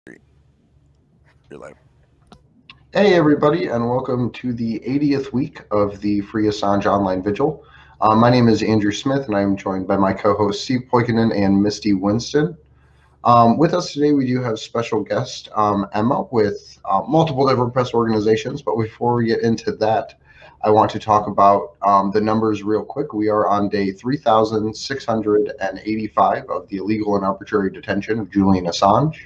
You're live. Hey everybody, and welcome to the 80th week of the Free Assange Online Vigil. My name is Andrew Smith, and I'm joined by my co-hosts Steve Poikinen and Misty Winston. With us today, we do have special guest Emma with multiple different press organizations. But before we get into that, I want to talk about the numbers real quick. We are on day 3,685 of the illegal and arbitrary detention of Julian Assange.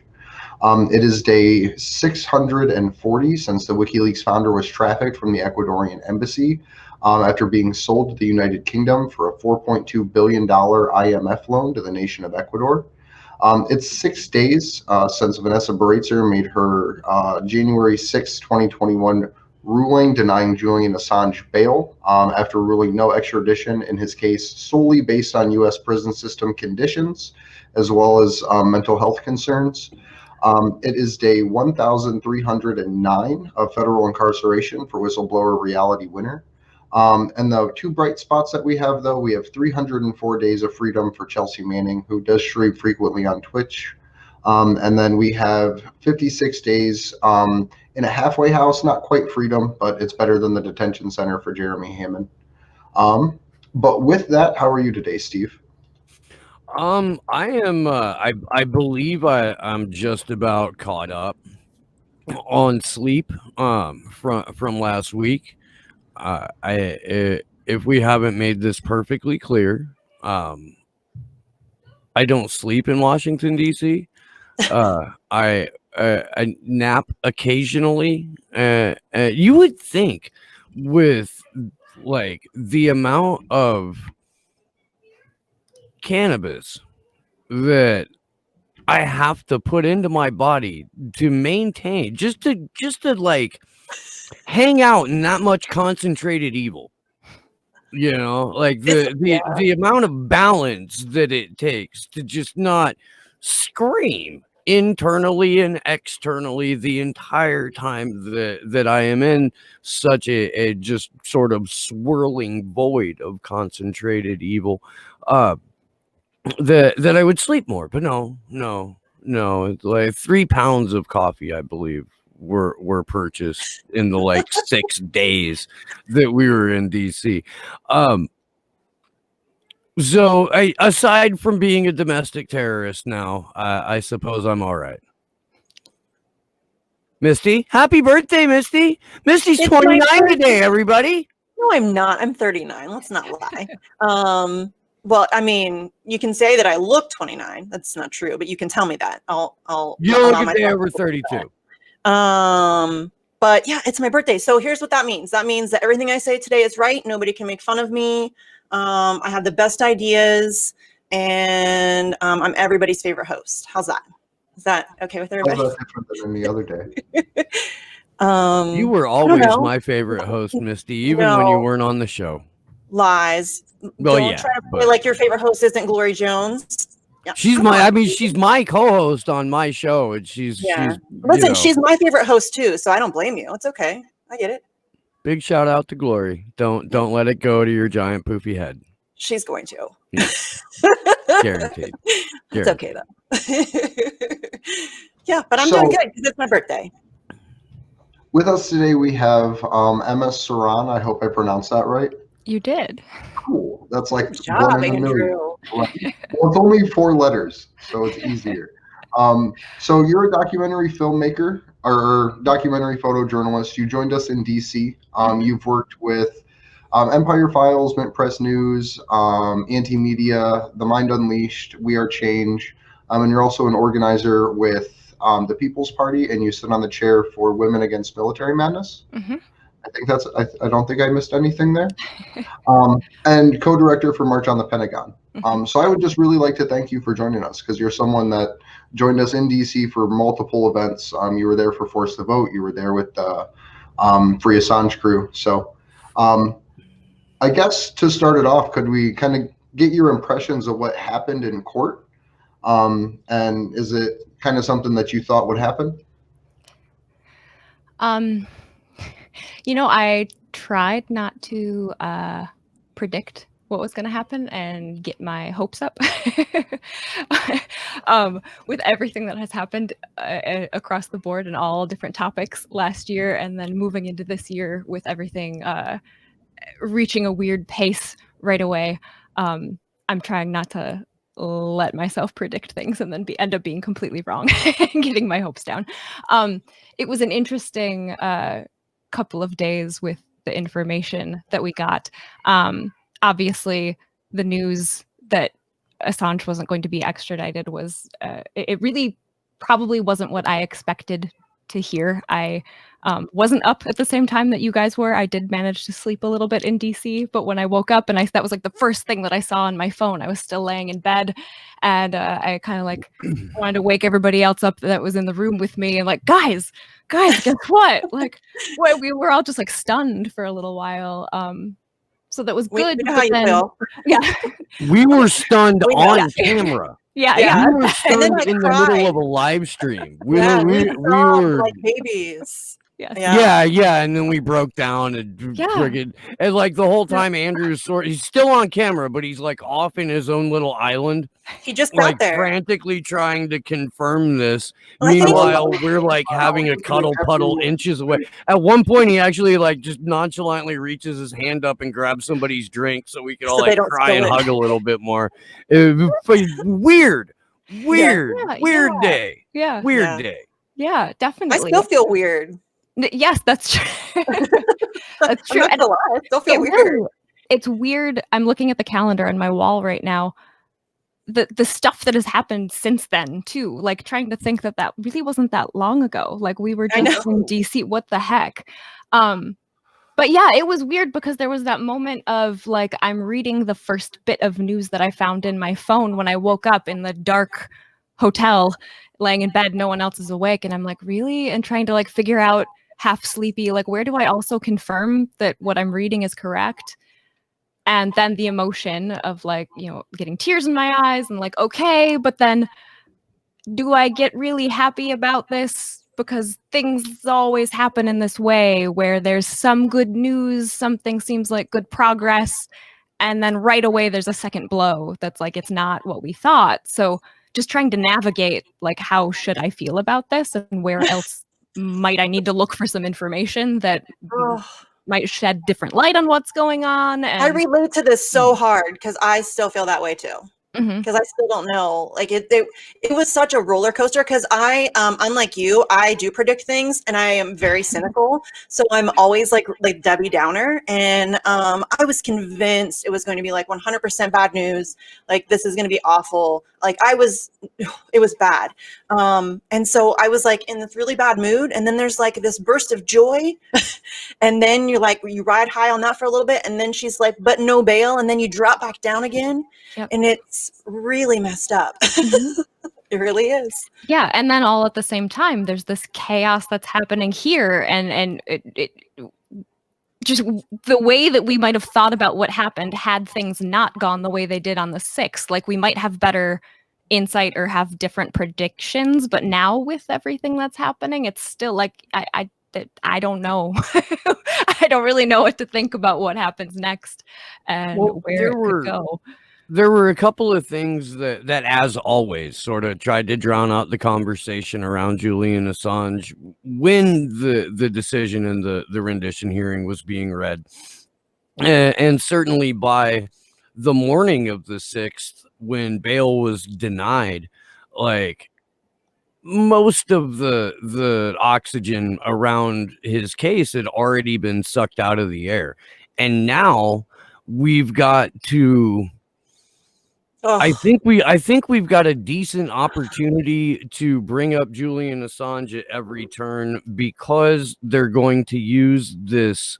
It is day 640 since the WikiLeaks founder was trafficked from the Ecuadorian embassy after being sold to the United Kingdom for a $4.2 billion IMF loan to the nation of Ecuador. It's 6 days since Vanessa Baritzer made her January 6, 2021 ruling denying Julian Assange bail after ruling no extradition in his case solely based on U.S. prison system conditions as well as mental health concerns. It is day 1,309 of federal incarceration for whistleblower Reality Winner. And the two bright spots that we have, though, we have 304 days of freedom for Chelsea Manning, who does stream frequently on Twitch. And then we have 56 days in a halfway house, not quite freedom, but it's better than the detention center for Jeremy Hammond. But with that, how are you today, Steve? I am. I believe I'm just about caught up on sleep. From last week. If we haven't made this perfectly clear, I don't sleep in Washington D.C. I nap occasionally. You would think with like the amount of cannabis that I have to put into my body to maintain just to like hang out in that much concentrated evil, like the amount of balance that it takes to just not scream internally and externally the entire time that I am in such a just sort of swirling void of concentrated evil. That I would sleep more, but no. It's like 3 pounds of coffee, I believe, were purchased in the like 6 days that we were in DC. So aside from being a domestic terrorist now, I suppose I'm all right. Misty, happy birthday, Misty. Misty's 29 today, everybody. No, I'm not. I'm 39. Let's not lie. Well, I mean, you can say that I look 29. That's not true, but you can tell me that. You look a day over 32. But yeah, it's my birthday. So here's what that means. That means that everything I say today is right. Nobody can make fun of me. I have the best ideas, and I'm everybody's favorite host. How's that? Is that okay with everybody? How's that different than the other day? You were always my favorite host, Misty, even when you weren't on the show. Lies. Well, Don't try to play like your favorite host isn't Glory Jones. Yeah. She's she's my co-host on my show, and she's listen, she's my favorite host too, so I don't blame you. It's okay. I get it. Big shout out to Glory. Don't let it go to your giant poofy head. She's going to. Yeah. Guaranteed. It's okay though. Yeah, but I'm doing good because it's my birthday. With us today, we have Emma Sron. I hope I pronounced that right. You did. Cool. That's like Good job, Andrew. Well, it's only 4 letters, so it's easier. So you're a documentary filmmaker or documentary photojournalist. You joined us in DC. You've worked with Empire Files, Mint Press News, Anti-Media, The Mind Unleashed, We Are Change, and you're also an organizer with the People's Party, and you sit on the chair for Women Against Military Madness. Mm-hmm. I think I don't think I missed anything there. And co-director for March on the Pentagon. So I would just really like to thank you for joining us, because you're someone that joined us in DC for multiple events. You were there for Force the Vote. You were there with the Free Assange crew. So I guess to start it off, could we kind of get your impressions of what happened in court? And is it kind of something that you thought would happen? I tried not to predict what was going to happen and get my hopes up with everything that has happened across the board and all different topics last year, and then moving into this year with everything reaching a weird pace right away. I'm trying not to let myself predict things and then end up being completely wrong and getting my hopes down. It was an interesting couple of days with the information that we got. Obviously, the news that Assange wasn't going to be extradited was, it really probably wasn't what I expected to hear. I wasn't up at the same time that you guys were. I did manage to sleep a little bit in DC, but when I woke up and that was like the first thing that I saw on my phone. I was still laying in bed, and I kind of like wanted to wake everybody else up that was in the room with me and like, guys, guess what? Like, we were all just like stunned for a little while. So that was good. We know how you feel. Yeah. We were stunned We know. on camera. Yeah. We were stunned then I in the cried. middle of a live stream. We We were like babies. Yeah. yeah, and then we broke down and friggin', and like the whole time Andrew's he's still on camera, but he's like off in his own little island, He just like got there. frantically trying to confirm this. Well, I think- Meanwhile, we're like having a cuddle puddle inches away. At one point, he actually like just nonchalantly reaches his hand up and grabs somebody's drink so we could all So they like don't cry and spill it. hug a little bit more. Weird day. Yeah. Weird Yeah. day. Yeah, I definitely. still feel weird. Yes, that's true. That's true. I'm not gonna lie, I still feel It weird. really- it's weird. I'm looking at the calendar on my wall right now. The stuff that has happened since then too, like trying to think that really wasn't that long ago. Like we were I just in DC. What the heck? But yeah, it was weird because there was that moment of like, I'm reading the first bit of news that I found in my phone when I woke up in the dark hotel, laying in bed, no one else is awake. And I'm like, really? And trying to like figure out, half sleepy, like, where do I also confirm that what I'm reading is correct? And then the emotion of like, getting tears in my eyes and like, okay, but then do I get really happy about this? Because things always happen in this way where there's some good news, something seems like good progress, and then right away there's a second blow that's like, it's not what we thought. So just trying to navigate like, how should I feel about this and where else might I need to look for some information that might shed different light on what's going on. And I relate to this so hard because I still feel that way too. Because I still don't know. Like it was such a roller coaster because I, unlike you, I do predict things and I am very cynical. So I'm always like Debbie Downer. And I was convinced it was going to be like 100% bad news. Like this is going to be awful. Like it was bad. And so I was like in this really bad mood. And then there's like this burst of joy. And then you're like, you ride high on that for a little bit. And then she's like, but no bail. And then you drop back down again. Yep. And it's really messed up. It really is. Yeah. And then all at the same time, there's this chaos that's happening here. And it just the way that we might have thought about what happened had things not gone the way they did on the 6th. Like we might have better insight or have different predictions. But now with everything that's happening, it's still like, I don't know. I don't really know what to think about what happens next and where it could go. There were a couple of things that as always, sort of tried to drown out the conversation around Julian Assange when the decision and the rendition hearing was being read. And certainly by the morning of the 6th, when bail was denied, like most of the oxygen around his case had already been sucked out of the air. And now we've got to... I think we've got a decent opportunity to bring up Julian Assange at every turn because they're going to use this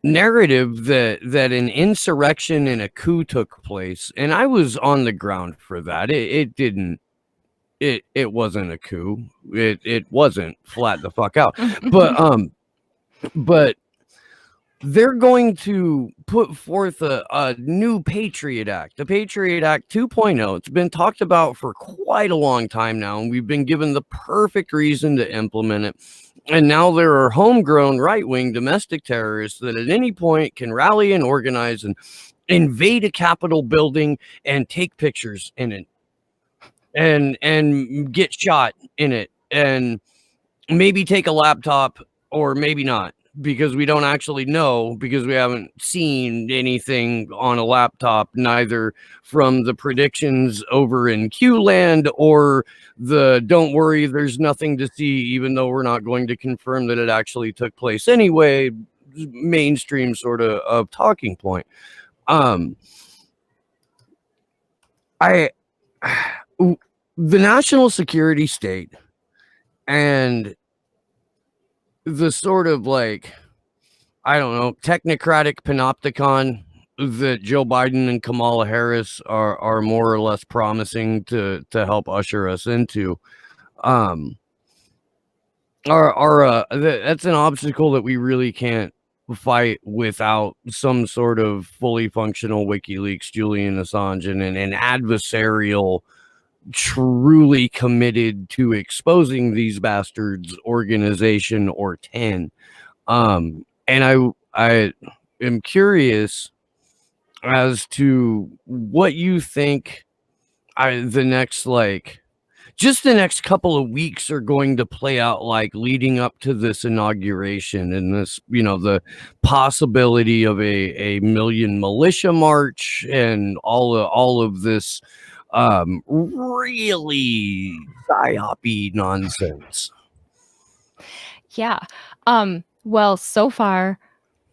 narrative that an insurrection and a coup took place. And I was on the ground for that. It wasn't a coup. It wasn't, flat the fuck out. But they're going to put forth a new Patriot Act, the Patriot Act 2.0. It's been talked about for quite a long time now, and we've been given the perfect reason to implement it. And now there are homegrown right-wing domestic terrorists that at any point can rally and organize and invade a Capitol building and take pictures in it and get shot in it and maybe take a laptop or maybe not, because we don't actually know, because we haven't seen anything on a laptop, neither from the predictions over in Q-land or the don't worry, there's nothing to see, even though we're not going to confirm that it actually took place anyway, mainstream sort of talking point. The national security state and the sort of like, I don't know, technocratic panopticon that Joe Biden and Kamala Harris are more or less promising to help usher us into, that's an obstacle that we really can't fight without some sort of fully functional WikiLeaks, Julian Assange, and an adversarial, truly committed to exposing these bastards organization or 10. And I am curious as to what you think the next couple of weeks are going to play out like, leading up to this inauguration and this, the possibility of a million militia march and all of this really psyop-y nonsense. Yeah. Well, so far,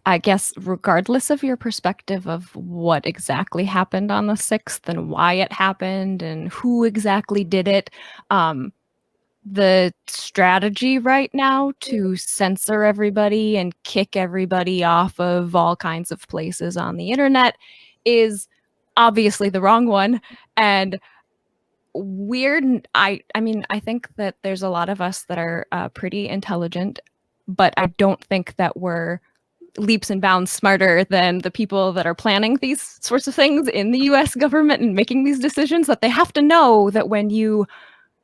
I guess, regardless of your perspective of what exactly happened on the 6th and why it happened and who exactly did it, the strategy right now to censor everybody and kick everybody off of all kinds of places on the internet is obviously the wrong one and weird. I mean, I think that there's a lot of us that are pretty intelligent, but I don't think that we're leaps and bounds smarter than the people that are planning these sorts of things in the US government and making these decisions, that they have to know that when you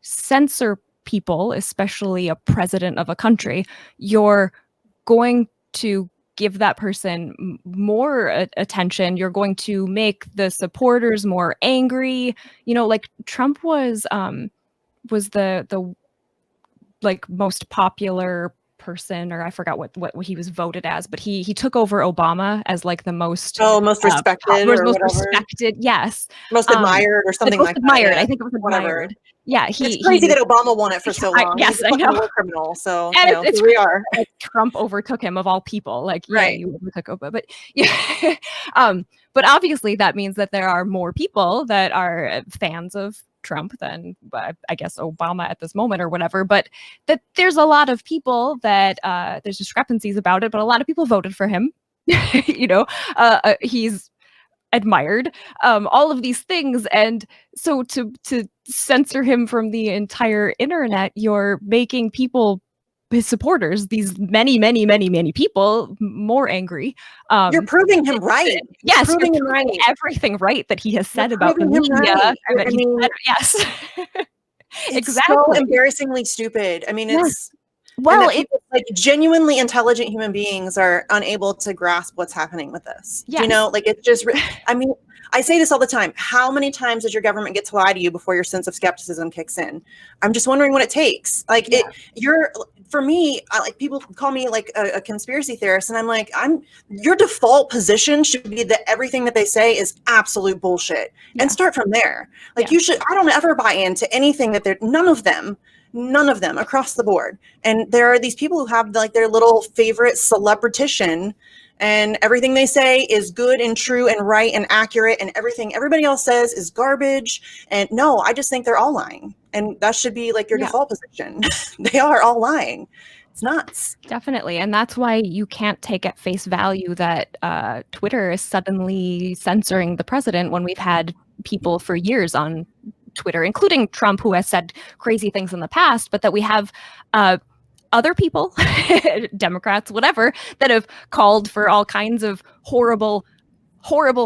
censor people, especially a president of a country, you're going to give that person more attention. You're going to make the supporters more angry. Like Trump was the like most popular person, or I forgot what he was voted as, but he took over Obama as like the most respected, most respected, yes, most admired or something like admired. that. I think it was admired. Yeah, it's crazy that Obama won it for so long. Yes, I know. War criminal, so it's here we are. Trump overtook him of all people. Like, yeah, right. You overtook Obama, but yeah. But obviously that means that there are more people that are fans of Trump than I guess Obama at this moment or whatever, but that there's a lot of people that there's discrepancies about it, but a lot of people voted for him. He's admired, all of these things, and so to censor him from the entire internet, you're making people, his supporters, these many people, more angry. You're proving him right. Yes, you're proving him right. Everything right that he has said about the media. Right. Yes. It's exactly. so embarrassingly stupid. I mean, it's it's like genuinely intelligent human beings are unable to grasp what's happening with this. Yes. It's just, I mean, I say this all the time. How many times does your government get to lie to you before your sense of skepticism kicks in? I'm just wondering what it takes. Like for me, people call me like a conspiracy theorist, and I'm like, your default position should be that everything that they say is absolute bullshit, and start from there. Like you should. I don't ever buy into anything that they're. None of them across the board. And there are these people who have like their little favorite celebritition, and everything they say is good and true and right and accurate, and everything everybody else says is garbage. And no, I just think they're all lying. And that should be like your default position. They are all lying. It's nuts. Definitely. And that's why you can't take at face value that Twitter is suddenly censoring the president when we've had people for years on Twitter, including Trump, who has said crazy things in the past, but that we have other people, Democrats, whatever, that have called for all kinds of horrible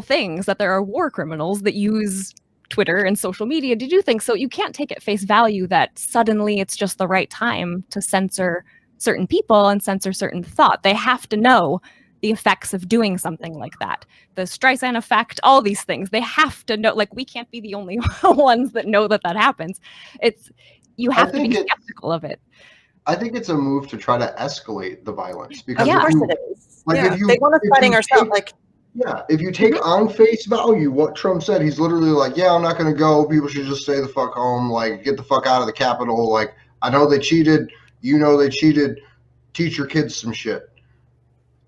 things, that there are war criminals that use Twitter and social media to do things. So you can't take at face value that suddenly it's just the right time to censor certain people and censor certain thought. They have to know the effects of doing something like that. The Streisand effect, all these things, they have to know. Like, we can't be the only ones that know that happens. You have to be skeptical of it. I think it's a move to try to escalate the violence, because of course it is. Like, if they want us fighting ourselves, like. Yeah, if you take on face value what Trump said, he's literally like, yeah, I'm not going to go. People should just stay the fuck home. Like, get the fuck out of the Capitol. Like, I know they cheated. You know they cheated. Teach your kids some shit.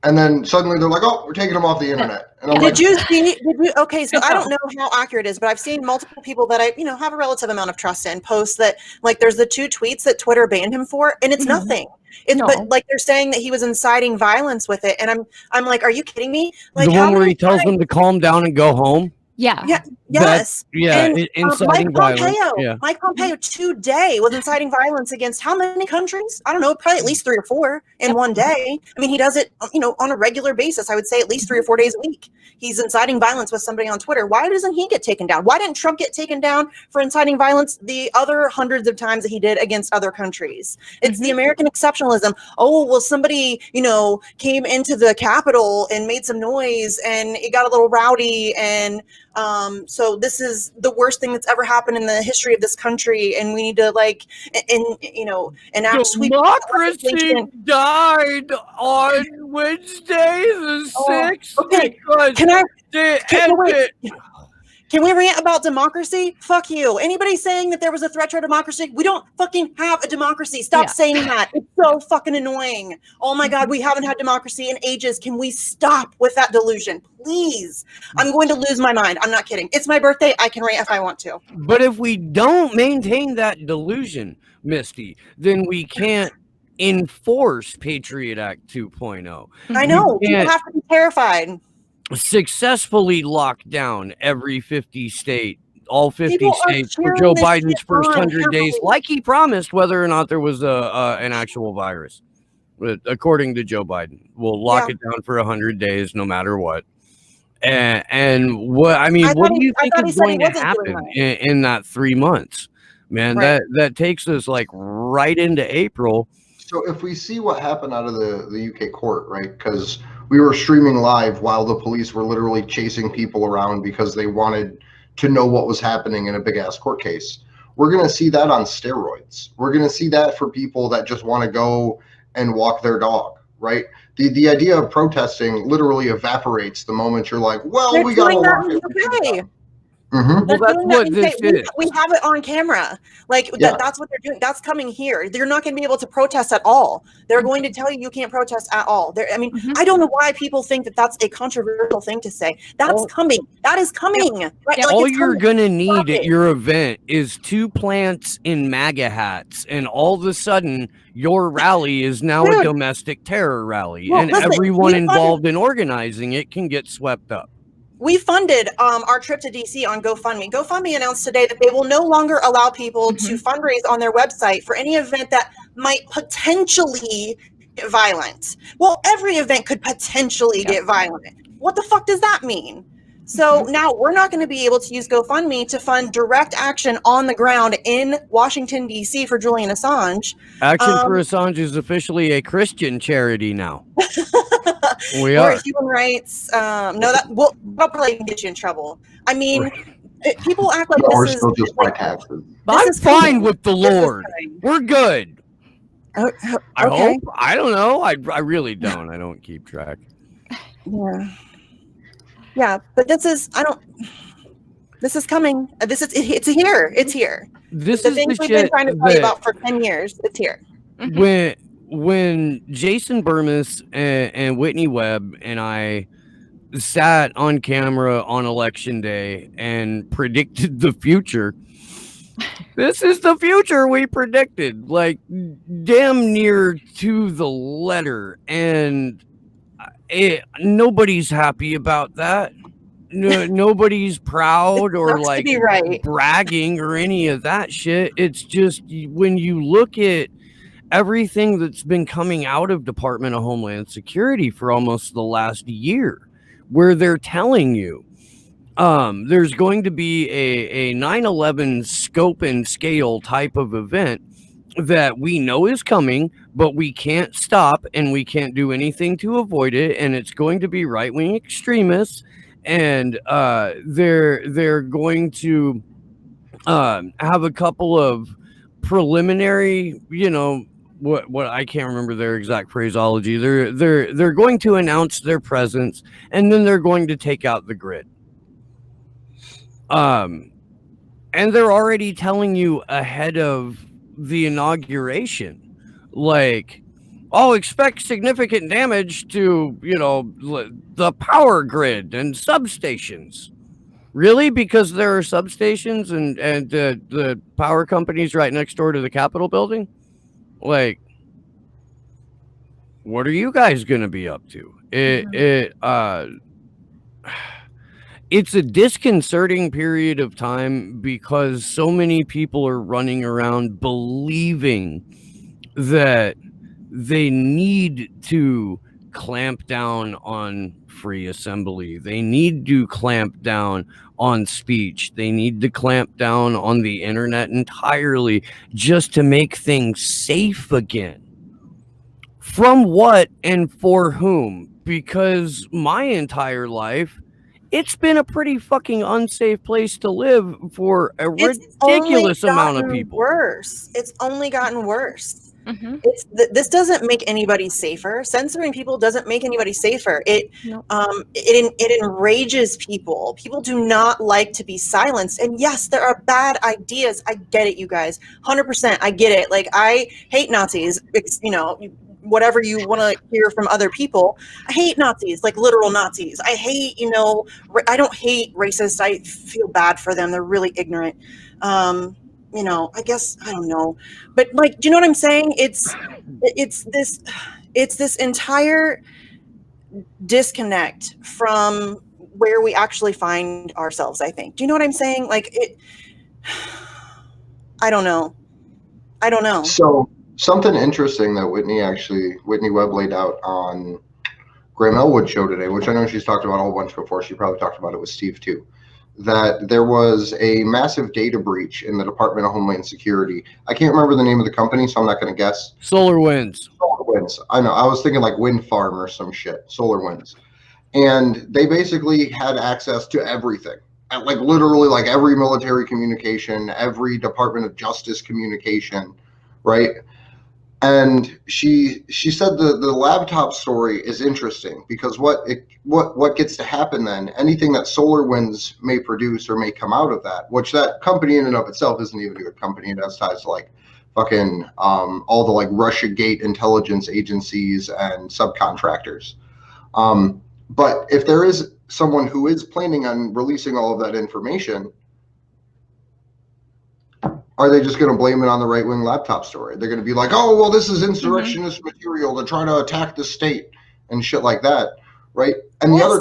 And then suddenly they're like, oh, we're taking them off the internet. And I'm okay, so I don't know how accurate it is, but I've seen multiple people that I, have a relative amount of trust in post that, like, there's the 2 tweets that Twitter banned him for, and it's nothing. But like, they're saying that he was inciting violence with it, and I'm like, are you kidding me? Like, the one where he tells them to calm down and go home. Yeah. Yes. Inciting violence. Mike Pompeo today was inciting violence against how many countries? I don't know, probably at least 3 or 4 in one day. I mean, he does it, on a regular basis. I would say at least 3 or 4 days a week. He's inciting violence with somebody on Twitter. Why doesn't he get taken down? Why didn't Trump get taken down for inciting violence the other hundreds of times that he did against other countries? It's the American exceptionalism. Oh, well, somebody, came into the Capitol and made some noise and it got a little rowdy, and so this is the worst thing that's ever happened in the history of this country, and we need to enact democracy died on Wednesday the 6th. Okay, can we rant about democracy? Fuck you. Anybody saying that there was a threat to our democracy? We don't fucking have a democracy. Stop saying that. It's so fucking annoying. Oh my God, we haven't had democracy in ages. Can we stop with that delusion? Please. I'm going to lose my mind. I'm not kidding. It's my birthday. I can rant if I want to. But if we don't maintain that delusion, Misty, then we can't enforce Patriot Act 2.0. I know. People have to be terrified. Successfully lock down every 50 state, all 50 states for Joe Biden's first 100 days, like he promised, whether or not there was an actual virus. But according to Joe Biden, we'll lock it down for 100 days, no matter what. And what what do you think is going to happen in that 3 months, man? Right. That takes us like right into April. So if we see what happened out of the UK court, right? Because we were streaming live while the police were literally chasing people around because they wanted to know what was happening in a big ass court case. We're going to see that on steroids. We're going to see that for people that just want to go and walk their dog, right? The idea of protesting literally evaporates the moment you're like, well, we got to walk it. Well, that's what this is. We have it on camera. Like, that's what they're doing. That's coming here. They're not going to be able to protest at all. They're going to tell you can't protest at all. I don't know why people think that that's a controversial thing to say. That's coming. That is coming. Right? Like, all you're going to need at your event is 2 plants in MAGA hats, and all of a sudden, your rally is now a domestic terror rally, and everyone involved in organizing it can get swept up. We funded our trip to DC on GoFundMe. GoFundMe announced today that they will no longer allow people to fundraise on their website for any event that might potentially get violent. Well, every event could potentially get violent. What the fuck does that mean? So now we're not going to be able to use GoFundMe to fund direct action on the ground in Washington, D.C. for Julian Assange. Action for Assange is officially a Christian charity now. We are. Or human rights. That'll probably get you in trouble. I mean, people act like this is just my taxes. I'm fine with the Lord. We're good. Okay. I hope. I don't know. I really don't. I don't keep track. Yeah, but this is coming. It's here. It's here. This the is things the we've shit been trying to tell you about for 10 years. It's here. When Jason Burmis and Whitney Webb and I sat on camera on election day and predicted the future, this is the future we predicted, like damn near to the letter, and nobody's happy about that. No, nobody's proud or like bragging or any of that shit. It's just when you look at everything that's been coming out of Department of Homeland Security for almost the last year, where they're telling you there's going to be a 9/11 scope and scale type of event that we know is coming, but we can't stop and we can't do anything to avoid it, and it's going to be right-wing extremists, and they're going to have a couple of preliminary, what I can't remember their exact phraseology. They're going to announce their presence, and then they're going to take out the grid. And they're already telling you ahead of the inauguration, like, oh, expect significant damage to, the power grid and substations. Really? Because there are substations and the power companies right next door to the Capitol building? Like, what are you guys going to be up to? It's a disconcerting period of time because so many people are running around believing that they need to clamp down on free assembly. They need to clamp down on speech. They need to clamp down on the internet entirely just to make things safe again. From what and for whom? Because my entire life, it's been a pretty fucking unsafe place to live for a ridiculous amount of people. It's only gotten worse. Mm-hmm. This doesn't make anybody safer. Censoring people doesn't make anybody safer. It enrages people. People do not like to be silenced. And yes, there are bad ideas. I get it, you guys. 100%. I get it. Like, I hate Nazis. Whatever you want to hear from other people. I hate Nazis, like literal Nazis. I hate, I don't hate racists. I feel bad for them. They're really ignorant. I guess, I don't know. But like, do you know what I'm saying? It's this entire disconnect from where we actually find ourselves, I think. Do you know what I'm saying? Like, I don't know. So something interesting that Whitney Webb laid out on Graham Elwood's show today, which I know she's talked about a whole bunch before. She probably talked about it with Steve too, that there was a massive data breach in the Department of Homeland Security. I can't remember the name of the company, so I'm not going to guess. SolarWinds. I know. I was thinking like Wind Farm or some shit. SolarWinds. And they basically had access to everything. And like literally like every military communication, every Department of Justice communication, right? And she said the laptop story is interesting because what gets to happen then, anything that SolarWinds may produce or may come out of that, which that company in and of itself isn't even a good company. It has ties to like fucking all the like Russiagate intelligence agencies and subcontractors. But if there is someone who is planning on releasing all of that information, are they just going to blame it on the right-wing laptop story? They're going to be like, oh, well, this is insurrectionist material to try to attack the state and shit like that, right? And the other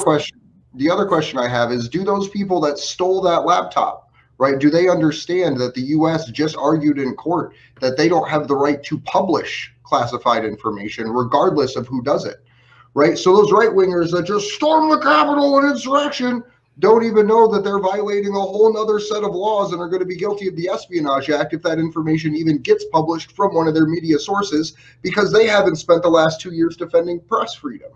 question I have is, do those people that stole that laptop, right, do they understand that the U.S. just argued in court that they don't have the right to publish classified information regardless of who does it, right? So those right-wingers that just storm the Capitol in insurrection don't even know that they're violating a whole nother set of laws and are going to be guilty of the Espionage Act if that information even gets published from one of their media sources because they haven't spent the last 2 years defending press freedom.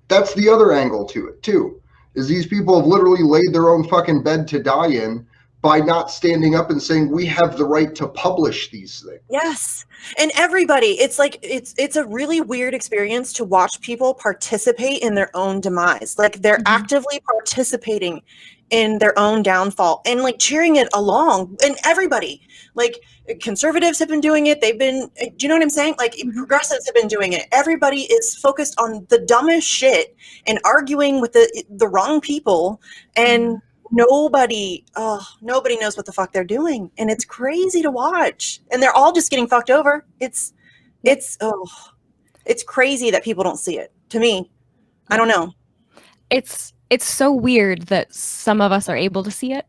That's the other angle to it, too, is these people have literally laid their own fucking bed to die in by not standing up and saying we have the right to publish these things. Yes. And everybody, it's like it's a really weird experience to watch people participate in their own demise. Like they're actively participating in their own downfall and like cheering it along. And everybody, like conservatives have been doing it. They've been, do you know what I'm saying? Like progressives have been doing it. Everybody is focused on the dumbest shit and arguing with the wrong people, and nobody knows what the fuck they're doing, and it's crazy to watch, and they're all just getting fucked over. It's crazy that people don't see it. To me, I don't know. It's so weird that some of us are able to see it.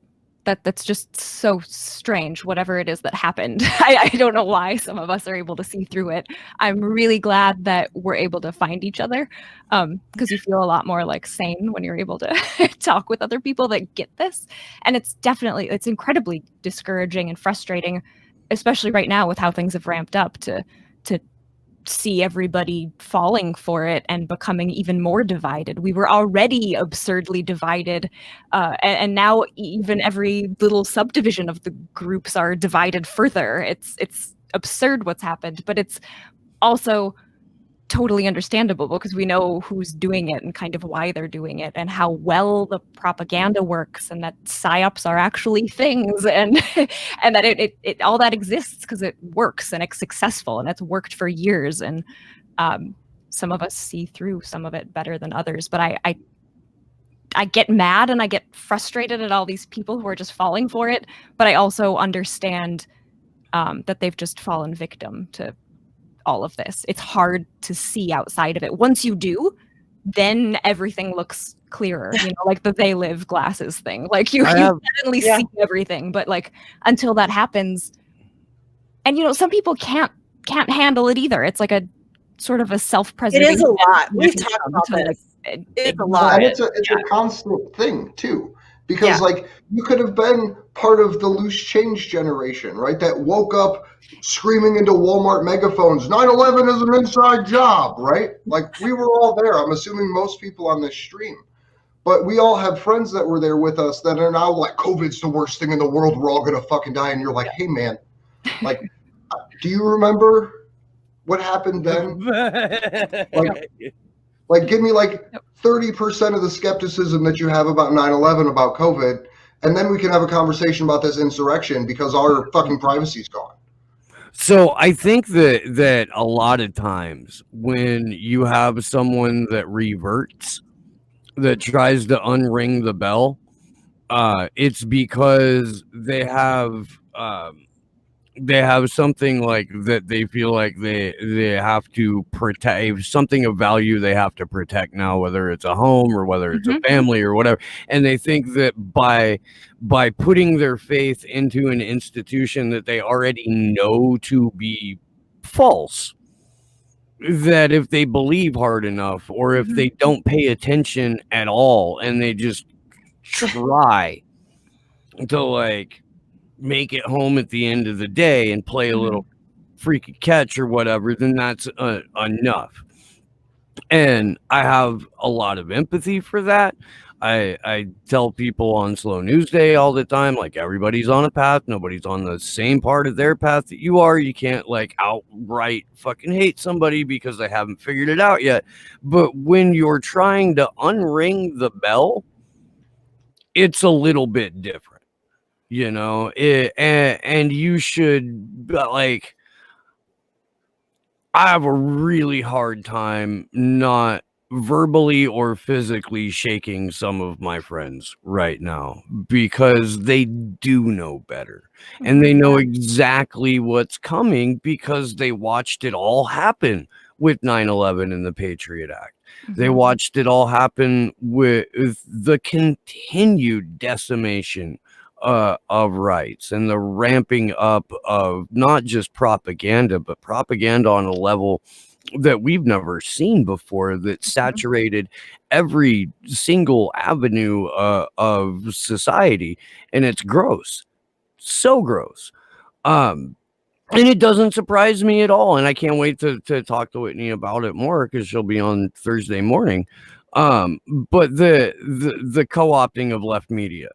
that's just so strange, whatever it is that happened. I don't know why some of us are able to see through it. I'm really glad that we're able to find each other, because you feel a lot more like sane when you're able to talk with other people that get this. And it's incredibly discouraging and frustrating, especially right now with how things have ramped up, to see everybody falling for it and becoming even more divided. We were already absurdly divided, and now even every little subdivision of the groups are divided further. It's absurd what's happened, but it's also totally understandable because we know who's doing it and kind of why they're doing it and how well the propaganda works, and that psyops are actually things, and and that it all that exists because it works and it's successful and it's worked for years. And some of us see through some of it better than others, but I get mad and I get frustrated at all these people who are just falling for it, but I also understand that they've just fallen victim to all of this. It's hard to see outside of it. Once you do, then everything looks clearer, like the they live glasses thing. Like you suddenly see everything, but like until that happens, and some people can't handle it either. It's like a sort of a self-preservation. It is a lot. We've talked about this. It's a lot. And it's a constant thing too, because like you could have been part of the loose change generation, right? That woke up screaming into Walmart megaphones, 9/11 is an inside job, right? Like we were all there. I'm assuming most people on this stream, but we all have friends that were there with us that are now like, COVID's the worst thing in the world. We're all going to fucking die. And you're like, hey man, like, do you remember what happened then? Like give me like 30% of the skepticism that you have about 9/11, about COVID, and then we can have a conversation about this insurrection because our fucking privacy's gone. So I think that a lot of times when you have someone that reverts, that tries to unring the bell, it's because they have something like that they feel like they have to protect, something of value they have to protect now, whether it's a home or whether it's a family or whatever. And they think that by putting their faith into an institution that they already know to be false, that if they believe hard enough, or if they don't pay attention at all and they just try to like make it home at the end of the day and play a little freaky catch or whatever, then that's enough. And I have a lot of empathy for that. I tell people on Slow News Day all the time, like, everybody's on a path. Nobody's on the same part of their path that you are. You can't like outright fucking hate somebody because they haven't figured it out yet. But when you're trying to unring the bell, it's a little bit different. And you should, like, I have a really hard time not verbally or physically shaking some of my friends right now, because they do know better and they know exactly what's coming because they watched it all happen with 9/11 and the Patriot Act. They watched it all happen with the continued decimation of rights and the ramping up of not just propaganda, but propaganda on a level that we've never seen before, that saturated every single avenue of society. And it's gross, so gross. And it doesn't surprise me at all. And I can't wait to talk to Whitney about it more, because she'll be on Thursday morning. But the co-opting of left media,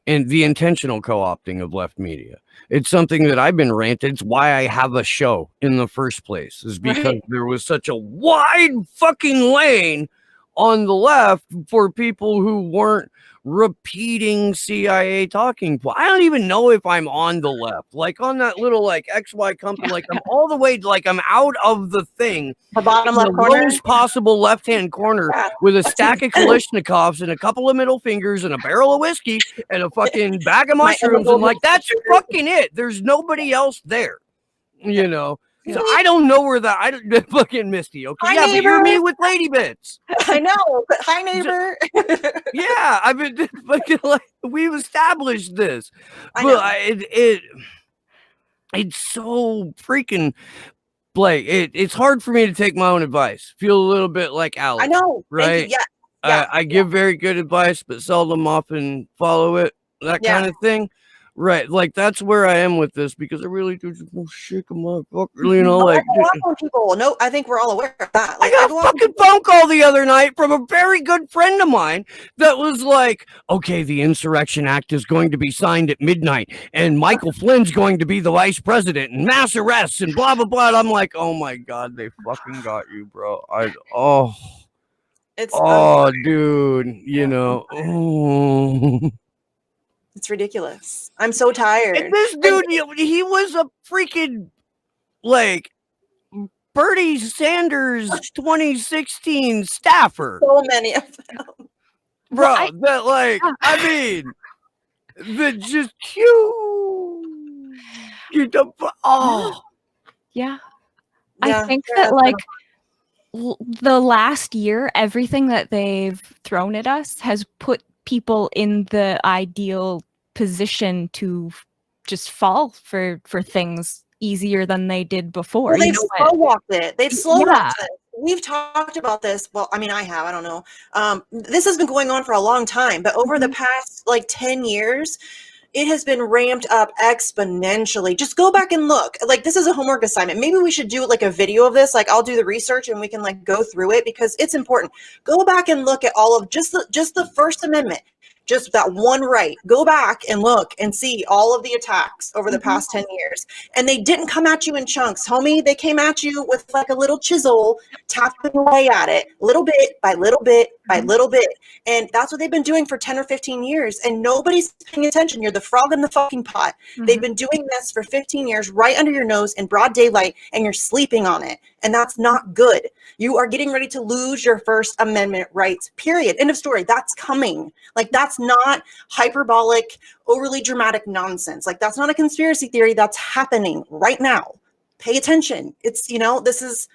and the intentional co-opting of left media, it's something that I've been ranting. It's why I have a show in the first place, is because there was such a wide fucking lane on the left for people who weren't repeating CIA talking points. I don't even know if I'm on the left, like on that little like XY company, like I'm all the way, like I'm out of the thing, the bottom left the corner, lowest possible left-hand corner, with a stack of Kalashnikovs and a couple of middle fingers and a barrel of whiskey and a fucking bag of mushrooms, and like that's fucking it. There's nobody else there, So I don't know where that. I don't fucking Misty. Okay, Hi, yeah, but you're neighbor. me with lady bits. I know, but hi, neighbor. Yeah, I mean, fucking like we've established this, I but know. it's so freaking like it's hard for me to take my own advice. Feel a little bit like Alex. I know. Right? Thank you. Yeah. I give very good advice, but seldom often follow it. That kind of thing. Right, like that's where I am with this because I really do just shake a motherfucker, you know, like people. No, I think we're all aware of that. I got a fucking phone call the other night from a very good friend of mine that was like, okay, the Insurrection Act is going to be signed at midnight and Michael Flynn's going to be the vice president and mass arrests and blah, blah, blah. And I'm like, oh my God, they fucking got you, bro. Dude, you know, It's ridiculous. I'm so tired. And this dude, he was a freaking, like, Bernie Sanders 2016 staffer. So many of them. Bro, I mean, that just Yeah. I think that, like, the last year, everything that they've thrown at us has put people in the ideal position to just fall for things easier than they did before. Well, they've slow walked it. They've slow walked it. We've talked about this. Well, I mean, I have. I don't know. This has been going on for a long time, but over the past like 10 years, it has been ramped up exponentially. Just go back and look. Like, this is a homework assignment. Maybe we should do like a video of this. Like, I'll do the research and we can like go through it because it's important. Go back and look at all of just the First Amendment. Just that one right. Go back and look and see all of the attacks over the past 10 years. And they didn't come at you in chunks, homie. They came at you with like a little chisel, tapping away at it, little bit by little bit by little bit. And that's what they've been doing for 10 or 15 years. And nobody's paying attention. You're the frog in the fucking pot. They've been doing this for 15 years right under your nose in broad daylight, and you're sleeping on it. And that's not good. You are getting ready to lose your First Amendment rights, period. End of story. That's coming. Like, that's not hyperbolic, overly dramatic nonsense. Like, that's not a conspiracy theory. That's happening right now. Pay attention. It's, you know, this is,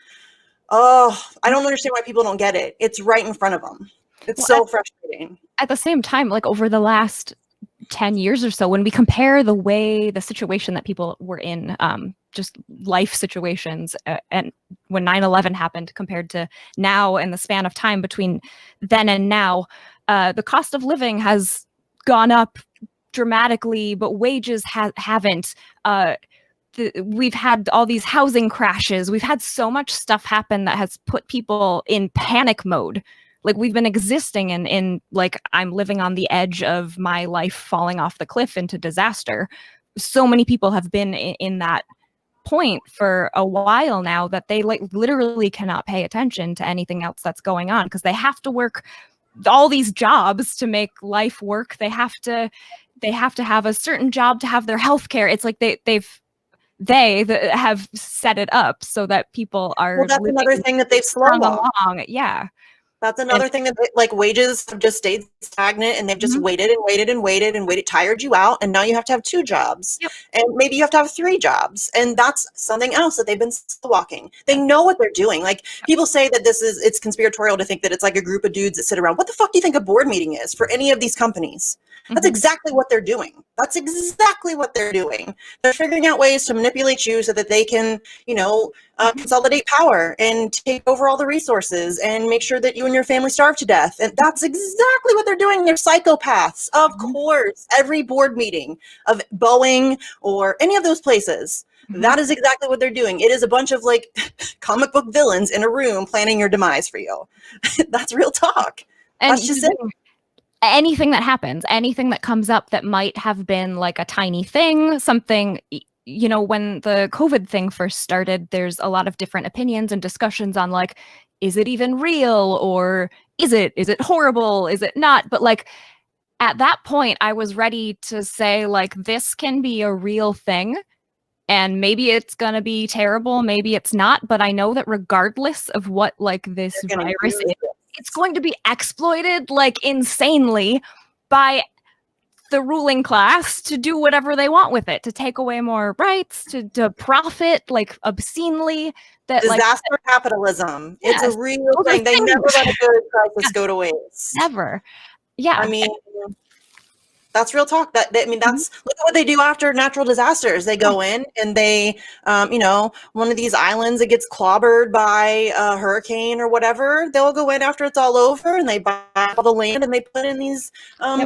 I don't understand why people don't get it. It's right in front of them. It's so frustrating. At the same time, like, over the last 10 years or so, when we compare the situation that people were in, just life situations, and when 9/11 happened compared to now, and the span of time between then and now, the cost of living has gone up dramatically, but wages haven't. We've had all these housing crashes. We've had so much stuff happen that has put people in panic mode. Like, we've been existing in like, I'm living on the edge of my life falling off the cliff into disaster. So many people have been in that point for a while now that they like literally cannot pay attention to anything else that's going on because they have to work all these jobs to make life work. They have to have a certain job to have their health care. It's like they have set it up so that people are. Well, that's another thing that they've slowed along. Yeah. That's another thing that, like, wages have just stayed stagnant, and they've just waited and waited and waited and waited, tired you out, and now you have to have 2 jobs. Yep. And maybe you have to have 3 jobs, and that's something else that they've been walking. They know what they're doing. Like, people say that it's conspiratorial to think that it's like a group of dudes that sit around. What the fuck do you think a board meeting is for any of these companies? That's exactly what they're doing. That's exactly what they're doing. They're figuring out ways to manipulate you so that they can, you know, consolidate power and take over all the resources and make sure that you and your family starve to death. And that's exactly what they're doing. They're psychopaths. Of course, every board meeting of Boeing or any of those places, that is exactly what they're doing. It is a bunch of like comic book villains in a room planning your demise for you. That's real talk. And that's just it. Anything that happens, anything that comes up that might have been like a tiny thing, something, you know, when the COVID thing first started, there's a lot of different opinions and discussions on like, is it even real, or is it horrible? Is it not? But like, at that point, I was ready to say like, this can be a real thing, and maybe it's going to be terrible. Maybe it's not. But I know that regardless of what like this virus is, it's going to be exploited like insanely by the ruling class to do whatever they want with it, to take away more rights, to profit like obscenely. That Disaster capitalism. Yes, it's a real those are thing. They never things. let a good crisis Yes. go to waste. Never. Yeah. I mean, that's real talk. I mean, that's look at what they do after natural disasters. They go in and they, one of these islands that gets clobbered by a hurricane or whatever, they'll go in after it's all over and they buy all the land and they put in these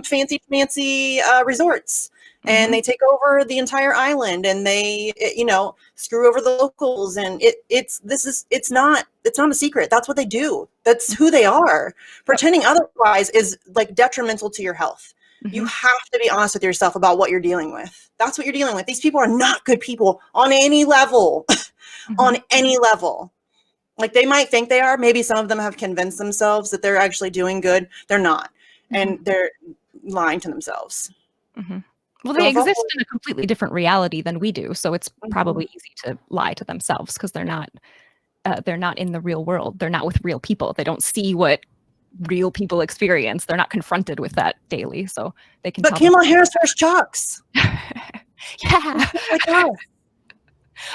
fancy resorts. And they take over the entire island and they, screw over the locals. And it's not a secret. That's what they do. That's who they are. Pretending otherwise is like detrimental to your health. You have to be honest with yourself about what you're dealing with. That's what you're dealing with. These people are not good people on any level, on any level. Like they might think they are. Maybe some of them have convinced themselves that they're actually doing good. They're not. And they're lying to themselves. Well, they exist in a completely different reality than we do. So it's probably easy to lie to themselves because they're not in the real world. They're not with real people. They don't see what real people experience. They're not confronted with that daily, so they can. But Kamala Harris wears Chucks. Yeah. Like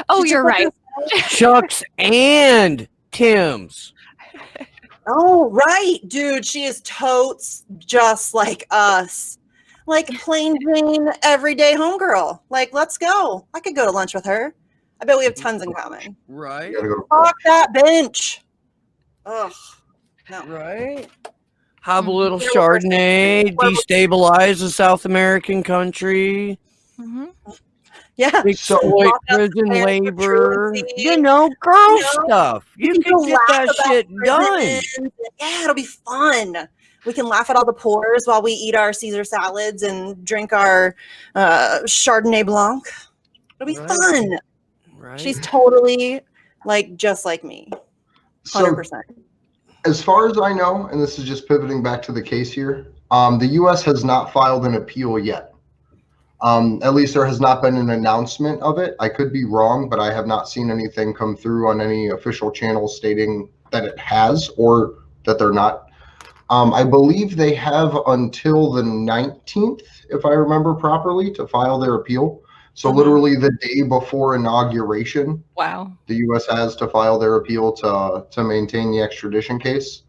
oh, you're right. Chucks and Tim's. Oh, right, dude. She is totes just like us. Like plain Jane, everyday homegirl. Like, let's go. I could go to lunch with her. I bet we have tons in common. Right. Fuck that bench. Ugh. No. Right. Have a little Chardonnay, destabilize the South American country. Yeah. Exploit prison labor. Girl stuff. You can get that shit done. Yeah, it'll be fun. We can laugh at all the poors while we eat our Caesar salads and drink our Chardonnay Blanc. It'll be fun. Right. She's totally just like me. 100%. So, as far as I know, and this is just pivoting back to the case here, the U.S. has not filed an appeal yet. At least there has not been an announcement of it. I could be wrong, but I have not seen anything come through on any official channels stating that it has or that they're not. I believe they have until the 19th, if I remember properly, to file their appeal. So literally the day before inauguration, wow, the U.S. has to file their appeal to maintain the extradition case.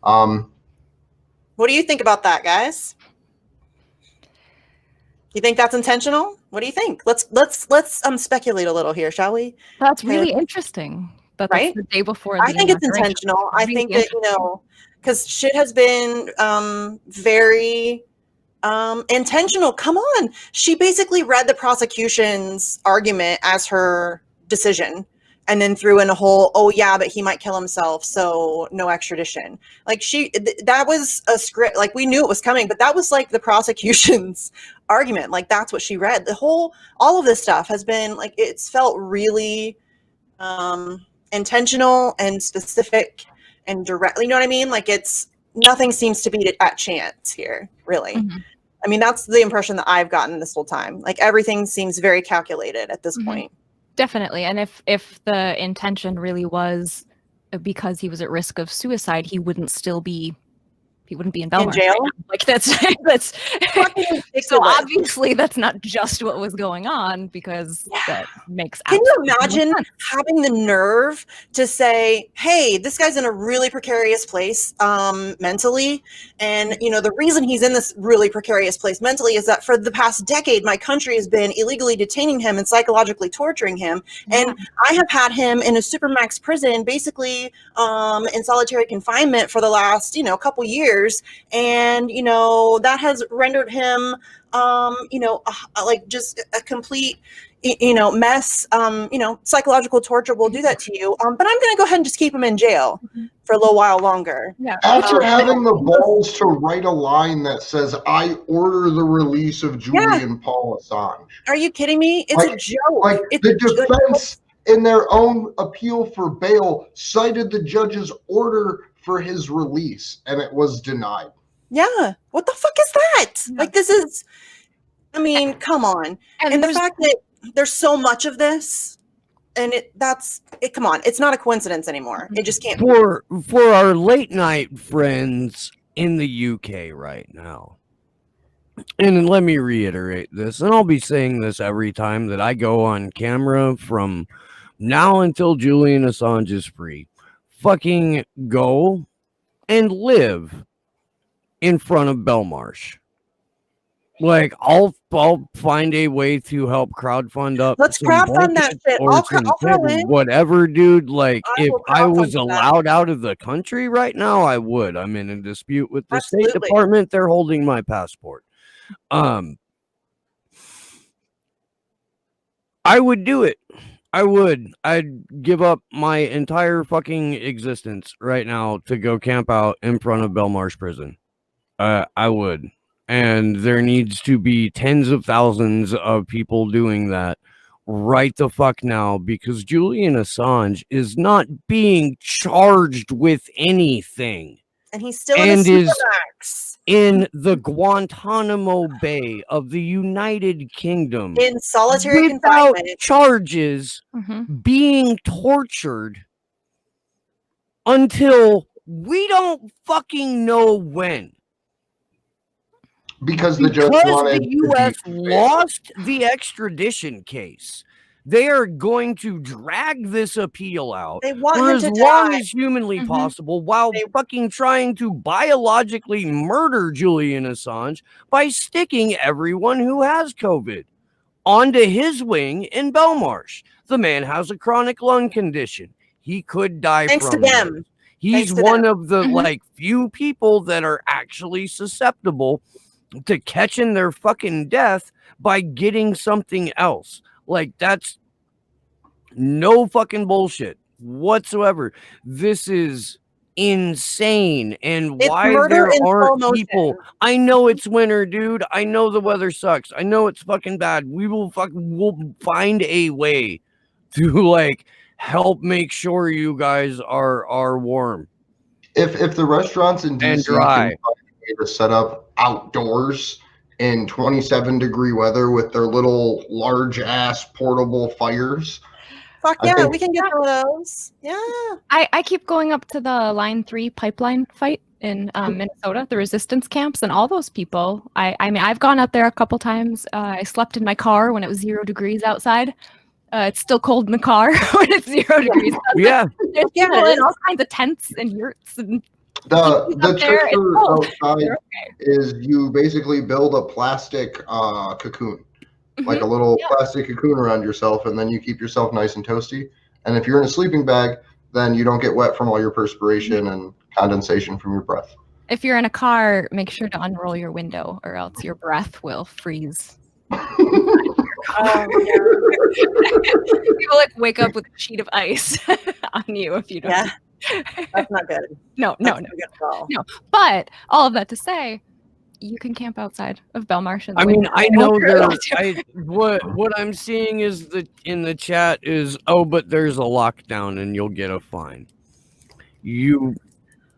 What do you think about that, guys? You think that's intentional? What do you think? Let's speculate a little here, shall we? That's really interesting. That's right? The day before. I think it's intentional. I think that because shit has been very intentional. Come on. She basically read the prosecution's argument as her decision and then threw in a whole, oh yeah, but he might kill himself, so no extradition. Like that was a script, like we knew it was coming, but that was like the prosecution's argument. Like that's what she read. All of this stuff has been like, it's felt really intentional and specific and direct. You know what I mean? Like nothing seems to be at chance here, really. I mean, that's the impression that I've gotten this whole time. Like everything seems very calculated at this point. Definitely. And if the intention really was because he was at risk of suicide, he wouldn't be in Belmar. In jail? Right, like that's so obviously that's not just what was going on, because that makes Can you imagine having the nerve to say, hey, this guy's in a really precarious place mentally, and the reason he's in this really precarious place mentally is that for the past decade my country has been illegally detaining him and psychologically torturing him, and I have had him in a supermax prison basically in solitary confinement for the last couple years. And that has rendered him like just a complete mess. Psychological torture will do that to you, but I'm gonna go ahead and just keep him in jail for a little while longer. After having the balls to write a line that says, I order the release of Julian Paul Assange. Are you kidding me? It's a joke. Like it's the defense in their own appeal for bail cited the judge's order for his release, and it was denied. Yeah. What the fuck is that? Like, this is, I mean, come on. And the fact that there's so much of this, and come on, it's not a coincidence anymore. It just can't. For our late night friends in the UK right now, And let me reiterate this, and I'll be saying this every time that I go on camera from now until Julian Assange is free. Fucking go and live in front of Belmarsh. Like, I'll find a way to help crowdfund up. Let's some crowdfund that blankets shit. or I'll some throw in. whatever, dude. Like, I if will I was crowdfund that. allowed out of the country right now, I would. I'm in a dispute with the State Absolutely. Department. They're holding my passport. I would do it. I would. I'd give up my entire fucking existence right now to go camp out in front of Belmarsh Prison. I would. And there needs to be tens of thousands of people doing that right the fuck now, because Julian Assange is not being charged with anything. And he's still And in is the Supermax. In the Guantanamo Bay of the United Kingdom. In solitary without confinement. charges, being tortured until we don't fucking know when. Because the judge wanted the U.S. lost the extradition case. They are going to drag this appeal out for as long as humanly possible while fucking trying to biologically murder Julian Assange by sticking everyone who has COVID onto his wing in Belmarsh. The man has a chronic lung condition. He could die Thanks from to them. it. He's one of the like few people that are actually susceptible to catching their fucking death by getting something else. Like, that's no fucking bullshit whatsoever. This is insane. And It's why murder there in slow aren't motion. people. I know it's winter, dude. I know the weather sucks. I know it's fucking bad. We'll find a way to like help make sure you guys are warm. If the restaurants in DC can find a way to set up outdoors in 27-degree weather with their little large ass portable fires. Fuck yeah, we can get one of those. Yeah. I keep going up to the Line 3 pipeline fight in Minnesota, the resistance camps, and all those people. I mean, I've gone up there a couple times. I slept in my car when it was 0 degrees outside. It's still cold in the car when it's 0 degrees. Yeah. There's people in all kinds of tents and yurts and the trick outside is you basically build a plastic cocoon, like a little plastic cocoon around yourself, and then you keep yourself nice and toasty. And if you're in a sleeping bag, then you don't get wet from all your perspiration and condensation from your breath. If you're in a car, make sure to unroll your window, or else your breath will freeze. People like wake up with a sheet of ice on you if you don't. Yeah. That's not good. No. But all of that to say, you can camp outside of Belmarsh. I mean, I know what I'm seeing is that in the chat is, but there's a lockdown and you'll get a fine. You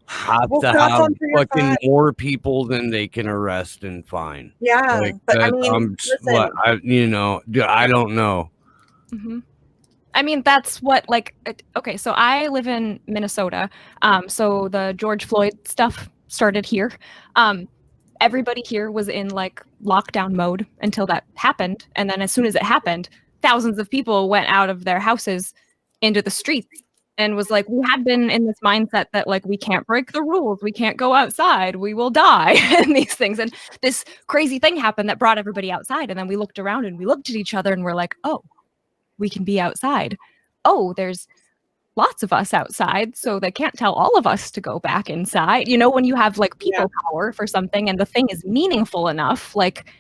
have to have fucking more people than they can arrest and fine. Yeah, like but that, I mean, I don't know. I mean, that's what, like, okay, so I live in Minnesota. So the George Floyd stuff started here. Everybody here was in like lockdown mode until that happened. And then as soon as it happened, thousands of people went out of their houses into the streets and was like, we had been in this mindset that like, we can't break the rules. We can't go outside. We will die and these things. And this crazy thing happened that brought everybody outside. And then we looked around and we looked at each other and we're like, oh, we can be outside. Oh, there's lots of us outside, so they can't tell all of us to go back inside. You know, when you have like people power for something and the thing is meaningful enough, like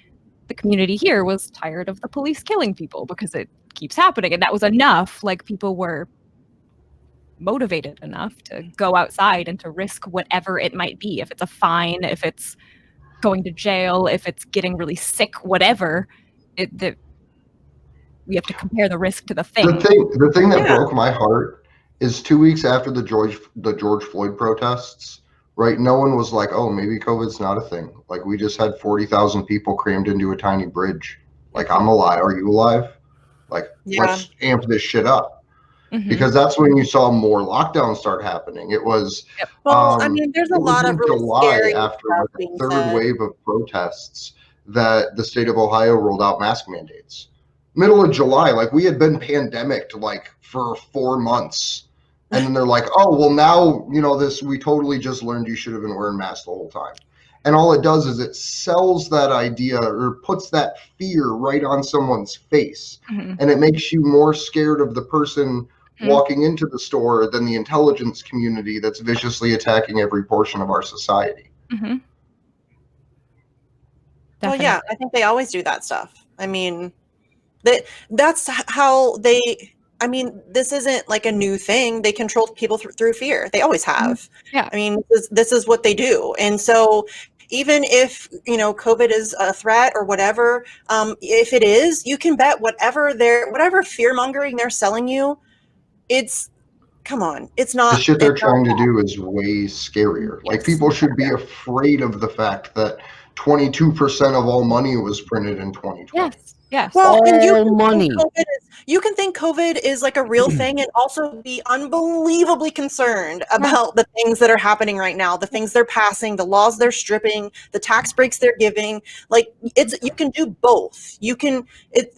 the community here was tired of the police killing people because it keeps happening. And that was enough. Like people were motivated enough to go outside and to risk whatever it might be. If it's a fine, if it's going to jail, if it's getting really sick, whatever, we have to compare the risk to the thing. The thing that broke my heart is 2 weeks after the George Floyd protests, right? No one was like, oh, maybe COVID's not a thing. Like, we just had 40,000 people crammed into a tiny bridge. Like, I'm alive. Are you alive? Like, let's amp this shit up. Because that's when you saw more lockdowns start happening. It was, well, I mean, there's a lot of really July scary after the third wave of protests that the state of Ohio rolled out mask mandates. Middle of July, like we had been pandemicked like for 4 months. And then they're like, oh, well now, we totally just learned you should have been wearing masks the whole time. And all it does is it sells that idea or puts that fear right on someone's face. Mm-hmm. And it makes you more scared of the person walking into the store than the intelligence community that's viciously attacking every portion of our society. Mm-hmm. Well, yeah, I think they always do that stuff. I mean, that's how they, I mean, this isn't like a new thing. They control people through fear. They always have. Yeah. I mean, this is what they do. And so even if, COVID is a threat or whatever, if it is, you can bet whatever fear mongering they're selling you, come on, it's not. The shit they're trying to do is way scarier. Like people should be afraid of the fact that 22% of all money was printed in 2020. Yes. Well, and money. You can think COVID is like a real thing and also be unbelievably concerned about the things that are happening right now, the things they're passing, the laws they're stripping, the tax breaks they're giving. Like you can do both. You can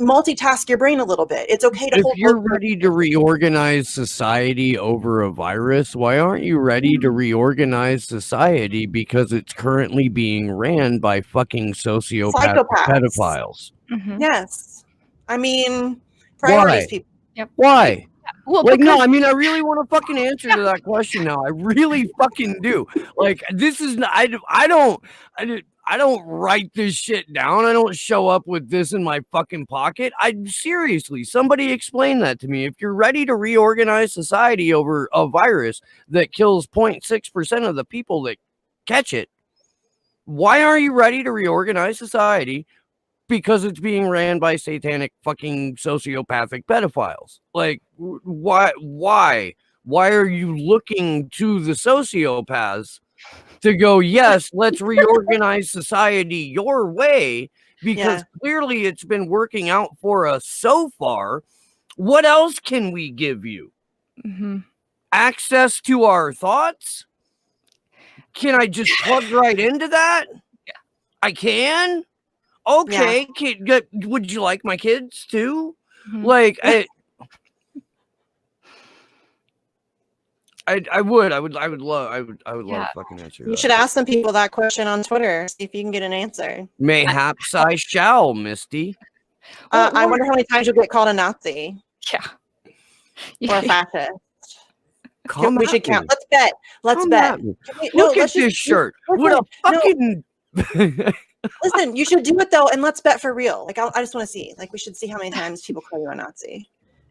multitask your brain a little bit. It's okay to hold. If you're ready to reorganize society over a virus, why aren't you ready to reorganize society because it's currently being ran by fucking psychopaths. Pedophiles? Mm-hmm. Yes. I mean, priorities, people. Yep. Why? Well, like, no, I mean, I really want to fucking answer to that question now. I really fucking do. Like, this is not, I don't write this shit down. I don't show up with this in my fucking pocket. Seriously, somebody explain that to me. If you're ready to reorganize society over a virus that kills 0.6% of the people that catch it, why are you ready to reorganize society? Because it's being ran by satanic fucking sociopathic pedophiles. Like, why are you looking to the sociopaths to go, yes, let's reorganize society your way? Because clearly it's been working out for us so far. What else can we give you? Mm-hmm. Access to our thoughts? Can I just plug right into that? Yeah. I can? Okay, would you like my kids too? Mm-hmm. Like, I would love a fucking answer. You should ask some people that question on Twitter. See if you can get an answer. Mayhaps I shall, Misty. I wonder how many times you'll get called a Nazi. Yeah. Or a fascist. We should count. Let's bet. Look at this shirt. What a fucking. Listen, you should do it though, and let's bet for real. Like, I just want to see. Like, we should see how many times people call you a Nazi.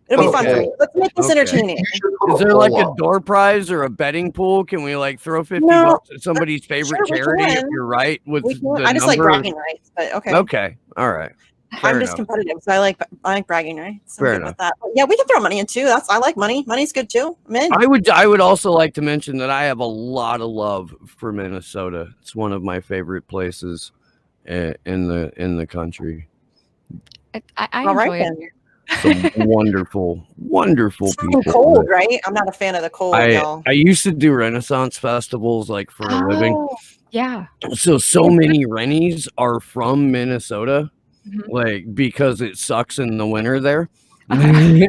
It'll be fun for me. Let's make this entertaining. Is there like a door prize or a betting pool? Can we like throw 50 bucks at somebody's favorite charity if you're right with the I just like bragging rights, but okay. Okay, all right. I'm just competitive, so I like bragging rights. Fair enough. With that. Yeah, we can throw money in too. I like money. Money's good too. I'm in. I would also like to mention that I have a lot of love for Minnesota. It's one of my favorite places in the country. I enjoy it. Some wonderful people. Cold, right? I'm not a fan of the cold. I used to do Renaissance festivals like for a living. Yeah. So many Rennies are from Minnesota, like because it sucks in the winter there. And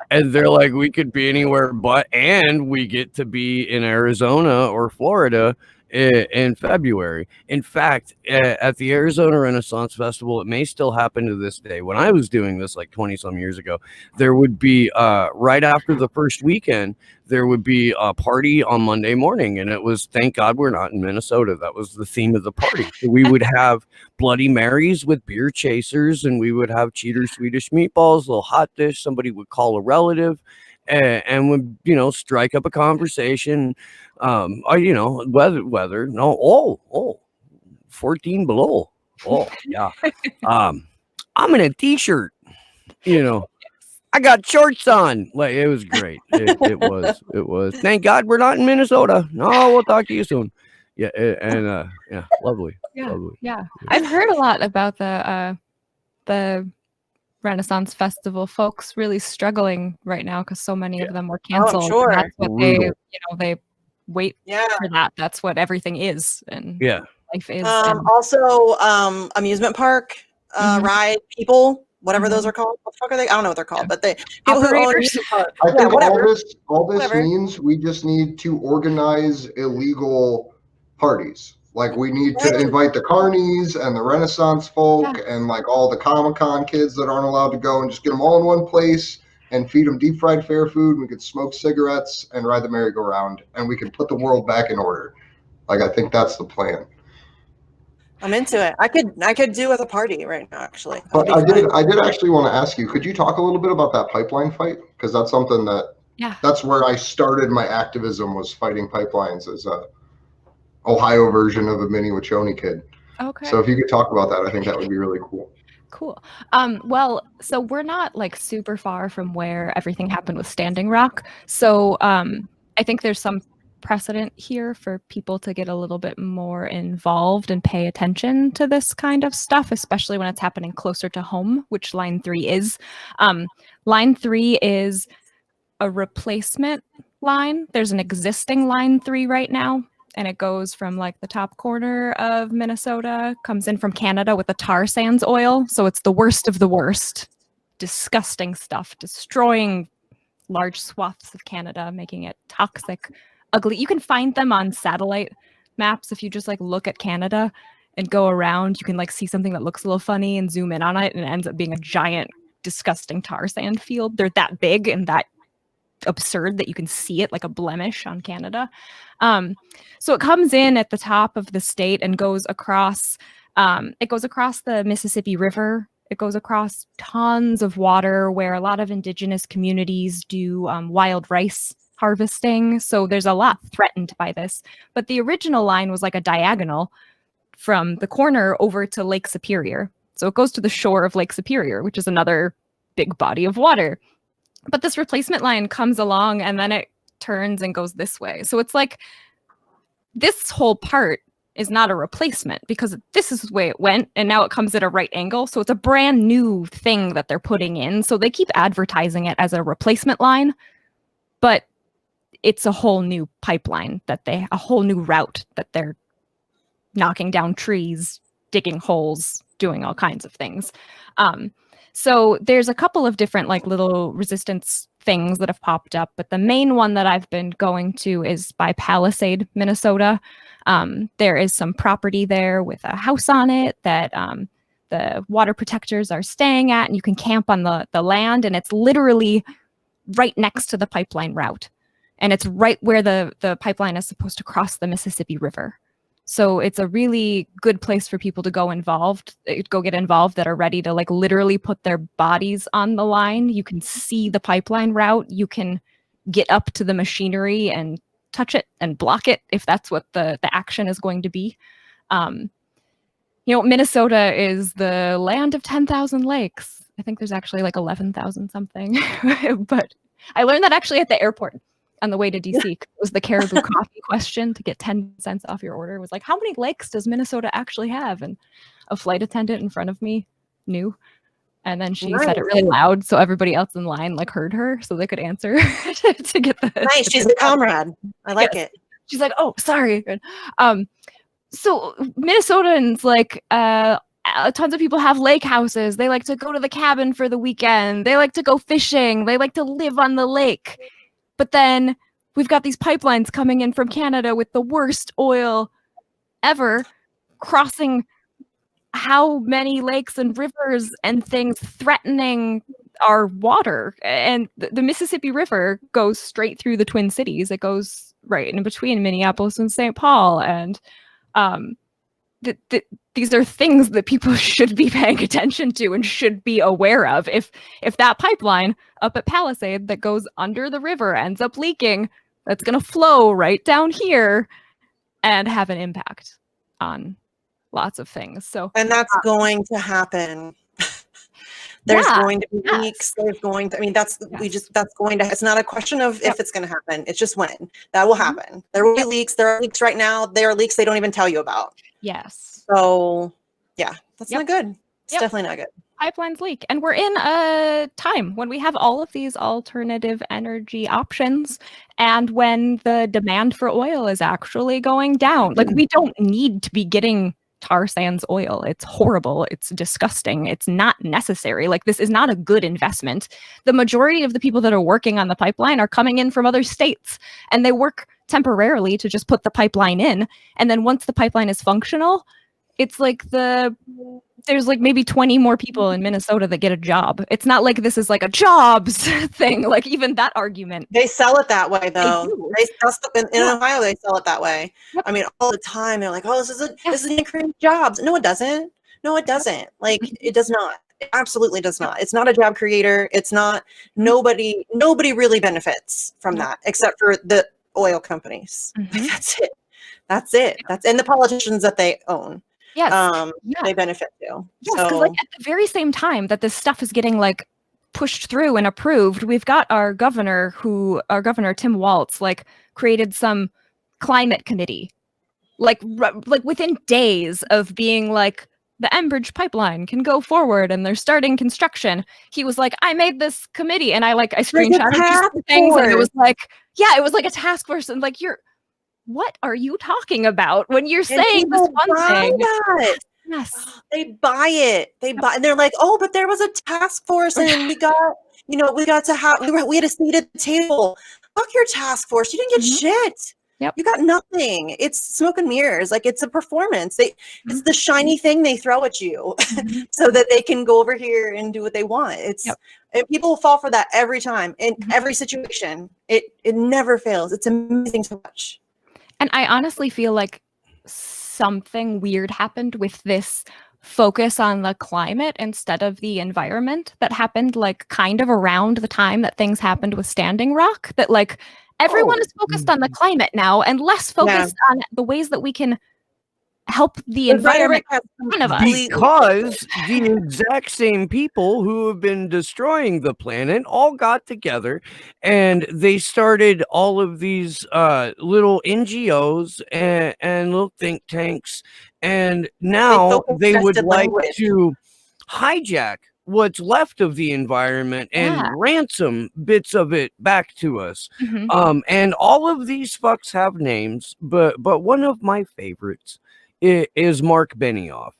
they're like, we could be anywhere and we get to be in Arizona or Florida in February. In fact, at the Arizona Renaissance Festival, it may still happen to this day. When I was doing this like 20 some years ago, there would be right after the first weekend, there would be a party on Monday morning, and it was thank God we're not in Minnesota. That was the theme of the party. So we would have Bloody Marys with beer chasers, and we would have cheater Swedish meatballs, a little hot dish. Somebody would call a relative and would strike up a conversation. Weather. No, 14 below. Oh yeah. I'm in a t-shirt. I got shorts on. Like, it was great. It was. Thank God we're not in Minnesota. No, we'll talk to you soon. Yeah, and lovely. Lovely. Yeah. I've heard a lot about the Renaissance Festival folks really struggling right now because so many of them were canceled. Sure. That's what they wait for that. That's what everything is. And life is. And Also, amusement park Mhm. ride people, whatever those Mhm. are called. What the fuck are they? I don't know what they're called, Yeah. but they people who own Operators. amusement parks. I Yeah, think whatever. all this Whatever. means we just need to organize illegal parties. Like we need to Right. invite the carnies and the Renaissance folk Yeah. and like all the Comic-Con kids that aren't allowed to go, and just get them all in one place and feed them deep fried fair food. We could smoke cigarettes and ride the merry-go-round, and we can put the world back in order. Like I think that's the plan. I'm into it. I could do with a party right now, actually. But That'd be fun. I did actually want to ask you, could you talk a little bit about that pipeline fight? Because that's something Yeah. that's where I started my activism, was fighting pipelines as a Ohio version of a mini Wachoni kid. Okay. So if you could talk about that, I think that would be really cool. Cool. Well, so we're not like super far from where everything happened with Standing Rock. So I think there's some precedent here for people to get a little bit more involved and pay attention to this kind of stuff, especially when it's happening closer to home, which Line 3 is. Line 3 is a replacement line. There's an existing Line 3 right now, and it goes from like the top corner of Minnesota, comes in from Canada with the tar sands oil. So it's the worst of the worst. Disgusting stuff, destroying large swaths of Canada, making it toxic, ugly. You can find them on satellite maps if you just like look at Canada and go around. You can like see something that looks a little funny and zoom in on it, and it ends up being a giant, disgusting tar sand field. They're that big and that absurd that you can see it like a blemish on Canada. So it comes in at the top of the state and goes across. It goes across the Mississippi River. It goes across tons of water where a lot of indigenous communities do wild rice harvesting. So there's a lot threatened by this. But the original line was like a diagonal from the corner over to Lake Superior. So it goes to the shore of Lake Superior, which is another big body of water. But this replacement line comes along and then it turns and goes this way. So it's like this whole part is not a replacement because this is the way it went and now it comes at a right angle. So it's a brand new thing that they're putting in. So they keep advertising it as a replacement line, but it's a whole new pipeline a whole new route that they're knocking down trees, digging holes, doing all kinds of things. So there's a couple of different like little resistance things that have popped up, but the main one that I've been going to is by Palisade, Minnesota. There is some property there with a house on it that the water protectors are staying at, and you can camp on the land, and it's literally right next to the pipeline route. And it's right where the pipeline is supposed to cross the Mississippi River. So it's a really good place for people to go get involved that are ready to like literally put their bodies on the line. You can see the pipeline route. You can get up to the machinery and touch it and block it if that's what the action is going to be. Minnesota is the land of 10,000 lakes. I think there's actually like 11,000 something. But I learned that actually at the airport on the way to DC. It was the Caribou Coffee question to get 10 cents off your order. It was like, how many lakes does Minnesota actually have? And a flight attendant in front of me knew. And then she said it really loud, so everybody else in line like heard her, so they could answer to get the nice. She's a comrade. I like it. She's like, oh, sorry. So Minnesotans like tons of people have lake houses. They like to go to the cabin for the weekend. They like to go fishing. They like to live on the lake. But then we've got these pipelines coming in from Canada with the worst oil ever, crossing how many lakes and rivers and things, threatening our water. And the Mississippi River goes straight through the Twin Cities. It goes right in between Minneapolis and St. Paul. And these are things that people should be paying attention to and should be aware of. If that pipeline up at Palisade that goes under the river ends up leaking, that's going to flow right down here and have an impact on lots of things. And that's going to happen. There's going to be leaks. There's going to, that's going to, it's not a question of if it's going to happen. It's just when that will happen. There will be leaks. There are leaks right now. There are leaks they don't even tell you about. Yes. So yeah, that's not good. It's definitely not good. pipelines leak. And we're in a time when we have all of these alternative energy options and when the demand for oil is actually going down. Like, we don't need to be getting tar sands oil. It's horrible. It's disgusting. It's not necessary. Like, this is not a good investment. The majority of the people that are working on the pipeline are coming in from other states, and they work temporarily to just put the pipeline in. And then once the pipeline is functional, it's like there's like maybe 20 more people in Minnesota that get a job. It's not like this is like a jobs thing. Like, even that argument. They sell it that way, though. In Yeah. Ohio, they sell it that way. Yep. I mean, all the time they're like, "Oh, this is going to create jobs." No, it doesn't. No, it doesn't. Like, it does not. It absolutely does not. It's not a job creator. It's not. Nobody really benefits from that except for the oil companies. Like, that's it. That's it. And the politicians that they own. Yes. They benefit too. Yes, because like at the very same time that this stuff is getting like pushed through and approved, we've got our governor Tim Walz like created some climate committee, like within days of being like the Enbridge pipeline can go forward and they're starting construction. He was like, I made this committee, and I screenshotted these things, and it was like, yeah, it was like a task force, and like what are you talking about when you're saying this one thing? Yes. They buy it. And they're like, oh, but there was a task force and we got to have, we had a seat at the table. Fuck your task force. You didn't get shit. Yep. You got nothing. It's smoke and mirrors. Like, it's a performance. It's the shiny thing they throw at you so that they can go over here and do what they want. And people fall for that every time in every situation. It never fails. It's amazing to watch. And I honestly feel like something weird happened with this focus on the climate instead of the environment that happened like kind of around the time that things happened with Standing Rock, that like everyone is focused on the climate now and less focused on the ways that we can help the environment in front of us. Because the exact same people who have been destroying the planet all got together and they started all of these little NGOs and little think tanks, and now they would like to hijack what's left of the environment and ransom bits of it back to us. And all of these fucks have names, but one of my favorites is Mark Benioff,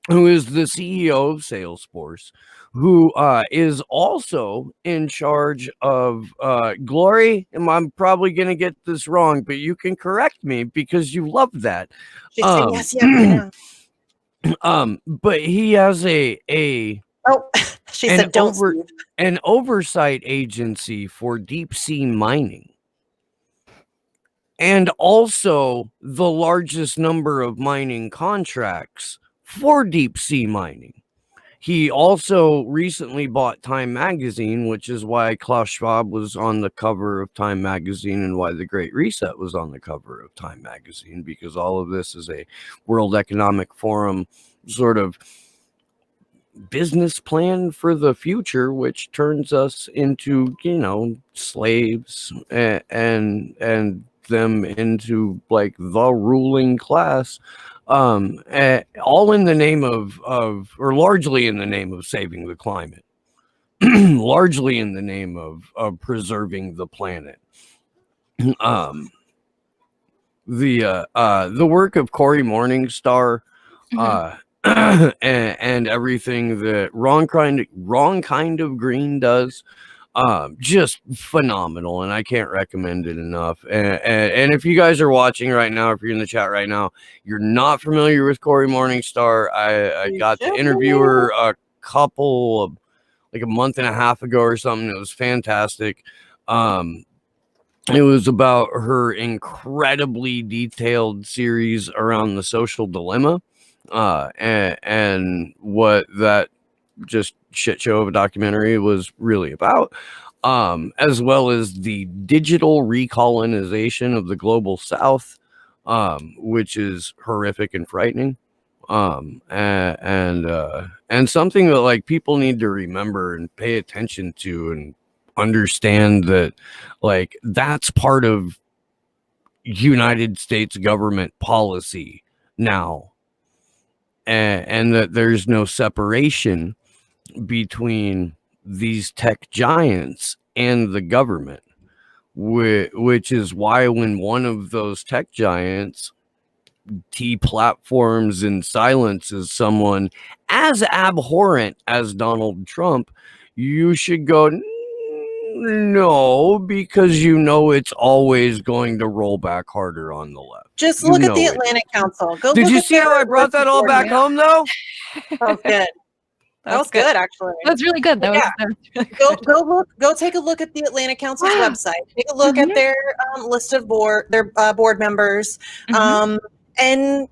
who is the CEO of Salesforce, who is also in charge of Glory. And I'm probably going to get this wrong, but you can correct me because you love that. She said yes, yeah. But he has she said don't. An oversight agency for deep sea mining. And also the largest number of mining contracts for deep sea mining. He also recently bought Time Magazine, which is why Klaus Schwab was on the cover of Time Magazine and why the Great Reset was on the cover of Time Magazine, because all of this is a World Economic Forum sort of business plan for the future, which turns us into, slaves and them into like the ruling class, all in the name of or largely in the name of saving the climate, largely in the name of preserving the planet. The work of Cory Morningstar, and everything that wrong kind of green does, just phenomenal, and I can't recommend it enough. And if you guys are watching right now, if you're in the chat right now, you're not familiar with Cory Morningstar, I got to interview her a month and a half ago or something. It was fantastic. It was about her incredibly detailed series around the social dilemma, and what that just shit show of a documentary was really about, as well as the digital recolonization of the global South, which is horrific and frightening, and something that like people need to remember and pay attention to and understand that like that's part of United States government policy now, and that there's no separation between these tech giants and the government, which is why when one of those tech giants platforms and silences someone as abhorrent as Donald Trump, you should go, no, because you know it's always going to roll back harder on the left. Just You look at know the it. Atlantic Council. Go. Did look you at see how their I brought that all board back meeting. home, though? That was good. That was good, actually. That was really good. That Yeah. was really good. Go take a look at the Atlantic Council's website. Take a look at their list of board members, and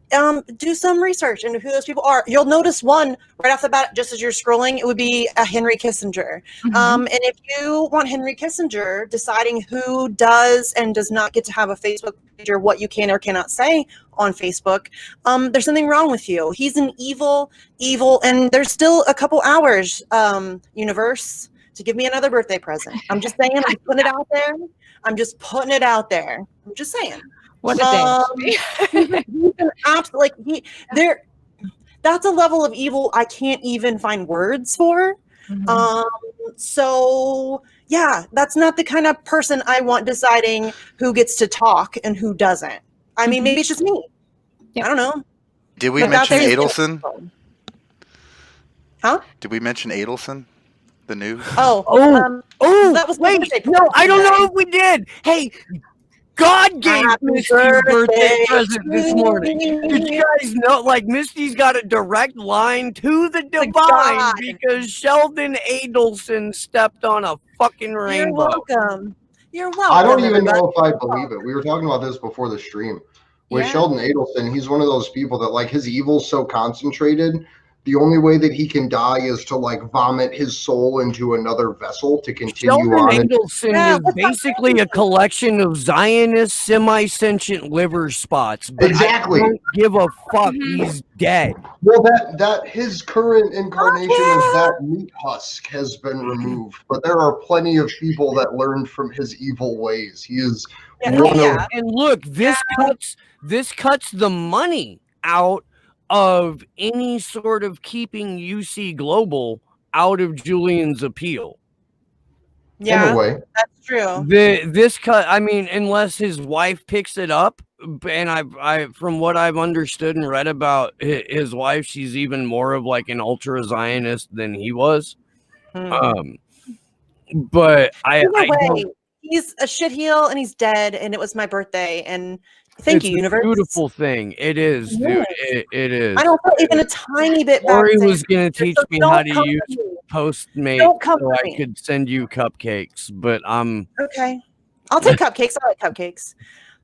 do some research into who those people are. You'll notice one right off the bat, just as you're scrolling, it would be Henry Kissinger. And if you want Henry Kissinger deciding who does and does not get to have a Facebook page or what you can or cannot say on Facebook, there's something wrong with you. He's an evil, and there's still a couple hours, universe, to give me another birthday present. I'm just saying, I'm putting it out there. I'm just putting it out there. I'm just saying. What a day. He's an absolute, that's a level of evil I can't even find words for. So yeah, that's not the kind of person I want deciding who gets to talk and who doesn't. I mean, maybe it's just me. Yep. I don't know. Did we But mention that's- Adelson? Huh? Did we mention Adelson? The news? Oh, that was wait, birthday no, I don't present. know if we did. Hey, God gave Happy Misty a birthday birthday present this to morning. Did you guys know, like, Misty's got a direct line to the divine God. because Sheldon Adelson stepped on a fucking You're rainbow. welcome. You're welcome. I don't even everybody. know if I believe it. We were talking about this before the stream. With Yeah. Sheldon Adelson, he's one of those people that, like, his evil's so concentrated, the only way that he can die is to, like, vomit his soul into another vessel to continue Sheldon on. Adelson Yeah, is what's up, basically a Adelson? collection of Zionist semi-sentient liver spots. But Exactly. I don't give a fuck. He's dead. Well, that his current incarnation as that meat husk has been removed, but there are plenty of people that learned from his evil ways. He is one of And look, this cuts the money out of any sort of keeping UC Global out of Julian's appeal. in Yeah, a way. that's true. This cut, I mean, unless his wife picks it up, and I from what I've understood and read about his wife, she's even more of like an ultra Zionist than he was. But Either I way, don't, he's a shitheel and he's dead, and it was my birthday. And thank it's you, a universe. beautiful thing. It is, dude. It is. I don't feel even a tiny bit bad. Lori saying was gonna teach so me don't how to come use for me. Postmate Don't come so for I me. could send you cupcakes, but Okay. I'll take cupcakes. I like cupcakes.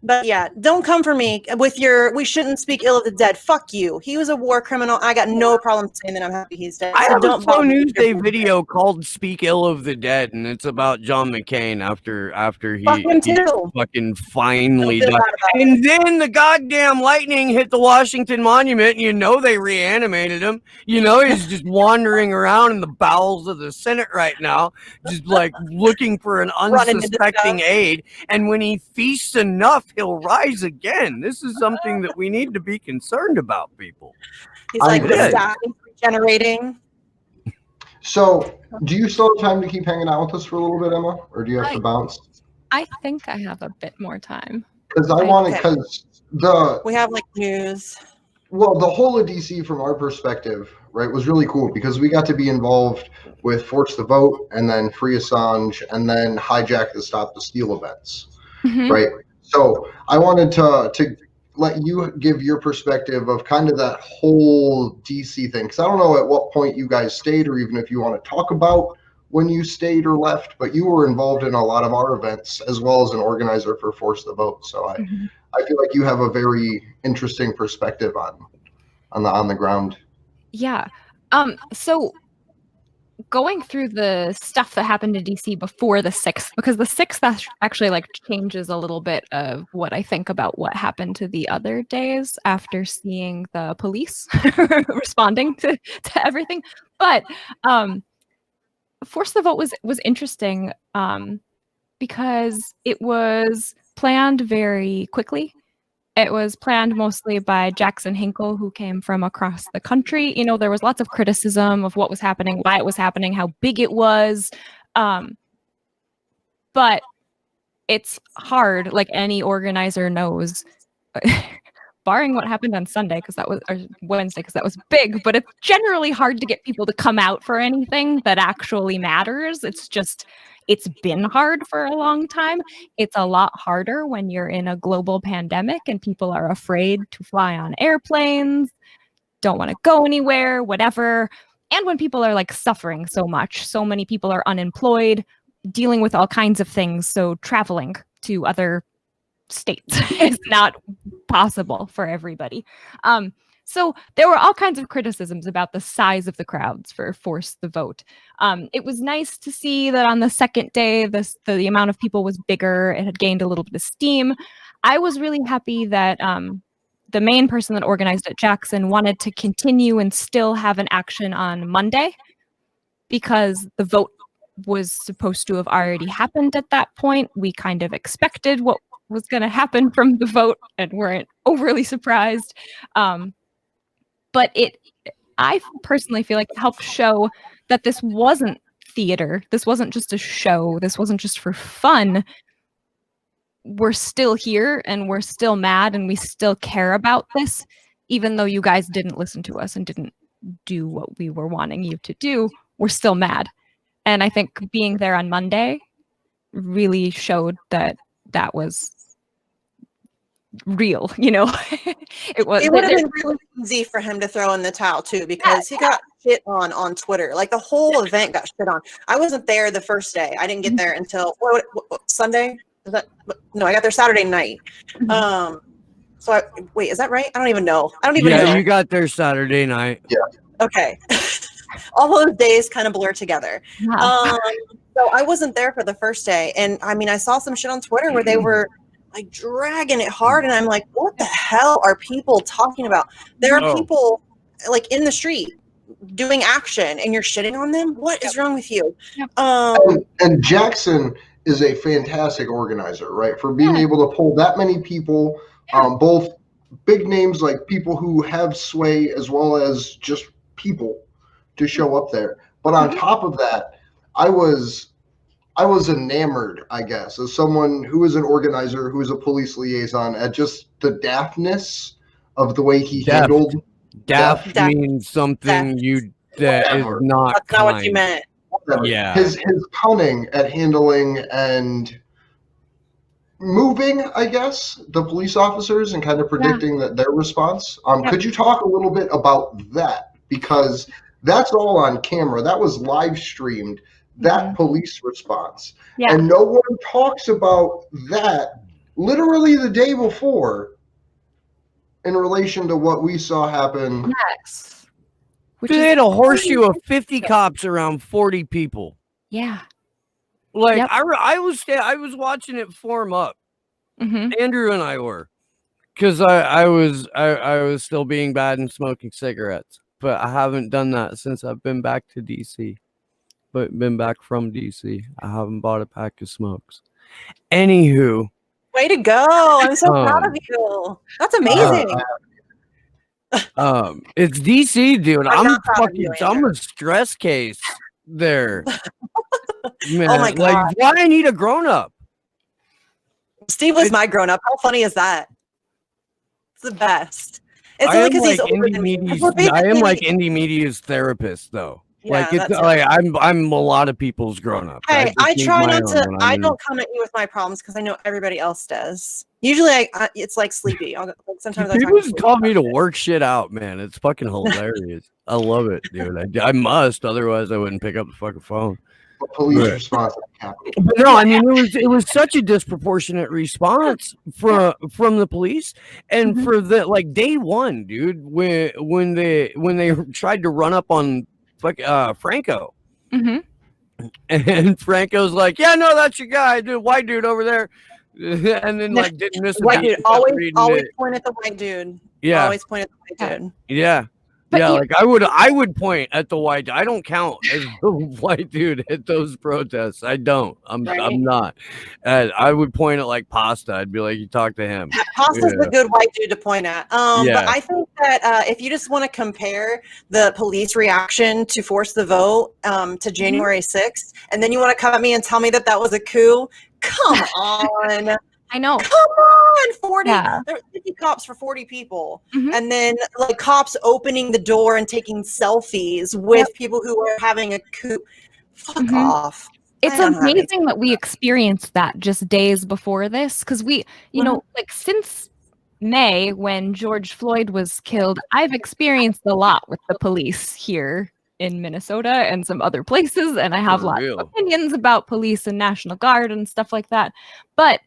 But yeah, don't come for me with your "we shouldn't speak ill of the dead." Fuck you. He was a war criminal. I got no problem saying that I'm happy he's dead. I So have a don't Slow bother me News with your Day bullshit. video called "Speak Ill of the Dead," and it's about John McCain after he, Fuck him he too. fucking finally Don't feel died. bad about it. And then the goddamn lightning hit the Washington Monument, and you know they reanimated him. You know he's just wandering around in the bowels of the Senate right now, just like looking for an Running into unsuspecting stuff. aid. And when he feasts enough, he'll rise again. This is something that we need to be concerned about, people. He's I like the agree. staff is regenerating. So, do you still have time to keep hanging out with us for a little bit, Emma, or do you have to I- bounce? I think I have a bit more time. Because I Okay. want to, because We have like news. the whole of DC from our perspective, right, was really cool because we got to be involved with Force the Vote and then Free Assange and then Hijack the Stop the Steal events, right? So I wanted to let you give your perspective of kind of that whole DC thing, because I don't know at what point you guys stayed or even if you want to talk about when you stayed or left, but you were involved in a lot of our events as well as an organizer for Force the Vote. So I feel like you have a very interesting perspective on the ground. Yeah. So going through the stuff that happened in DC before the 6th, because the 6th actually like changes a little bit of what I think about what happened to the other days after seeing the police responding to everything. But Force the Vote was interesting because it was planned very quickly. It was planned mostly by Jackson Hinkle, who came from across the country. You know, there was lots of criticism of what was happening, why it was happening, how big it was. But it's hard, like any organizer knows, barring what happened on Sunday, because that was, or Wednesday, because that was big, but it's generally hard to get people to come out for anything that actually matters. It's been hard for a long time. It's a lot harder when you're in a global pandemic and people are afraid to fly on airplanes, don't want to go anywhere, whatever. And when people are like suffering so much, so many people are unemployed, dealing with all kinds of things. So traveling to other states is not possible for everybody. So there were all kinds of criticisms about the size of the crowds for Force the Vote. It was nice to see that on the second day, the amount of people was bigger. It had gained a little bit of steam. I was really happy that the main person that organized it, Jackson, wanted to continue and still have an action on Monday because the vote was supposed to have already happened at that point. We kind of expected what was going to happen from the vote and weren't overly surprised. But I personally feel like it helped show that this wasn't theater. This wasn't just a show. This wasn't just for fun. We're still here and we're still mad and we still care about this, even though you guys didn't listen to us and didn't do what we were wanting you to do. We're still mad. And I think being there on Monday really showed that that was real, you know. It would have been really easy for him to throw in the towel too, because he got shit on Twitter. Like the whole event got shit on. I wasn't there the first day. I didn't get there until what, Sunday. No, I got there Saturday night. So wait, is that right? I don't even know. know. Yeah, you got there Saturday night. Yeah. Okay. All those days kind of blur together. Yeah. So I wasn't there for the first day, and I mean, I saw some shit on Twitter where they were like dragging it hard, and I'm like, what the hell are people talking about? There are people like in the street doing action and you're shitting on them. What is wrong with you? And Jackson is a fantastic organizer, right? For being able to pull that many people, both big names like people who have sway as well as just people to show up there. But on top of that, I was enamored, I guess, as someone who is an organizer, who is a police liaison, at just the daftness of the way he handled. Daft means something that is not. That's not what you meant. Yeah. His cunning at handling and moving, I guess, the police officers and kind of predicting that their response. Could you talk a little bit about that? Because that's all on camera. That was live streamed. That police response. Yeah. And no one talks about that literally the day before in relation to what we saw happen. Yes. They had a horseshoe of 50 cops around 40 people. Yeah. Like I was watching it form up. Andrew and I were, because I was still being bad and smoking cigarettes, but I haven't done that since I've been back to DC. But been back from DC. I haven't bought a pack of smokes. Anywho. Way to go. I'm so proud of you. That's amazing. It's DC, dude. I'm a stress case there. Man, oh my God. Like, why I need a grown-up? Steve was my grown-up. How funny is that? It's the best. It's only because he's older than me. I am like indie media's therapist, though. Yeah, like it's like I'm a lot of people's grown up. Hey, I try not to. I don't come at you with my problems because I know everybody else does. Usually, it's like sleepy. Sometimes people just call me to work shit out, man. It's fucking hilarious. I love it, dude. I must, otherwise I wouldn't pick up the fucking phone. Police response. But no, I mean it was such a disproportionate response from the police, and for the like day one, dude, when they tried to run up on Franco, and Franco's like, yeah, no, that's your guy, dude, white dude over there, and then like didn't miss white dude. Always point at the white dude. Yeah, always point at the white dude. Yeah. But yeah, you- like I would point at the white. I don't count as the white dude at those protests. I don't. I'm Right. not. I would point at like Pasta. I'd be like, you talk to him. Pasta's Yeah. the good white dude to point at. But Yeah. I think that if you just want to compare the police reaction to force the vote to January 6th, and then you want to come at me and tell me that that was a coup, come on. I know. Come on, 40, Yeah. there were 50 cops for 40 people. Mhm. And then like cops opening the door and taking selfies with people who are having a coup. Fuck Mhm. off. It's I don't have amazing that we experienced that just days before this, because we, you know, like since May when George Floyd was killed, I've experienced a lot with the police here in Minnesota and some other places, and I have For lots real. of opinions about police and National Guard and stuff like that. But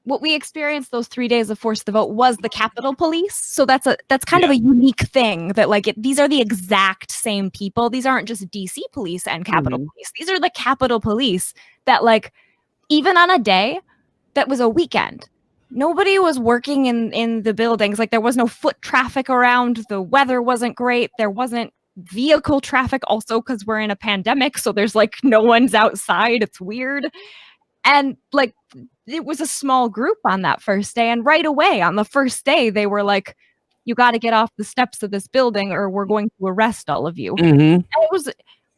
what we experienced those 3 days of force the vote was the Capitol Police. So that's kind of a unique thing that like these are the exact same people. These aren't just DC police and Capitol Police. These are the Capitol Police that like even on a day that was a weekend, nobody was working in the buildings. Like there was no foot traffic around. The weather wasn't great. There wasn't vehicle traffic also because we're in a pandemic. So there's like no one's outside. It's weird. And like it was a small group on that first day. And right away on the first day, they were like, you got to get off the steps of this building or we're going to arrest all of you. And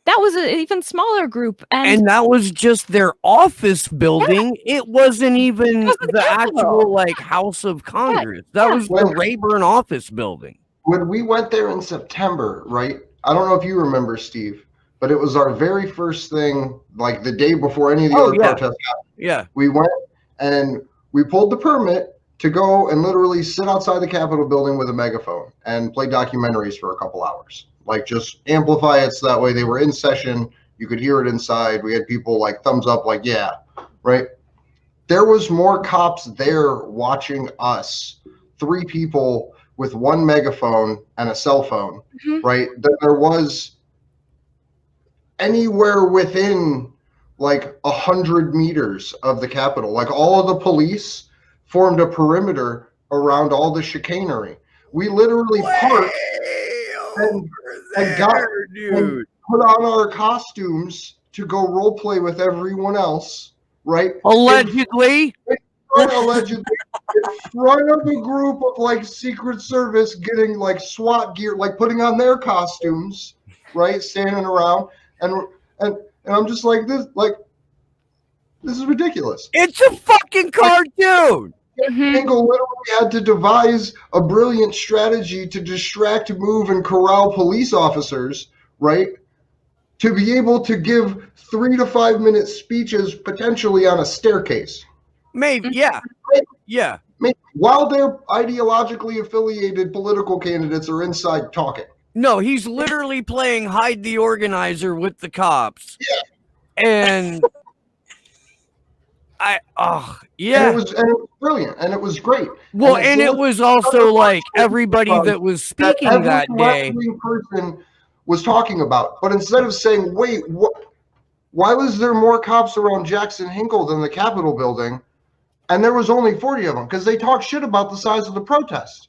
that was an even smaller group. And that was just their office building. It wasn't even the actual like House of Congress. That was the Rayburn office building. When we went there in September, right? I don't know if you remember, Steve, but it was our very first thing, like the day before any of the other protests happened. Yeah. We went and we pulled the permit to go and literally sit outside the Capitol building with a megaphone and play documentaries for a couple hours. Like just amplify it so that way they were in session. You could hear it inside. We had people like thumbs up, like, yeah, right? There was more cops there watching us, 3 people with 1 megaphone and a cell phone, right? Than there was anywhere within like 100 meters of the Capitol. Like all of the police formed a perimeter around all the chicanery. We literally parked and got and put on our costumes to go role play with everyone else, right? Allegedly. Allegedly, in front of a group of like Secret Service getting like SWAT gear, like putting on their costumes, right? Standing around, and I'm just like this is ridiculous. It's a fucking cartoon. Engel literally had to devise a brilliant strategy to distract, move, and corral police officers, right? To be able to give 3 to 5 minute speeches potentially on a staircase. Maybe, yeah. Yeah. Maybe, while their ideologically affiliated political candidates are inside talking. No, he's literally playing hide the organizer with the cops. Yeah. And And it was brilliant, and it was great. Well, and it was also like everybody that was speaking that day. Every person was talking about, but instead of saying, "Wait, why was there more cops around Jackson Hinkle than the Capitol building?" And there was only 40 of them because they talk shit about the size of the protest,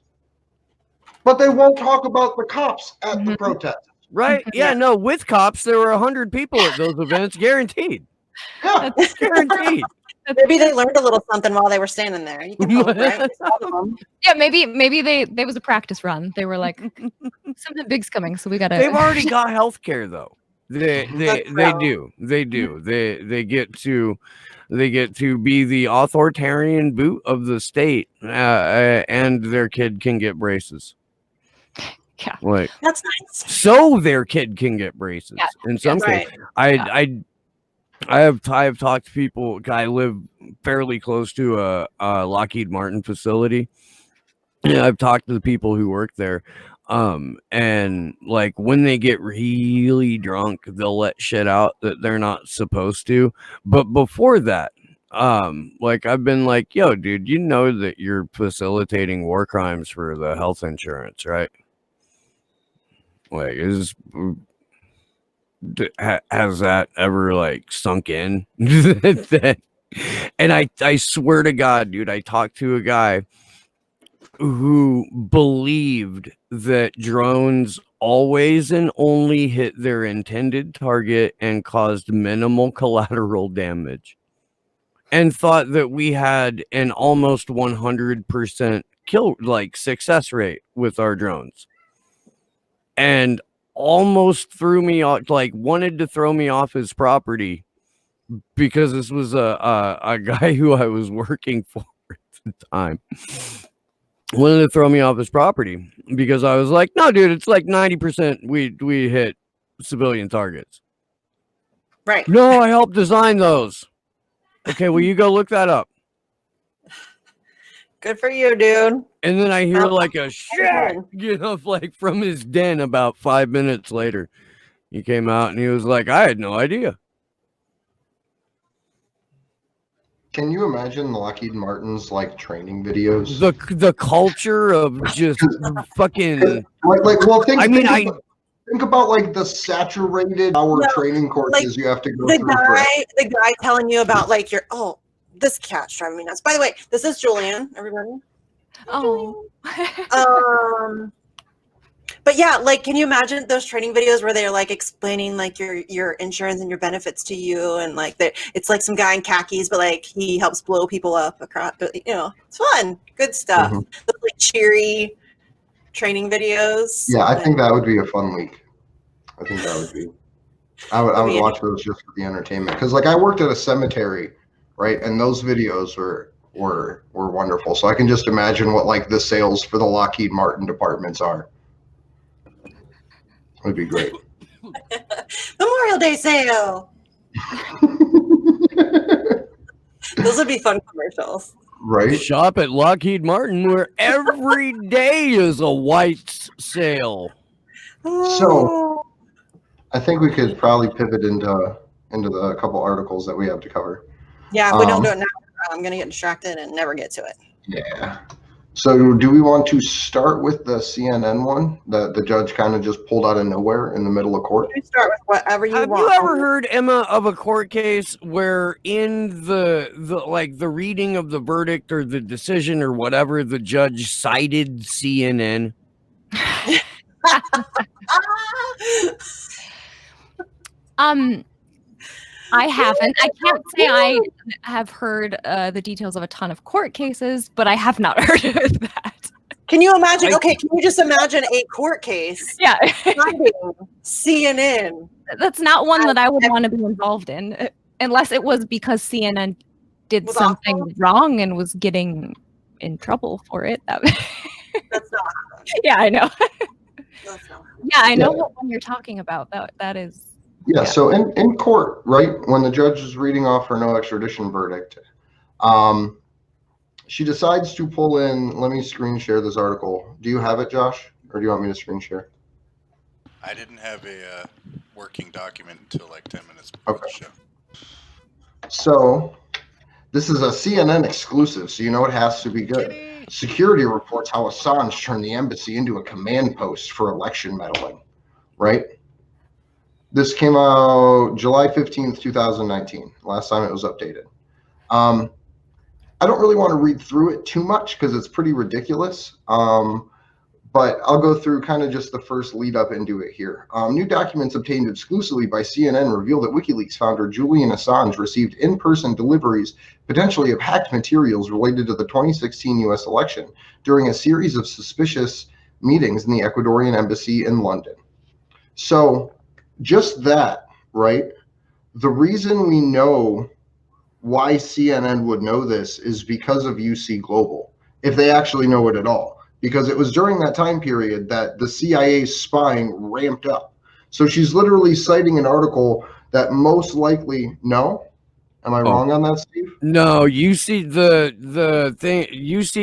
but they won't talk about the cops at the protest. Right? Yeah. No, with cops, there were 100 people at those events, guaranteed. Yeah, guaranteed. Maybe they learned a little something while they were standing there. You can hope, right? Yeah, maybe they was a practice run. They were like, something big's coming, so we gotta. They've already got health care though. They do. They get to be the authoritarian boot of the state, and their kid can get braces. Yeah, like that's nice. So their kid can get braces. Yeah. In some cases, I have talked to people. I live fairly close to a Lockheed Martin facility. Yeah, I've talked to the people who work there. And like when they get really drunk, they'll let shit out that they're not supposed to. But before that, like I've been like, yo, dude, you know that you're facilitating war crimes for the health insurance, right? Like, has that ever like sunk in? And I swear to God, dude, I talked to a guy who believed that drones always and only hit their intended target and caused minimal collateral damage, and thought that we had an almost 100% success rate with our drones, and almost threw me off, wanted to throw me off his property, because this was a guy who I was working for at the time. Wanted to throw me off his property because I was like, no, dude, it's like 90% we hit civilian targets. Right. No, I helped design those. Okay, well, you go look that up. Good for you, dude. And then I hear like a shit, from his den about 5 minutes later. He came out and he was like, I had no idea. Can you imagine the Lockheed Martin's training videos? The culture of just fucking think about the saturated training courses you have to go through. The guy telling you about this cat's driving me nuts. By the way, this is Julian, everybody. Oh. But yeah, can you imagine those training videos where they're explaining your insurance and your benefits to you, and it's some guy in khakis, but he helps blow people up across. It's fun, good stuff. Mm-hmm. Those cheery training videos. Yeah, I think that would be a fun week. I think that would be. I would watch those just for the entertainment, because I worked at a cemetery, right, and those videos were wonderful. So I can just imagine what the sales for the Lockheed Martin departments are. Would be great. Memorial Day sale. Those would be fun commercials. Right. Shop at Lockheed Martin, where every day is a white sale. So I think we could probably pivot into the couple articles that we have to cover. Yeah, if we don't do it now, I'm going to get distracted and never get to it. Yeah. So do we want to start with the CNN one that the judge kind of just pulled out of nowhere in the middle of court? You start with whatever you want. Have you ever heard, Emma, of a court case where in the reading of the verdict or the decision or whatever, the judge cited CNN? I haven't. I can't say I have heard the details of a ton of court cases, but I have not heard of that. Can you imagine? Can you just imagine a court case? Yeah. CNN. That's not one that I would want to be involved in, unless it was because CNN did something wrong and was getting in trouble for it. That's not. Yeah, I know. That's not. Yeah, I know what one you're talking about. That is. Yeah, so in court, right, when the judge is reading off her no extradition verdict, she decides to pull in, let me screen share this article. Do you have it, Josh, or do you want me to screen share? I didn't have a working document until 10 minutes before the show. So this is a CNN exclusive, so you know it has to be good. Security reports how Assange turned the embassy into a command post for election meddling, right? This came out July 15th, 2019. Last time it was updated. I don't really want to read through it too much because it's pretty ridiculous. But I'll go through kind of just the first lead up into it here. New documents obtained exclusively by CNN reveal that WikiLeaks founder Julian Assange received in-person deliveries, potentially of hacked materials related to the 2016 US election during a series of suspicious meetings in the Ecuadorian embassy in London. So just that, right? The reason we know why CNN would know this is because of UC Global, if they actually know it at all. Because it was during that time period that the CIA's spying ramped up. So she's literally citing an article that most likely, no? Am I wrong on that, Steve? No, UC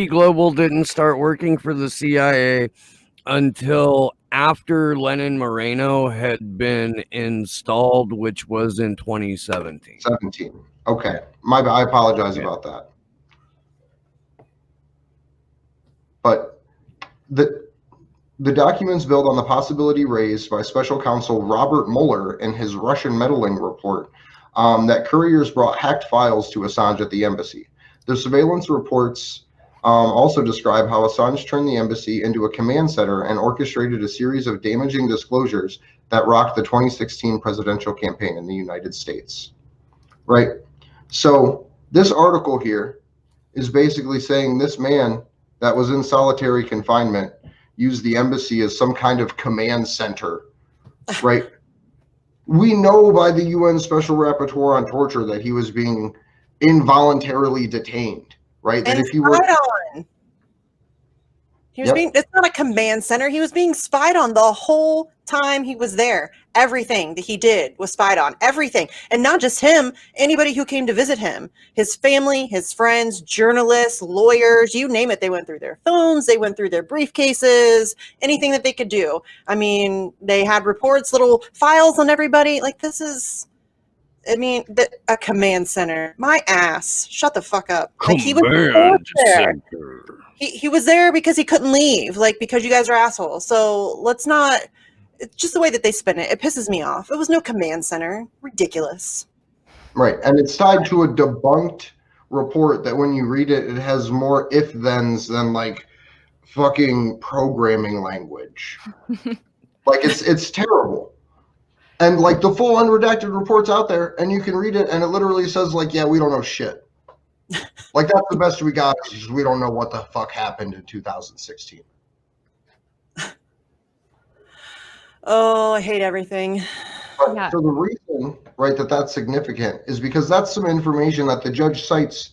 Global didn't start working for the CIA until after Lenin Moreno had been installed, which was in 2017. 17. Okay. I apologize about that. But the documents build on the possibility raised by special counsel Robert Mueller in his Russian meddling report that couriers brought hacked files to Assange at the embassy. The surveillance reports also describe how Assange turned the embassy into a command center and orchestrated a series of damaging disclosures that rocked the 2016 presidential campaign in the United States. Right? So this article here is basically saying this man that was in solitary confinement used the embassy as some kind of command center, right? We know by the UN Special Rapporteur on Torture that he was being involuntarily detained, right? That And if you were spied on. He was being, it's not a command center. He was being spied on the whole time he was there. Everything that he did was spied on. Everything. And not just him, anybody who came to visit him. His family, his friends, journalists, lawyers, you name it. They went through their phones. They went through their briefcases, anything that they could do. I mean, they had reports, little files on everybody. Like, this is... I mean, a command center. My ass. Shut the fuck up. Like, he was there. He was there because he couldn't leave. Like, because you guys are assholes. So let's not. It's just the way that they spin it. It pisses me off. It was no command center. Ridiculous. Right, and it's tied to a debunked report that when you read it, it has more if-thens than like fucking programming language. Like it's terrible. And like the full unredacted report's out there and you can read it and it literally says like, yeah, we don't know shit. Like that's the best we got because we don't know what the fuck happened in 2016. Oh, I hate everything. But, Yeah. So the reason, right, that that's significant is because that's some information that the judge cites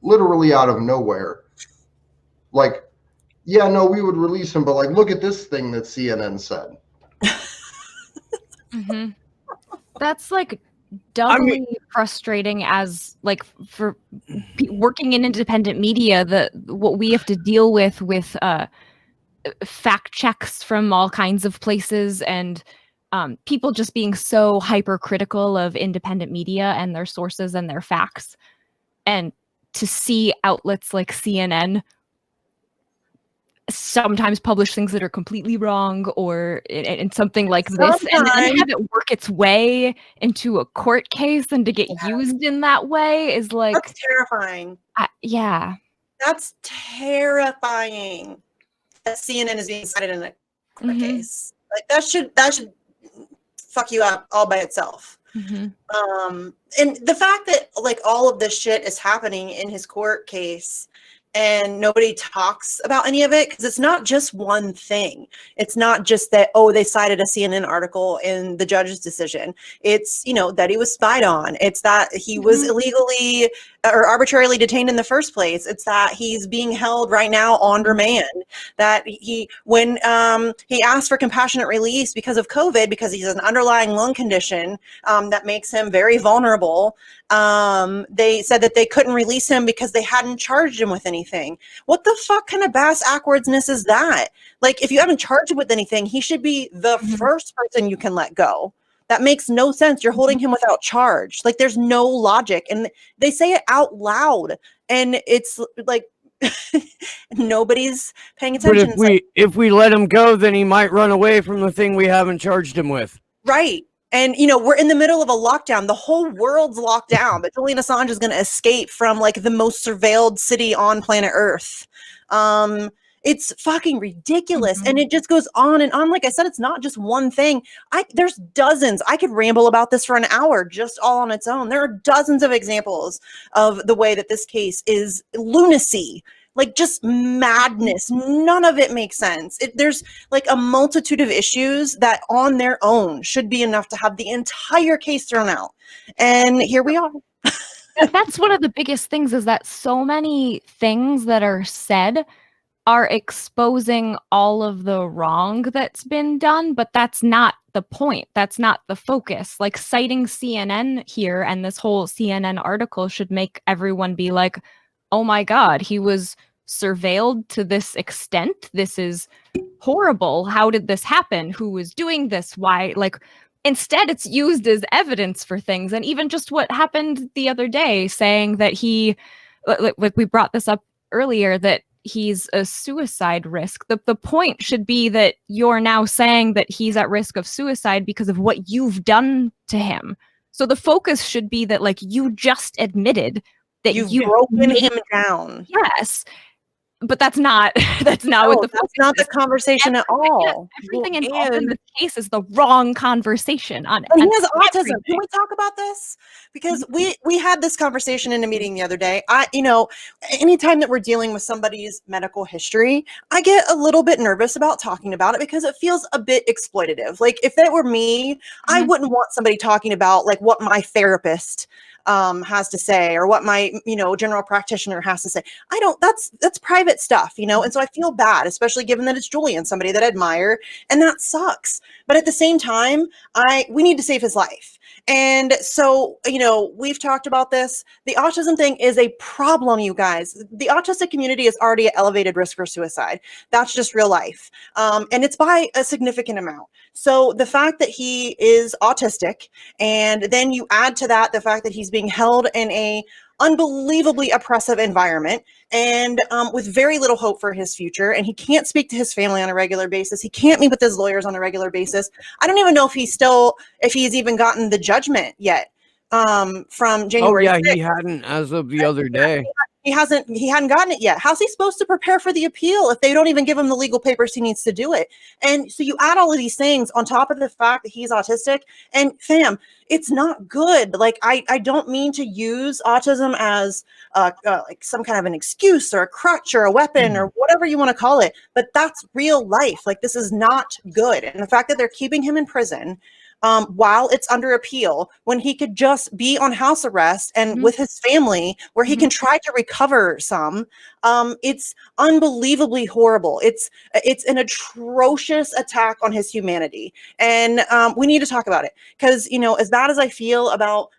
literally out of nowhere. Like, yeah, no, we would release him, but like, look at this thing that CNN said. Mm-hmm. That's like doubly frustrating as like for working in independent media, what we have to deal with fact checks from all kinds of places and people just being so hypercritical of independent media and their sources and their facts, and to see outlets like CNN sometimes publish things that are completely wrong or in something like this and have it work its way into a court case and to get used in that way is like... That's terrifying. Yeah. That's terrifying. That CNN is being cited in a court case. Like that should fuck you up all by itself. And the fact that like all of this shit is happening in his court case and nobody talks about any of it because it's not just one thing. It's not just that, oh, they cited a CNN article in the judge's decision. It's, you know, that he was spied on. It's that he was illegally or arbitrarily detained in the first place. It's that he's being held right now on remand. That when he asked for compassionate release because of COVID, because he has an underlying lung condition that makes him very vulnerable, they said that they couldn't release him because they hadn't charged him with anything. What the fuck kind of bass ackwardsness is that? Like, if you haven't charged him with anything, he should be the first person you can let go. That makes no sense. You're holding him without charge. Like, there's no logic. And they say it out loud. And it's like, nobody's paying attention. But if we let him go, then he might run away from the thing we haven't charged him with. Right. And, you know, we're in the middle of a lockdown. The whole world's locked down. But Julian Assange is going to escape from, like, the most surveilled city on planet Earth. It's fucking ridiculous. And it just goes on and on. Like I said, it's not just one thing. There's dozens. I could ramble about this for an hour just all on its own. There are dozens of examples of the way that this case is lunacy. Like just madness. None of it makes sense. There's like a multitude of issues that on their own should be enough to have the entire case thrown out. And here we are. That's one of the biggest things, is that so many things that are said are exposing all of the wrong that's been done, but that's not the point. That's not the focus. Like citing CNN here and this whole CNN article should make everyone be like, oh my God, he was surveilled to this extent. This is horrible. How did this happen? Who was doing this? Why? Like, instead, it's used as evidence for things. And even just what happened the other day, saying that we brought this up earlier, that he's a suicide risk. The point should be that you're now saying that he's at risk of suicide because of what you've done to him. So the focus should be that, like, you just admitted that you've broken him down. Yes. but that's not that's not No, what the that's focus not the is. conversation at all. Everything Well, involved in and- this case is the wrong conversation on And he on has autism. everything. Can we talk about this? Because we had this conversation in a meeting the other day. You know, anytime that we're dealing with somebody's medical history, I get a little bit nervous about talking about it because it feels a bit exploitative. Like if it were me, I Mhm. wouldn't want somebody talking about like what my therapist has to say or what my general practitioner has to say. I don't. That's private stuff, and so I feel bad, especially given that it's Julian, somebody that I admire, and that sucks. But at the same time, we need to save his life. And so, we've talked about this. The autism thing is a problem, you guys. The autistic community is already at elevated risk for suicide. That's just real life. And it's by a significant amount. So the fact that he is autistic, and then you add to that the fact that he's being held in a unbelievably oppressive environment and with very little hope for his future, and he can't speak to his family on a regular basis. He can't meet with his lawyers on a regular basis. I don't even know if he's even gotten the judgment yet from January. Oh yeah, 6th. he hadn't as of the other day. He hadn't gotten it yet. How's he supposed to prepare for the appeal if they don't even give him the legal papers he needs to do it? And so you add all of these things on top of the fact that he's autistic, and fam, it's not good. Like I don't mean to use autism as like some kind of an excuse or a crutch or a weapon or whatever you want to call it, but that's real life. Like this is not good. And the fact that they're keeping him in prison while it's under appeal, when he could just be on house arrest and with his family, where he can try to recover some. It's unbelievably horrible. It's an atrocious attack on his humanity, and we need to talk about it because as bad as I feel about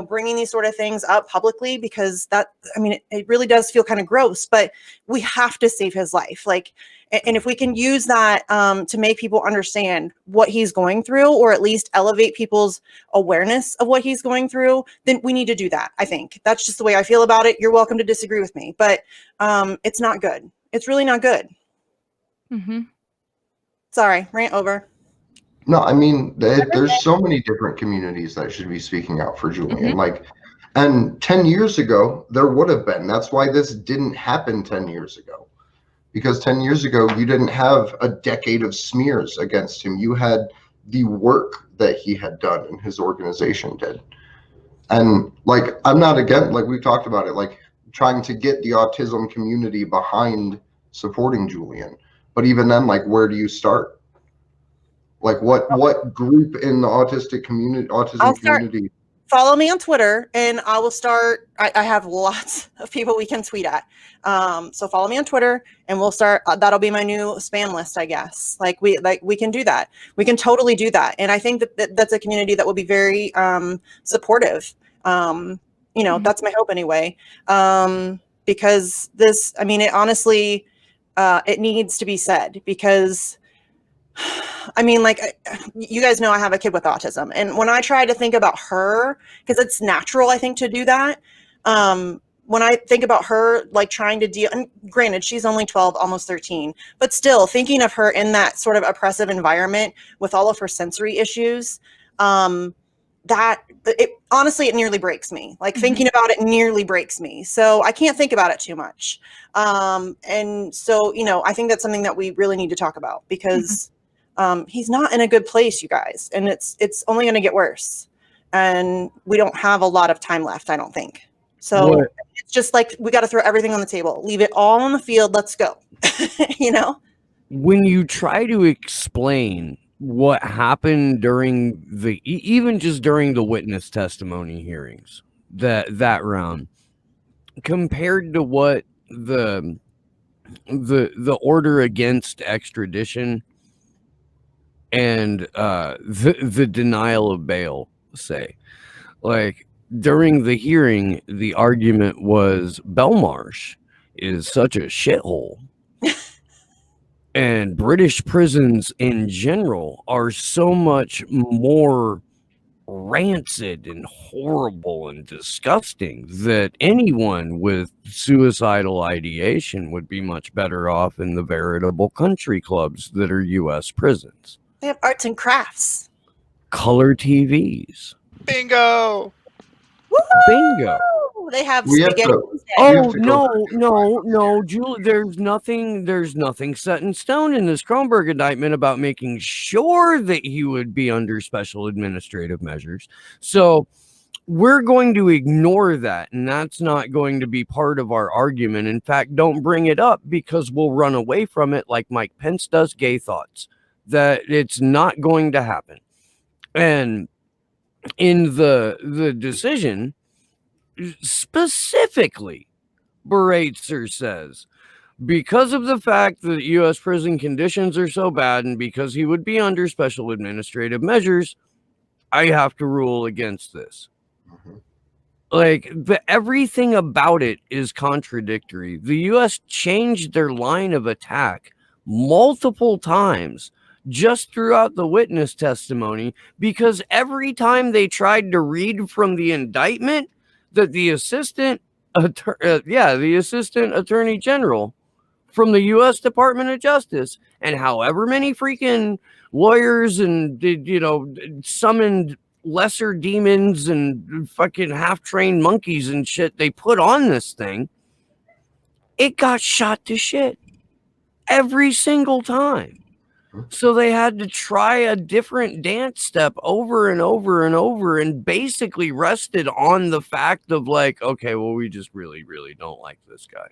bringing these sort of things up publicly, because it really does feel kind of gross, but we have to save his life. Like, and if we can use that to make people understand what he's going through, or at least elevate people's awareness of what he's going through, then we need to do that. I think that's just the way I feel about it. You're welcome to disagree with me, but it's not good. It's really not good. Mm-hmm. Sorry, rant over. No, I mean, there's so many different communities that should be speaking out for Julian. Like, and 10 years ago, there would have been. That's why this didn't happen 10 years ago. Because 10 years ago, you didn't have a decade of smears against him. You had the work that he had done and his organization did. And like, I'm not against, like we've talked about it, like trying to get the autism community behind supporting Julian. But even then, like, where do you start? Like what group in the autism community? Follow me on Twitter and I will start. I have lots of people we can tweet at. So follow me on Twitter and we'll start. That'll be my new spam list, I guess. Like we can do that. We can totally do that. And I think that's a community that will be very supportive. That's my hope anyway. Because this, it honestly, it needs to be said because you guys know I have a kid with autism. And when I try to think about her, because it's natural, I think, to do that. When I think about her, like trying to deal, and granted, she's only 12, almost 13, but still thinking of her in that sort of oppressive environment with all of her sensory issues, honestly, it nearly breaks me. Like thinking about it nearly breaks me. So I can't think about it too much. And so, I think that's something that we really need to talk about because he's not in a good place, you guys, and it's only going to get worse. And we don't have a lot of time left, I don't think. So it's just like we got to throw everything on the table, leave it all on the field. Let's go. When you try to explain what happened during even just during the witness testimony hearings, that round, compared to what the order against extradition and the denial of bail say, like during the hearing, the argument was Belmarsh is such a shithole. And British prisons in general are so much more rancid and horrible and disgusting that anyone with suicidal ideation would be much better off in the veritable country clubs that are U.S. prisons. They have arts and crafts. Color TVs. Bingo! Woo-hoo! Bingo. They have We have spaghetti. to- instead. have Oh to go no, Julie. There's nothing set in stone in this Kronberg indictment about making sure that he would be under special administrative measures. So we're going to ignore that, and that's not going to be part of our argument. In fact, don't bring it up because we'll run away from it like Mike Pence does gay thoughts. That it's not going to happen. And in the decision, specifically, Baratzer says, because of the fact that U.S. prison conditions are so bad and because he would be under special administrative measures, I have to rule against this. Mhm. Like, everything about it is contradictory. The U.S. changed their line of attack multiple times just throughout the witness testimony, because every time they tried to read from the indictment that the assistant attorney general from the U.S. Department of Justice and however many freaking lawyers and, summoned lesser demons and fucking half-trained monkeys and shit they put on this thing, it got shot to shit every single time. So they had to try a different dance step over and over and over, and basically rested on the fact of like, okay, well, we just really, really don't like this guy.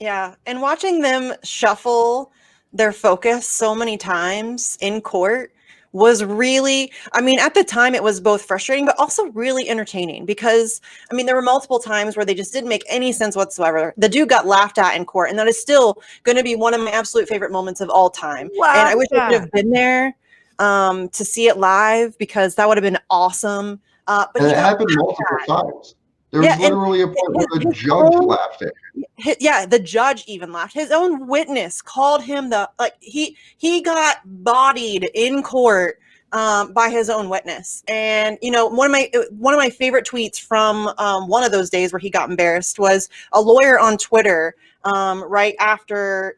Yeah, and watching them shuffle their focus so many times in court was really, I mean, at the time it was both frustrating, but also really entertaining because, I mean, there were multiple times where they just didn't make any sense whatsoever. The dude got laughed at in court, and that is still going to be one of my absolute favorite moments of all time. And I wish I could have been there to see it live because that would have been awesome. But And it happened multiple times. There was literally a point where the judge laughed at him. The judge even laughed. His own witness called him he got bodied in court by his own witness. And one of my favorite tweets from one of those days where he got embarrassed was a lawyer on Twitter right after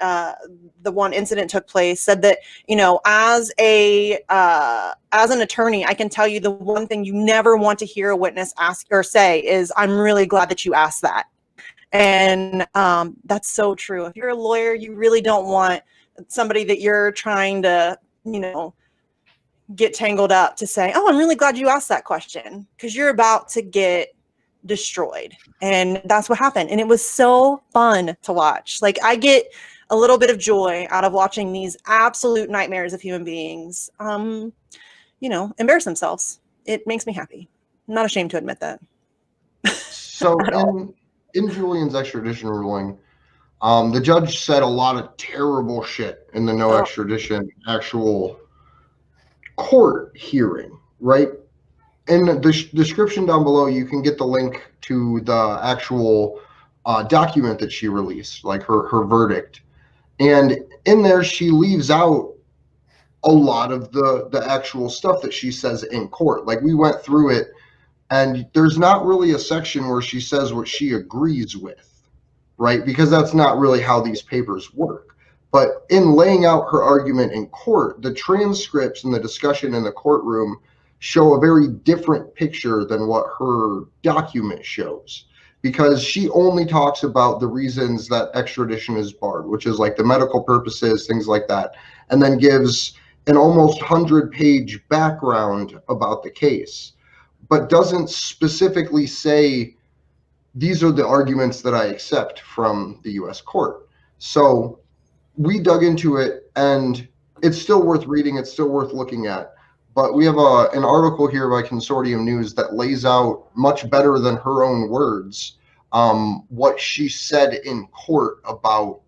the one incident took place said that as an attorney, I can tell you the one thing you never want to hear a witness ask or say is, "I'm really glad that you asked that." And that's so true. If you're a lawyer, you really don't want somebody that you're trying to, get tangled up to say, "Oh, I'm really glad you asked that question," because you're about to get destroyed. And that's what happened. And it was so fun to watch. Like, I get a little bit of joy out of watching these absolute nightmares of human beings, embarrass themselves. It makes me happy. I'm not ashamed to admit that. So in Julian's extradition ruling, the judge said a lot of terrible shit in the no extradition actual court hearing, right? In the description down below, you can get the link to the actual document that she released, like her verdict. And in there, she leaves out a lot of the actual stuff that she says in court. Like, we went through it, and there's not really a section where she says what she agrees with, right? Because that's not really how these papers work. But in laying out her argument in court, the transcripts and the discussion in the courtroom show a very different picture than what her document shows, because she only talks about the reasons that extradition is barred, which is like the medical purposes, things like that, and then gives an almost 100-page background about the case, but doesn't specifically say, these are the arguments that I accept from the U.S. court. So we dug into it, and it's still worth reading. It's still worth looking at. But we have an article here by Consortium News that lays out much better than her own words what she said in court about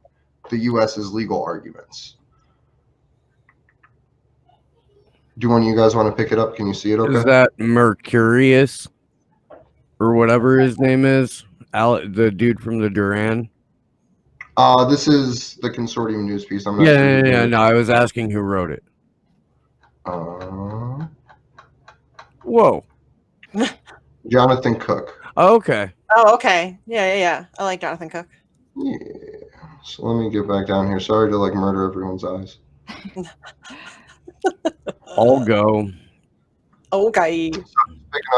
the U.S.'s legal arguments. Do one of you guys want to pick it up? Can you see it okay? Is that Mercurius or whatever his name is? The dude from the Duran? This is the Consortium News piece. I'm not Yeah. No, I was asking who wrote it. Whoa. Jonathan Cook. Oh, okay. Oh, okay. Yeah. I like Jonathan Cook. Yeah. So let me get back down here. Sorry to murder everyone's eyes. I'll go. Okay. Picking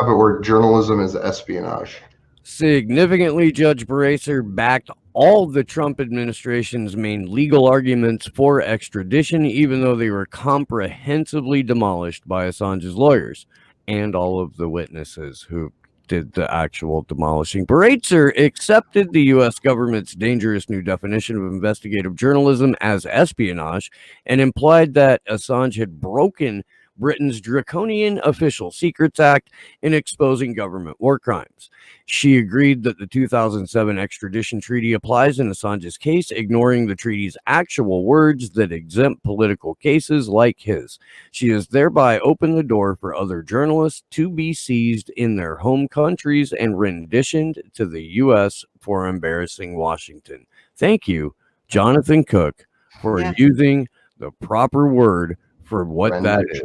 up at where journalism is espionage. Significantly, Judge Bracer backed all the Trump administration's main legal arguments for extradition, even though they were comprehensively demolished by Assange's lawyers and all of the witnesses who did the actual demolishing. Bracer accepted the U.S. government's dangerous new definition of investigative journalism as espionage and implied that Assange had broken Britain's draconian Official Secrets Act in exposing government war crimes. She agreed that the 2007 extradition treaty applies in Assange's case, ignoring the treaty's actual words that exempt political cases like his. She has thereby opened the door for other journalists to be seized in their home countries and renditioned to the U.S. for embarrassing Washington. Thank you, Jonathan Cook, for using the proper word for what that is.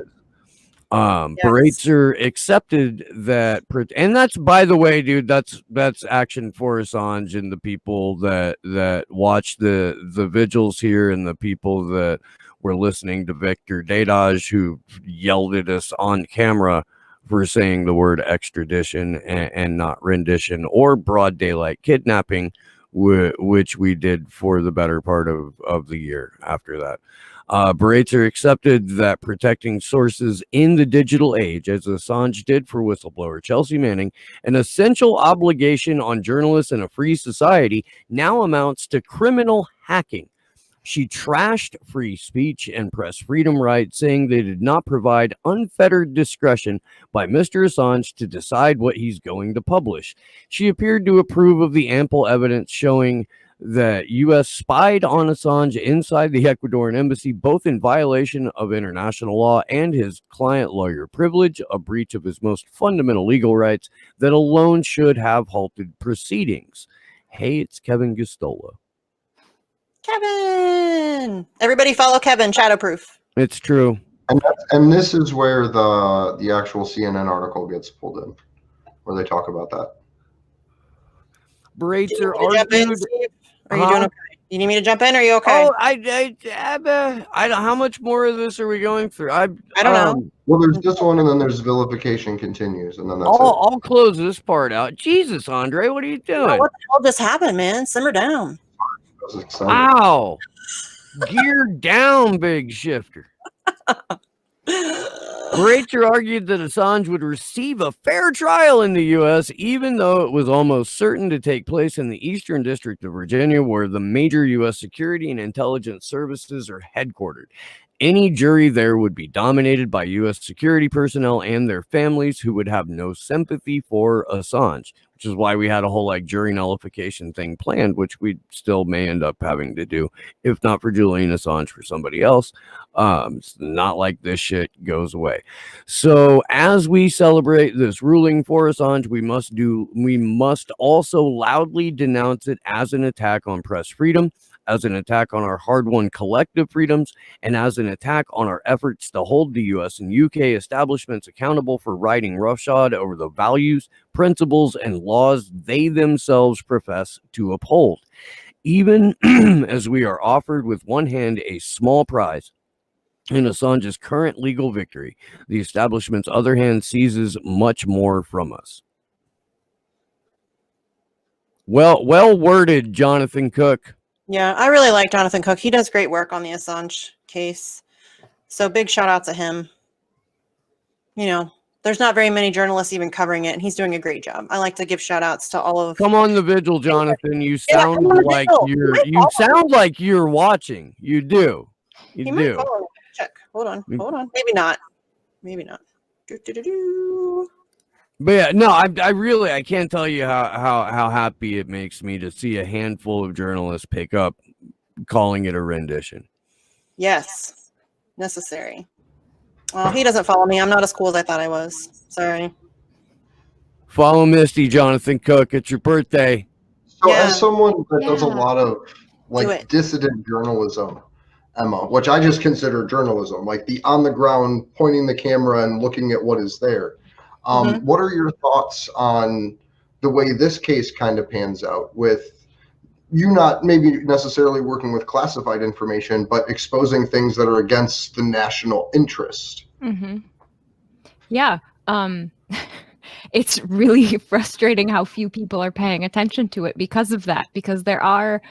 Bracer accepted that, and that's, by the way, dude, that's action for Assange and the people that watch the vigils here and the people that were listening to Victor Dadaj, who yelled at us on camera for saying the word extradition and not rendition or broad daylight kidnapping, which we did for the better part of the year after that. Bracer accepted that protecting sources in the digital age, as Assange did for whistleblower Chelsea Manning, an essential obligation on journalists in a free society, now amounts to criminal hacking. She trashed free speech and press freedom rights, saying they did not provide unfettered discretion by Mr. Assange to decide what he's going to publish. She appeared to approve of the ample evidence showing that U.S. spied on Assange inside the Ecuadorian embassy, both in violation of international law and his client lawyer privilege, a breach of his most fundamental legal rights that alone should have halted proceedings. Hey, it's Kevin Gustola. Kevin! Everybody follow Kevin, Shadowproof. It's true. And this is where the actual CNN article gets pulled in, where they talk about that. Bracer argued. Are you doing okay? You need me to jump in? Or are you okay? Oh, I how much more of this are we going through? I don't know. Well, there's this one, and then there's vilification continues, and then that's it. I'll close this part out. Jesus, Andre, what are you doing? What the hell just happened, man? Simmer down. That was exciting. Wow. Gear down, big shifter. Bracer argued that Assange would receive a fair trial in the U.S., even though it was almost certain to take place in the Eastern District of Virginia, where the major U.S. security and intelligence services are headquartered. Any jury there would be dominated by U.S. security personnel and their families who would have no sympathy for Assange, which is why we had a whole jury nullification thing planned, which we still may end up having to do, if not for Julian Assange, for somebody else. It's not like this shit goes away. So as we celebrate this ruling for Assange, we must also loudly denounce it as an attack on press freedom, as an attack on our hard-won collective freedoms, and as an attack on our efforts to hold the U.S. and U.K. establishments accountable for riding roughshod over the values, principles, and laws they themselves profess to uphold. Even as we are offered with one hand a small prize in Assange's current legal victory, the establishment's other hand seizes much more from us. Well worded, Jonathan Cook. Yeah, I really like Jonathan Cook. He does great work on the Assange case. So big shout out to him. You know, there's not very many journalists even covering it, and he's doing a great job. I like to give shout outs to all of. Come on the vigil, Jonathan. You sound like you're watching. You do. You do. Check. Hold on. Maybe not. Do-do-do-do. But yeah, no, I can't tell you how happy it makes me to see a handful of journalists pick up calling it a rendition. Yes, necessary. Oh, he doesn't follow me. I'm not as cool as I thought I was. Sorry. Follow Misty, Jonathan Cook. It's your birthday. So as someone that does a lot of dissident journalism, Emma, which I just consider journalism, like the on the ground pointing the camera and looking at what is there. What are your thoughts on the way this case kind of pans out, with you not maybe necessarily working with classified information, but exposing things that are against the national interest? Yeah. it's really frustrating how few people are paying attention to it because of that. Because there are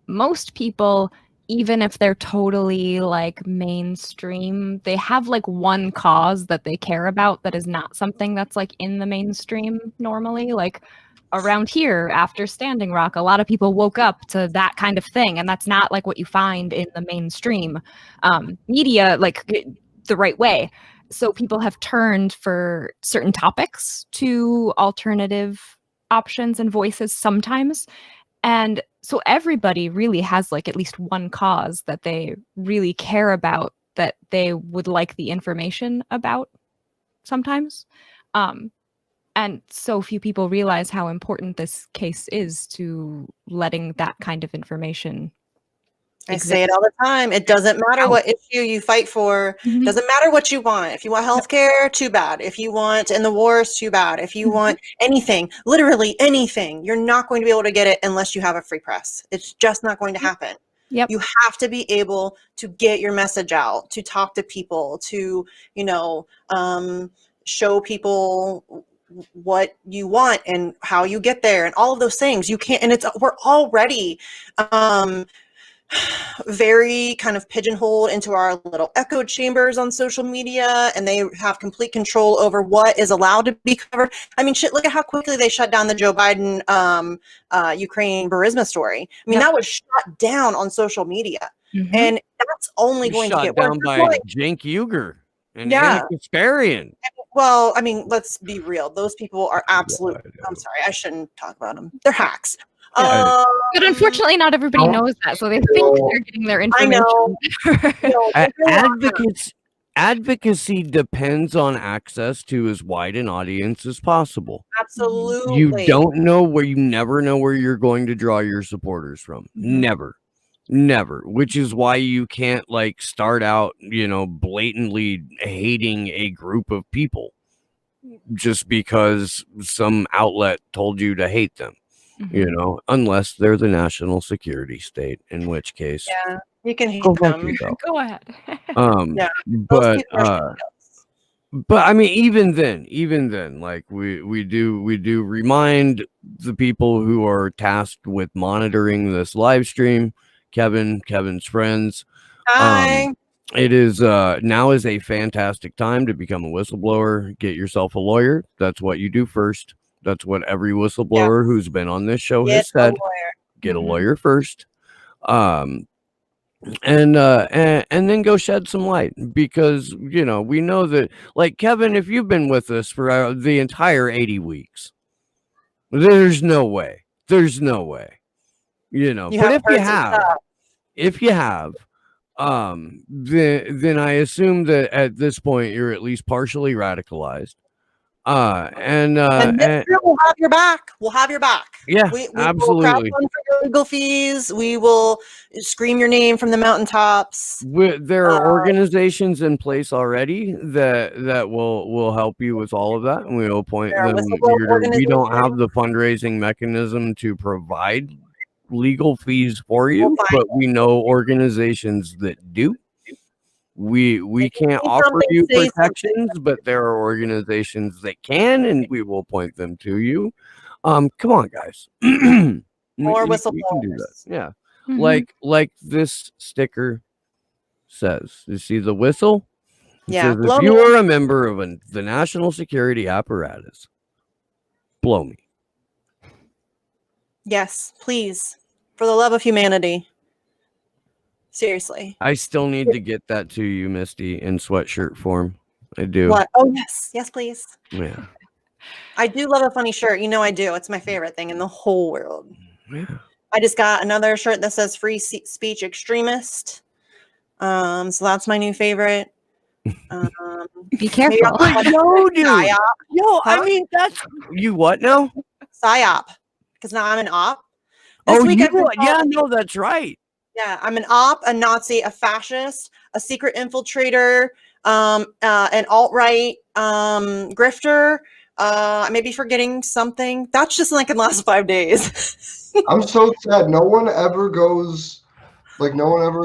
most people, even if they're totally like mainstream, they have like one cause that they care about that is not something that's like in the mainstream normally. Like around here after Standing Rock, a lot of people woke up to that kind of thing, and that's not like what you find in the mainstream media like the right way. So people have turned for certain topics to alternative options and voices sometimes. And so everybody really has like at least one cause that they really care about, that they would like the information about sometimes. And so few people realize how important this case is to letting that kind of information I say it all the time. It doesn't matter what issue you fight for. Mhm. Doesn't matter what you want. If you want healthcare, too bad. If you want in the wars, too bad. If you want anything, literally anything, you're not going to be able to get it unless you have a free press. It's just not going to happen. Yep. You have to be able to get your message out, to talk to people, to, show people what you want and how you get there and all of those things. You can't, and we're already very kind of pigeonholed into our little echo chambers on social media, and they have complete control over what is allowed to be covered. I mean, shit, look at how quickly they shut down the Joe Biden Ukraine Burisma story. I mean, that was shut down on social media. And that's only going to get down by Cenk Uygur and Anna Kasparian. Well, I mean, let's be real. Those people are absolute. I'm sorry, I shouldn't talk about them. They're hacks. But unfortunately, not everybody knows that, so they think they're getting their information. I know. Advocacy depends on access to as wide an audience as possible. Absolutely. You never know where you're going to draw your supporters from. Never. Which is why you can't like start out, blatantly hating a group of people just because some outlet told you to hate them. Unless they're the national security state, in which case, you can hate them. Go ahead. But I mean, even then, like we do remind the people who are tasked with monitoring this live stream, Kevin's friends. Hi. It is now is a fantastic time to become a whistleblower. Get yourself a lawyer. That's what you do first. That's what every whistleblower who's been on this show has said. Get a lawyer first. And then go shed some light, because we know that, like, Kevin, if you've been with us for the entire 80 weeks, there's no way, but if you have, then I assume that at this point you're at least partially radicalized. And we'll have your back. We'll have your back. Yeah, we absolutely. Will crowdfund for your legal fees. We will scream your name from the mountaintops. There are organizations in place already that will help you with all of that, and we will point them. We don't have the fundraising mechanism to provide legal fees for you, but we know organizations that do. We can't offer you protections, but there are organizations that can, and we will point them to you. Come on, guys. More whistleblowers. Yeah. Like this sticker says. You see the whistle? It says, if you are a member of the national security apparatus, blow me. Yes, please. For the love of humanity. Seriously. I still need to get that to you, Misty, in sweatshirt form. I do. What? Oh, yes. Yes, please. Yeah. I do love a funny shirt. I do. It's my favorite thing in the whole world. Yeah. I just got another shirt that says free speech extremist. So that's my new favorite. Be careful. No, dude. I mean, that's you. What now? PSYOP. Because now I'm an op. That's right. Yeah, I'm an op, a Nazi, a fascist, a secret infiltrator, an alt-right grifter. I may be forgetting something. That's just like in the last 5 days. I'm so sad. No one ever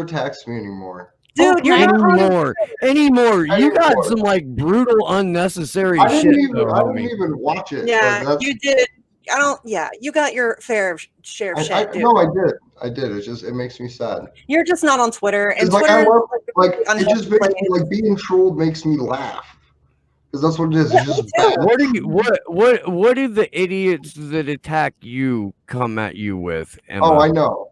attacks me anymore. Dude, you're not anymore. You got some like brutal, unnecessary I shit. didn't though, even homie. watch it. Yeah, Like, you did. I don't. Yeah, you got your fair share of shit, dude. No, I did. I did. It's just, it makes me sad. You're just not on Twitter, and It's like, Twitter I love, is like, really it just makes me, like, being trolled makes me laugh. Because that's what it is. Yeah, It's just me too. bad. What do the idiots that attack you come at you with, Emma? Oh, I know.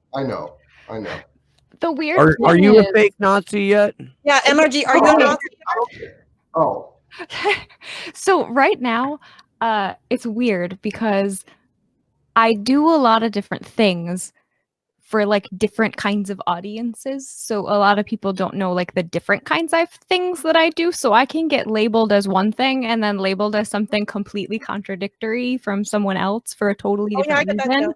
The weird Are thing you a is- fake Nazi yet? Yeah, MRG, are you a Nazi? Oh. So right now, it's weird because I do a lot of different things for like different kinds of audiences. So a lot of people don't know like the different kinds of things that I do. So I can get labeled as one thing and then labeled as something completely contradictory from someone else for a totally Oh, yeah, I different get that reason.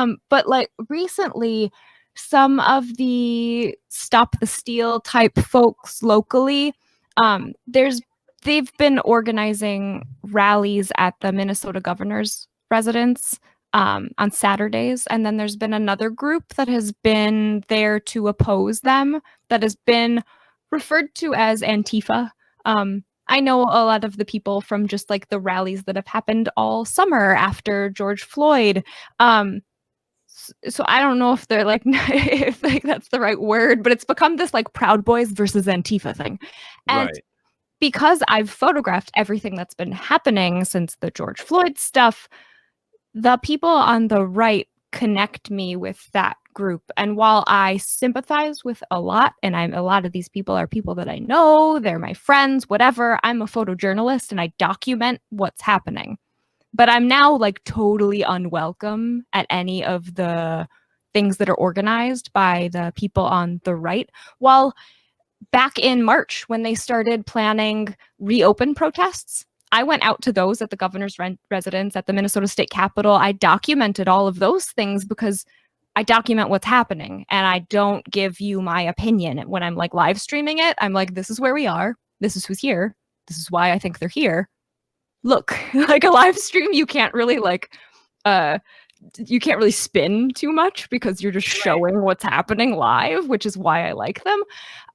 too. But like recently, some of the Stop the Steal type folks locally, they've been organizing rallies at the Minnesota governor's residence on Saturdays. And then there's been another group that has been there to oppose them that has been referred to as Antifa. I know a lot of the people from just like the rallies that have happened all summer after George Floyd. So I don't know if they're like, if like that's the right word, but it's become this like Proud Boys versus Antifa thing. And Right. because I've photographed everything that's been happening since the George Floyd stuff, the people on the right connect me with that group. And while I sympathize with a lot, and a lot of these people are people that I know, they're my friends, whatever, I'm a photojournalist and I document what's happening. But I'm now like totally unwelcome at any of the things that are organized by the people on the right. While back in March, when they started planning reopen protests, I went out to those at the governor's residence, at the Minnesota State Capitol. I documented all of those things because I document what's happening and I don't give you my opinion. When I'm like live streaming it, I'm like, this is where we are. This is who's here. This is why I think they're here. Look, like a live stream, you can't really spin too much because you're just showing what's happening live, which is why I like them.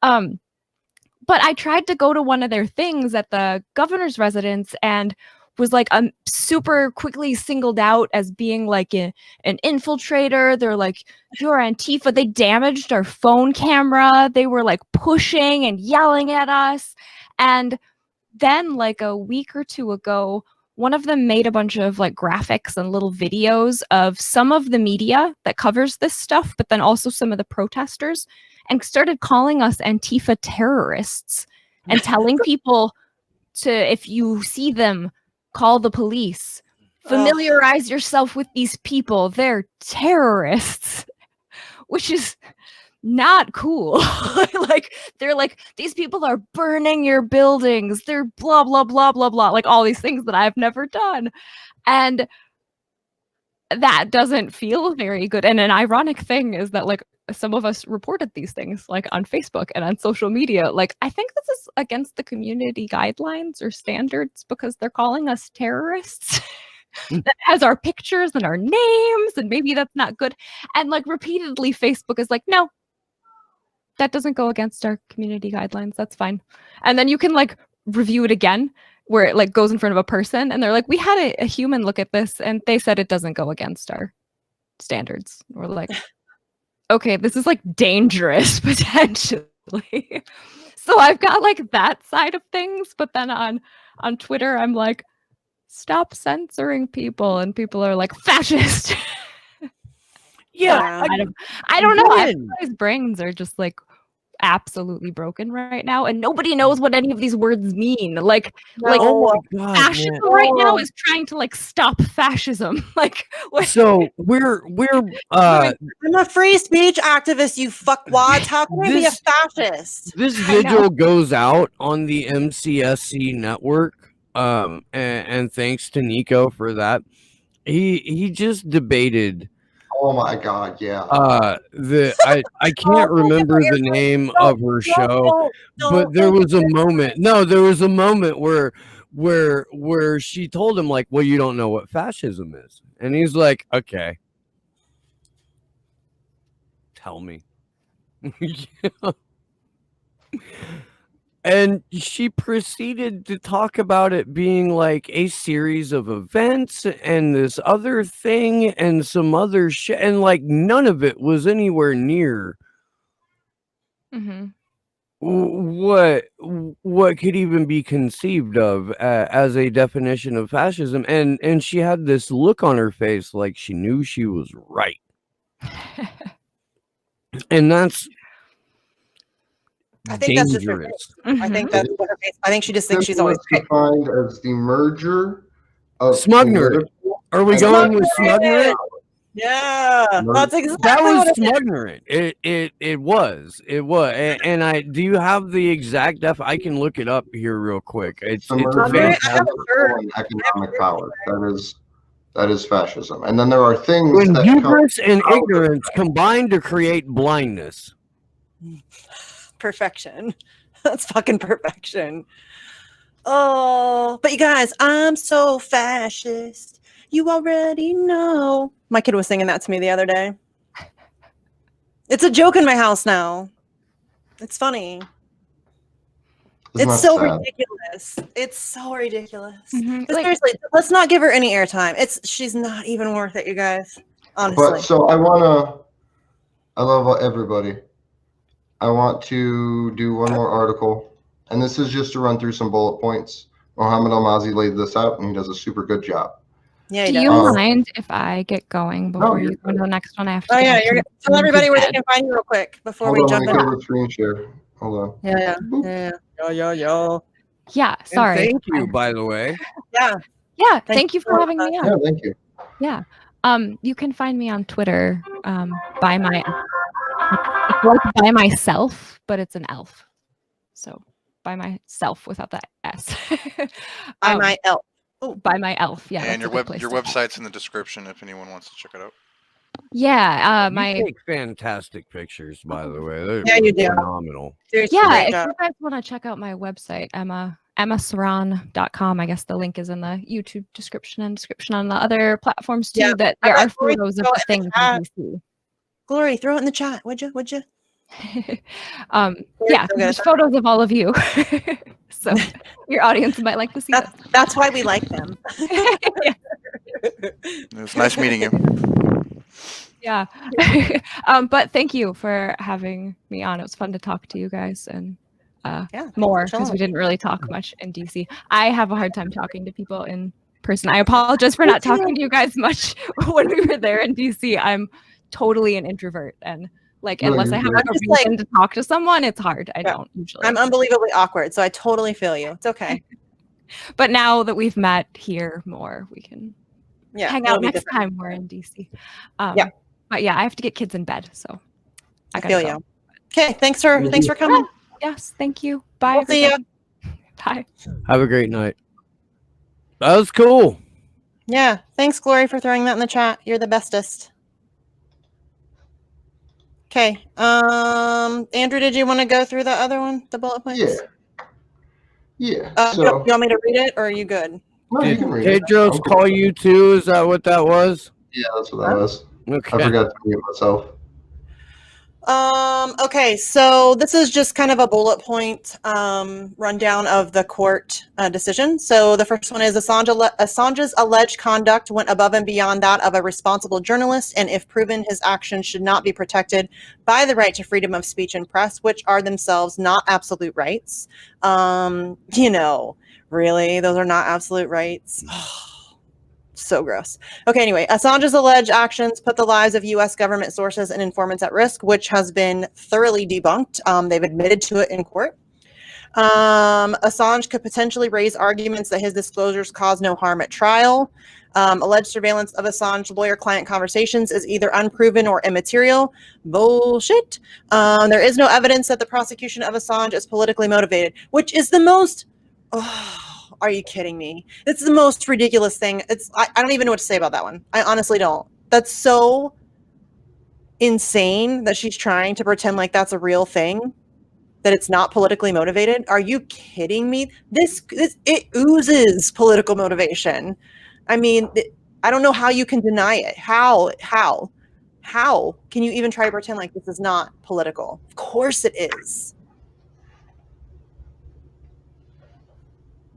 But I tried to go to one of their things at the governor's residence and was like super quickly singled out as being like an infiltrator. They're like, you're Antifa. They damaged our phone camera. They were like pushing and yelling at us. And then like a week or two ago, one of them made a bunch of like graphics and little videos of some of the media that covers this stuff, but then also some of the protesters, and started calling us Antifa terrorists and telling people to, if you see them, call the police. Familiarize yourself with these people. They're terrorists, which is not cool. Like they're like, these people are burning your buildings, they're blah blah blah blah blah, like all these things that I've never done. And that doesn't feel very good. And an ironic thing is that like some of us reported these things like on Facebook and on social media. Like I think this is against the community guidelines or standards because they're calling us terrorists. That has our pictures and our names, and maybe that's not good. And like repeatedly Facebook is like, no, that doesn't go against our community guidelines. That's fine. And then you can like review it again where it like goes in front of a person and they're like, we had a human look at this and they said it doesn't go against our standards. We're like, okay, this is like dangerous potentially. So I've got like that side of things, but then on Twitter, I'm like, stop censoring people, and people are like, fascist. Yeah, I don't know. Everybody's brains are just like absolutely broken right now, and nobody knows what any of these words mean. Like oh my God, fascism right now is trying to like stop fascism. Like so we're I'm a free speech activist, you fuckwads. How can I be a fascist? This vigil goes out on the MCSC network. And thanks to Nico for that. He just debated. Oh my God, yeah. I can't remember the name of her show, but there was a moment. No, there was a moment where she told him like, well, you don't know what fascism is. And he's like, okay. Tell me. And she proceeded to talk about it being like a series of events and this other thing and some other shit. And like none of it was anywhere near Mm-hmm. what could even be conceived of as a definition of fascism. And she had this look on her face like she knew she was right. And that's I think that's just her dangerous. face. I think that's what her face. I think she just thinks she's always right. defined as the merger of Smugner. political Are we and going with Smugner. Smugner? Yeah, that's exactly That was what it is. Smugner. It was. And I do you have the exact I can look it up here real quick. It's the a merger of fantastic. I haven't heard. political and economic power. That is fascism. And then there are things When that come hubris and out of ignorance combine to create blindness. Perfection. That's fucking perfection. Oh, but you guys, I'm so fascist. You already know. My kid was singing that to me the other day. It's a joke in my house now. It's funny. Isn't It's that so sad? ridiculous. It's so ridiculous. Mhm. But Like- seriously, let's not give her any airtime. She's not even worth it, you guys. Honestly. But so I love everybody. I want to do one more article, and this is just to run through some bullet points. Mohammed Almazi laid this out, and he does a super good job. Yeah, he Do you does. mind if I get going before you're you go to the next one? I have to. Oh get yeah, back you're to gonna tell everybody where they bed. can find you real quick before Hold we on, jump let me in. go to screen share. Hold on. Yeah, Boop. yeah. Yeah, And sorry. thank you, by the way. Yeah. Yeah, Thank thank you for you. having me on. Yeah, thank you. Yeah. You can find me on Twitter by my it's like by myself, but it's an elf. So by myself without that S. By my elf. By my elf. Yeah. and that's a good place your to find. website's in the description if anyone wants to check it out. Yeah. You My take fantastic pictures, by the way. They're Yeah, you do. phenomenal. Seriously, yeah, great if job. you guys want to check out my website, emmasron.com. I guess the link is in the YouTube description and description on the other platforms too. Yeah, That I there got are Glory photos of throw the it things in the chat. in DC. Glory, throw it in the chat, would you? Yeah, so good. there's photos of all of you. So your audience might like to see this. That's why we like them. Yeah. It was nice meeting you. Yeah. But thank you for having me on. It was fun to talk to you guys and Yeah, more for because we sure. didn't really talk much in DC. I have a hard time talking to people in person. I apologize for not talking to you guys much when we were there in DC. I'm totally an introvert and like No, unless you're I have good. like a I'm just, like- reason to talk to someone, it's hard. I Yeah. don't usually. I'm unbelievably awkward, so I totally feel you. It's okay. But now that we've met here more, we can Yeah, hang it'll out be next different. time we're in DC. Yeah. But yeah, I have to get kids in bed, so I gotta feel go. you. Okay, thanks for coming. Yes, thank you. Bye. We'll see ya. Bye. Have a great night. That was cool. Yeah, thanks, Glory, for throwing that in the chat. You're the bestest. Okay, Andrew, did you want to go through the other one, the bullet points? Yeah. Yeah. You So want me to read it, or are you good? no, you Did can read it. Tedros call you too? Is that what that was? Yeah, that's what that was. I Okay. forgot to mute myself. Okay, so this is just kind of a bullet point rundown of the court decision. So the first one is Assange's alleged conduct went above and beyond that of a responsible journalist, and if proven, his actions should not be protected by the right to freedom of speech and press, which are themselves not absolute rights. Really, those are not absolute rights. So gross. Okay, anyway, Assange's alleged actions put the lives of U.S. government sources and informants at risk, which has been thoroughly debunked. They've admitted to it in court. Assange could potentially raise arguments that his disclosures cause no harm at trial. Alleged surveillance of Assange lawyer-client conversations is either unproven or immaterial. Bullshit. There is no evidence that the prosecution of Assange is politically motivated, which is the most... Are you kidding me? It's the most ridiculous thing. I don't even know what to say about that one. I honestly don't. That's so insane that she's trying to pretend like that's a real thing, that it's not politically motivated. Are you kidding me? It oozes political motivation. I mean, I don't know how you can deny it. How can you even try to pretend like this is not political? Of course it is.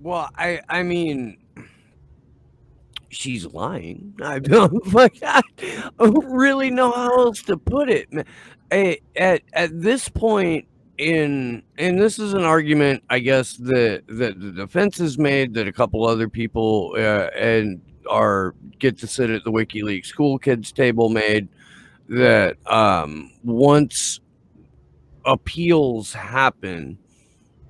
Well, I mean, she's lying. I don't like. I don't really know how else to put it. At this point and this is an argument, I guess, that the defense has made, that a couple other people and get to sit at the WikiLeaks school kids table made, that once appeals happen,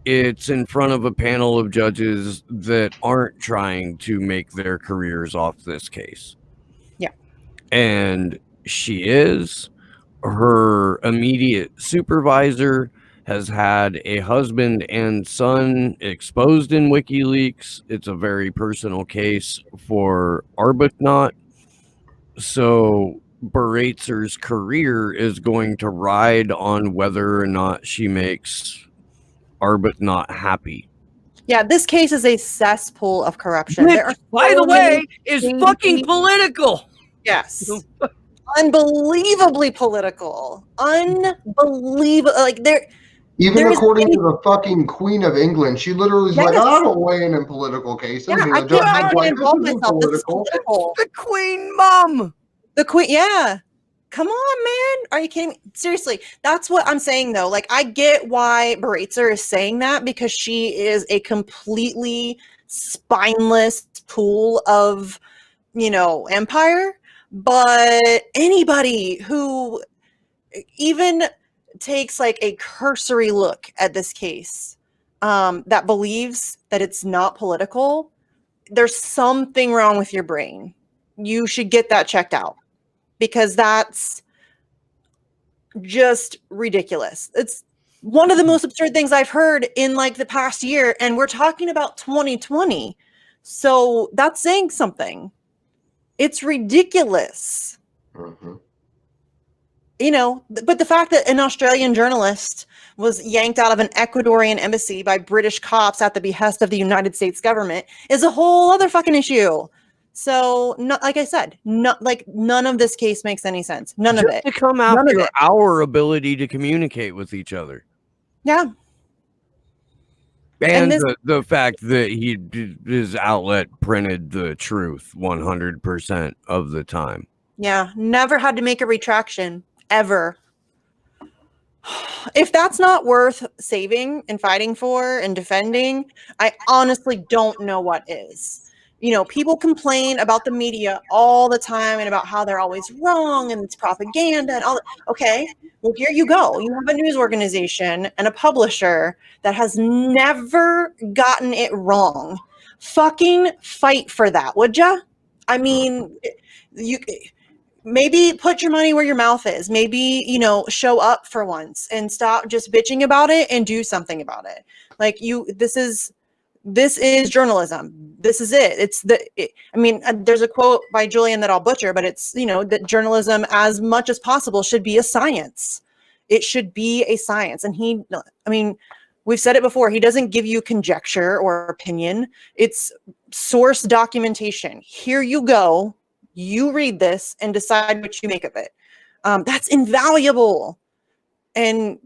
it's in front of a panel of judges that aren't trying to make their careers off this case. Yeah. And she is. Her immediate supervisor has had a husband and son exposed in WikiLeaks. It's a very personal case for Arbuthnot. So Baraitser's career is going to ride on whether or not she makes Arbuthnot happy. Yeah, this case is a cesspool of corruption. Which, There are by so the way, many is shady- fucking political. Yes. Unbelievably political. Unbelievable. Like Even There is according any- to the fucking Queen of England, she literally is like, Yes. I don't weigh in political cases. yeah, And I the judge can't is like, involve this isn't myself. This is political. political. The Queen Mum. The Queen, yeah. Come on, man. Are you kidding me? Seriously, that's what I'm saying, though. Like, I get why Baraitser is saying that, because she is a completely spineless pool of, empire. But anybody who even takes like a cursory look at this case, that believes that it's not political, there's something wrong with your brain. You should get that checked out, because that's just ridiculous. It's one of the most absurd things I've heard in like the past year, and we're talking about 2020. So that's saying something. It's ridiculous. Mhm. But the fact that an Australian journalist was yanked out of an Ecuadorian embassy by British cops at the behest of the United States government is a whole other fucking issue. So, like I said, none of this case makes any sense. None of it. To come None of after it. our ability to communicate with each other. Yeah. And this- the fact that his outlet printed the truth 100% of the time. Yeah. Never had to make a retraction, ever. If that's not worth saving and fighting for and defending, I honestly don't know what is. People complain about the media all the time and about how they're always wrong and it's propaganda and all that. Okay, well, here you go. You have a news organization and a publisher that has never gotten it wrong. Fucking fight for that, would ya? I mean, you maybe put your money where your mouth is. Maybe, show up for once and stop just bitching about it and do something about it. Like this is journalism. This is it. There's a quote by Julian that I'll butcher, but it's, that journalism, as much as possible, should be a science. It should be a science. And we've said it before. He doesn't give you conjecture or opinion. It's source documentation. Here you go. You read this and decide what you make of it. That's invaluable. And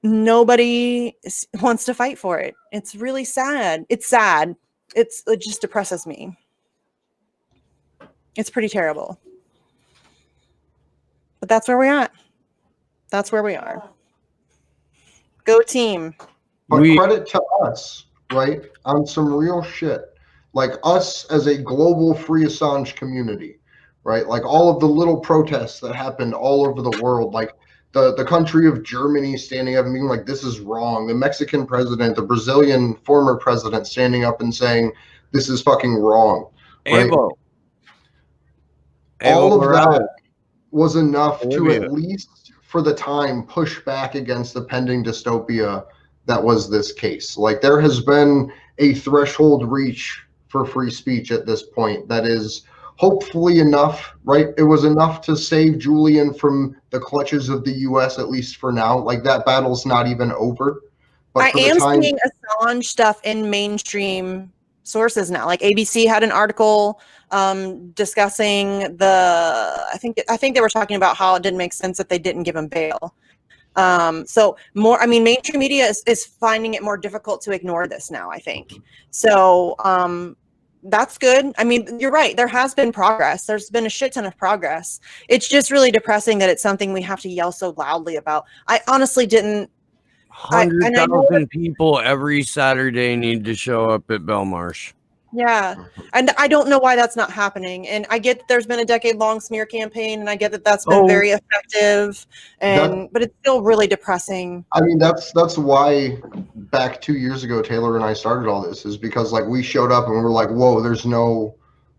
nobody wants to fight for it. It's really sad. It's sad. It just depresses me. It's pretty terrible. But that's where we're at. That's where we are. Go team. But credit to us, right, on some real shit. Like us as a global free Assange community, right? Like all of the little protests that happened all over the world, like the country of Germany standing up and being like, this is wrong. The Mexican president, the Brazilian former president standing up and saying, this is fucking wrong. Right? Evo All of Morales. that was enough to Olivia. at least for the time push back against the pending dystopia that was this case. Like there has been a threshold reach for free speech at this point that is hopefully enough, right? It was enough to save Julian from the clutches of the US, at least for now. Like that battle's not even over. But I for the am time, seeing Assange stuff in mainstream sources now. Like ABC had an article discussing I think they were talking about how it didn't make sense that they didn't give him bail. So more, I mean, mainstream media is finding it more difficult to ignore this now, I think. So that's good. I mean, you're right. There has been progress. There's been a shit ton of progress. It's just really depressing that it's something we have to yell so loudly about. I honestly didn't. 100,000 people every Saturday need to show up at Belmarsh. Yeah. And I don't know why that's not happening. And I get that there's been a decade-long smear campaign, and I get that that's been very effective. But it's still really depressing. I mean, that's why back 2 years ago, Taylor and I started all this, is because like we showed up and we were like, whoa, there's no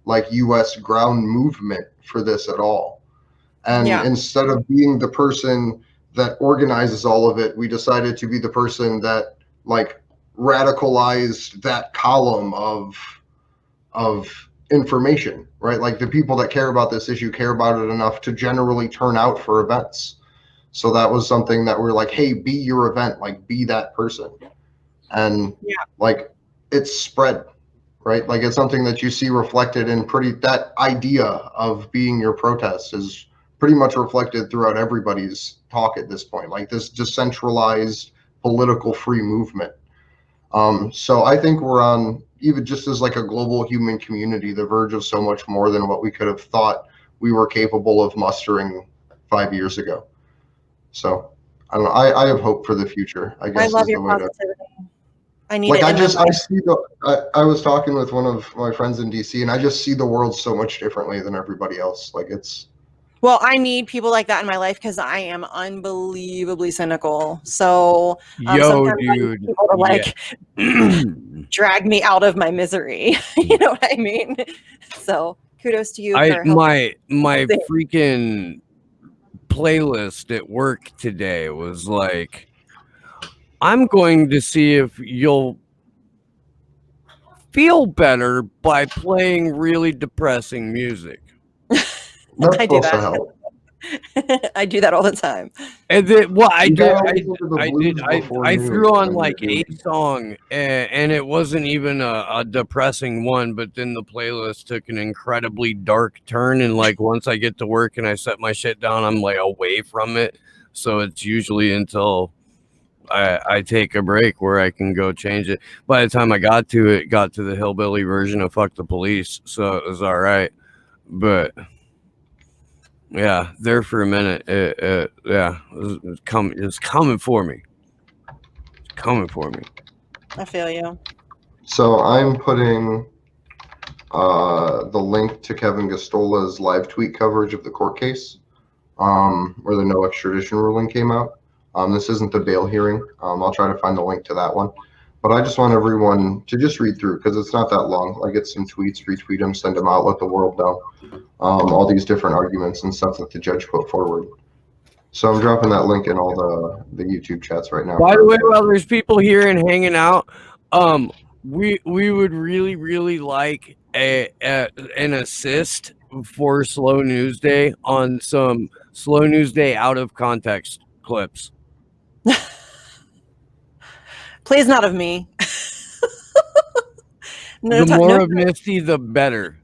like U.S. ground movement for this at all. And instead of being the person that organizes all of it, we decided to be the person that like radicalized that column of information, right? Like the people that care about this issue care about it enough to generally turn out for events. So that was something that we're like, hey, be your event, like be that person. And like it's spread, right? Like it's something that you see reflected in that idea of being your protest is pretty much reflected throughout everybody's talk at this point, like this decentralized political free movement. So I think we're on, even just as like a global human community, the verge of so much more than what we could have thought we were capable of mustering 5 years ago. So I don't know. I have hope for the future, I guess. I love your positivity. I need like it. I was talking with one of my friends in DC, and I just see the world so much differently than everybody else. Like it's. Well, I need people like that in my life because I am unbelievably cynical. So yo, dude, people to like drag me out of my misery. You know what I mean? So kudos to you. My freaking playlist at work today was like, I'm going to see if you'll feel better by playing really depressing music. I do that. I do that all the time. And then, well, I threw on like a song, and it wasn't even a depressing one. But then the playlist took an incredibly dark turn, and like once I get to work and I set my shit down, I'm like away from it. So it's usually until I take a break where I can go change it. By the time I got to the hillbilly version of "Fuck the Police," so it was all right. But yeah, there for a minute, it's coming for me. It's coming for me. I feel you. So I'm putting the link to Kevin Gastola's live tweet coverage of the court case, where the no extradition ruling came out. This isn't the bail hearing. I'll try to find the link to that one. But I just want everyone to just read through, because it's not that long. I get some tweets, retweet them, send them out, let the world know. All these different arguments and stuff that the judge put forward. So I'm dropping that link in all the YouTube chats right now. By the way, while there's people here and hanging out, we would really like an assist for Slow News Day on some Slow News Day out of context clips. Please, not of me. The more of Misty, the better.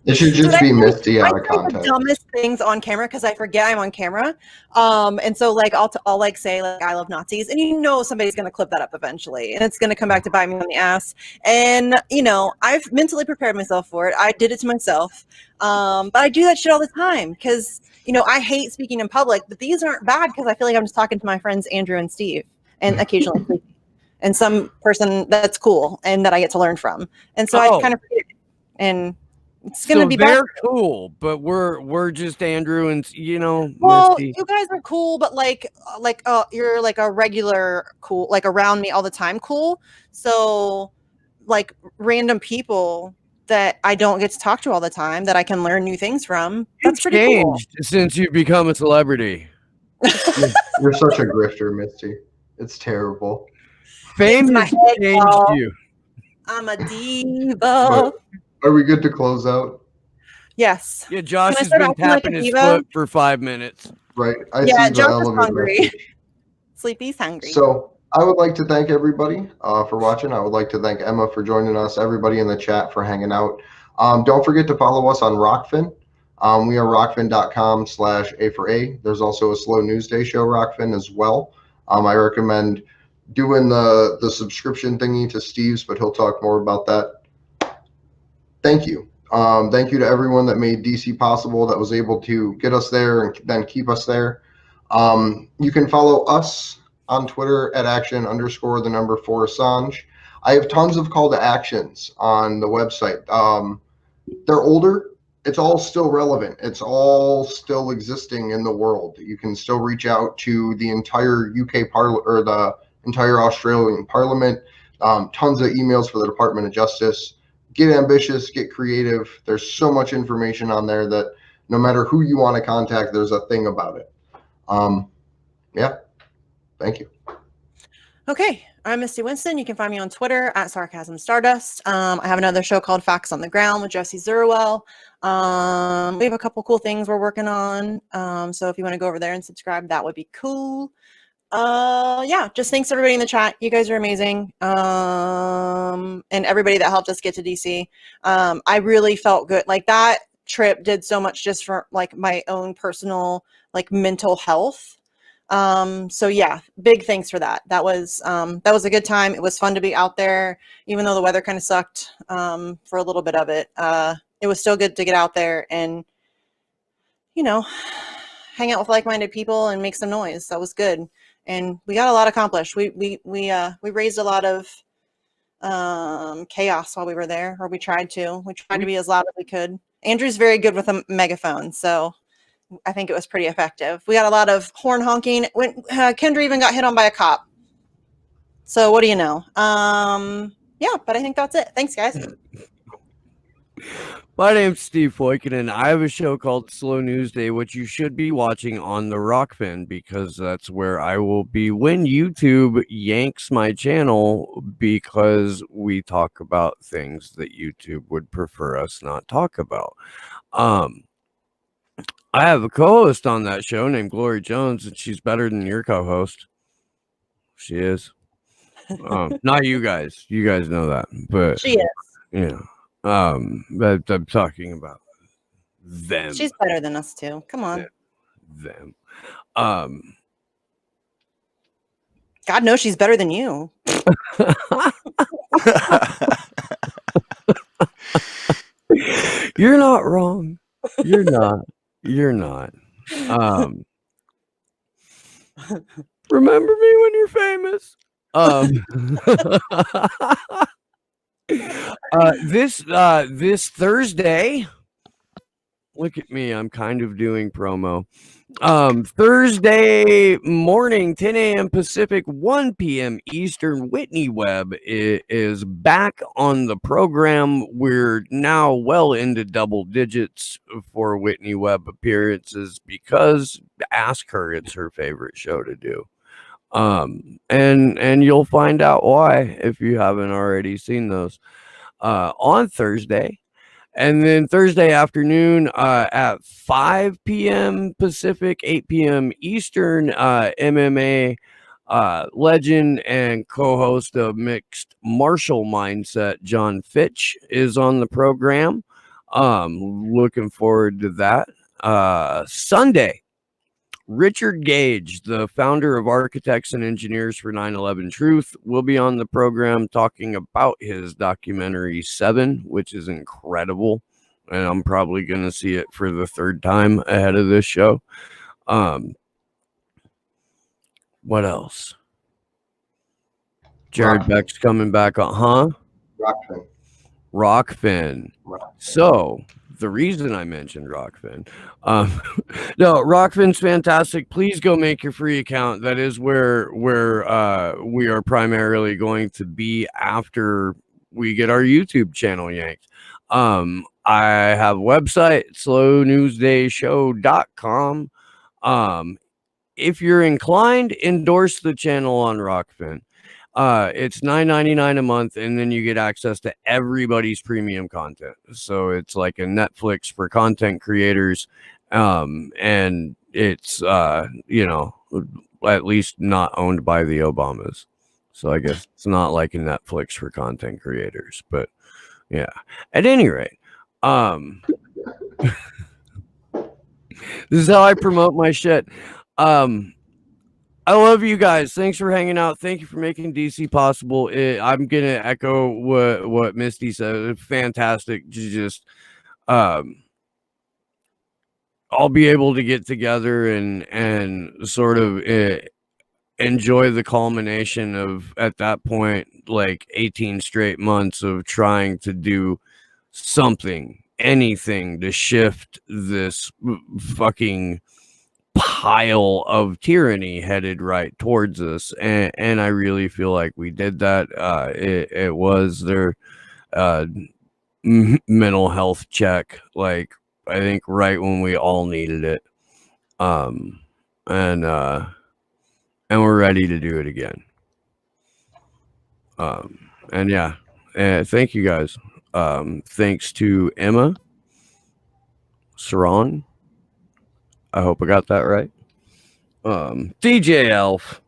It should just be Misty out of context. The dumbest things on camera because I forget I'm on camera. And so like I'll like say like I love Nazis, and you know somebody's gonna clip that up eventually, and it's gonna come back to bite me on the ass. And you know I've mentally prepared myself for it. I did it to myself, but I do that shit all the time because you know I hate speaking in public. But these aren't bad because I feel like I'm just talking to my friends Andrew and Steve, and occasionally Sleepy, and some person that's cool and that I get to learn from. And so I kind of forget it. And it's gonna be they're cool, but we're just Andrew and well, Misty. you guys are cool, but you're like a regular cool, like around me all the time cool. So like random people that I don't get to talk to all the time that I can learn new things from. That's pretty cool. Since you've become a celebrity. You're such a grifter, Misty. It's terrible. Fame has changed you. I'm a diva. Are we good to close out? Yes. Yeah, Josh has been tapping his foot for 5 minutes. Right. Josh is hungry. Sleepy's hungry. So I would like to thank everybody for watching. I would like to thank Emma for joining us, everybody in the chat for hanging out. Don't forget to follow us on Rockfin. We are rockfin.com/A4A. There's also a Slow News Day show, Rockfin, as well. I recommend doing the subscription thingy to Steve's, but he'll talk more about that. Thank you. Thank you to everyone that made DC possible, that was able to get us there and then keep us there. You can follow us on Twitter at action_4Assange. I have tons of call to actions on the website. They're older. It's all still relevant. It's all still existing in the world. You can still reach out to the entire UK Parliament or the entire Australian Parliament. Tons of emails for the Department of Justice. Get ambitious, get creative. There's so much information on there that no matter who you want to contact, there's a thing about it. Yeah, thank you. Okay, I'm Misty Winston. You can find me on Twitter at Sarcasm Stardust. I have another show called Facts on the Ground with Jesse Zerwell. We have a couple cool things we're working on. So if you want to go over there and subscribe, that would be cool. Yeah, just thanks everybody in the chat. You guys are amazing. And everybody that helped us get to DC. I really felt good. Like that trip did so much just for like my own personal like mental health. So yeah, big thanks for that. That was a good time. It was fun to be out there, even though the weather kind of sucked for a little bit of it. It was still good to get out there and, you know, hang out with like-minded people and make some noise. That was good. And we got a lot accomplished. We raised a lot of chaos while we were there, or we tried to. We tried to be as loud as we could. Andrew's very good with a megaphone, so I think it was pretty effective. We got a lot of horn honking. When Kendra even got hit on by a cop. So what do you know? Yeah, but I think that's it. Thanks, guys. My name's Steve Foykinen. I have a show called Slow News Day, which you should be watching on the Rockfin, because that's where I will be when YouTube yanks my channel, because we talk about things that YouTube would prefer us not talk about. I have a co-host on that show named Glory Jones, and she's better than your co-host. She is. Not you guys. You guys know that, but She is. Yeah. But I'm talking about them. She's better than us too. Come on. Them. God knows she's better than you. You're not wrong. You're not. You're not. Remember me when you're famous. This Thursday, look at me, I'm kind of doing promo. Thursday morning, 10 a.m. Pacific, 1 p.m. Eastern, Whitney Webb is back on the program. We're now well into double digits for Whitney Webb appearances, because ask her, it's her favorite show to do. And you'll find out why if you haven't already seen those on Thursday. And then Thursday afternoon at 5 p.m. Pacific, 8 p.m. Eastern, MMA legend and co-host of Mixed Martial Mindset, John Fitch, is on the program. Looking forward to that. Sunday, Richard Gage, the founder of Architects and Engineers for 9/11 Truth, will be on the program talking about his documentary 7, which is incredible. And I'm probably going to see it for the third time ahead of this show. What else? Jared Beck's coming back on, Rockfin. So the reason I mentioned Rockfin, no, Rockfin's fantastic. Please go make your free account. That is where we are primarily going to be after we get our YouTube channel yanked. I have a website, slownewsdayshow.com. If you're inclined, endorse the channel on Rockfin. It's $9.99 a month, and then you get access to everybody's premium content. So it's like a Netflix for content creators, and it's you know, at least not owned by the Obamas. So I guess it's not like a Netflix for content creators, but yeah. At any rate, This is how I promote my shit. I love you guys. Thanks for hanging out. Thank you for making DC possible. I'm gonna echo what Misty said. It's fantastic to just I'll be able to get together and sort of enjoy the culmination of, at that point, like 18 straight months of trying to do something, anything to shift this fucking pile of tyranny headed right towards us, and I really feel like we did that. It was their mental health check, like I think right when we all needed it, and we're ready to do it again. And yeah, thank you guys. Thanks to Emma Sron. I hope I got that right. DJ Elf.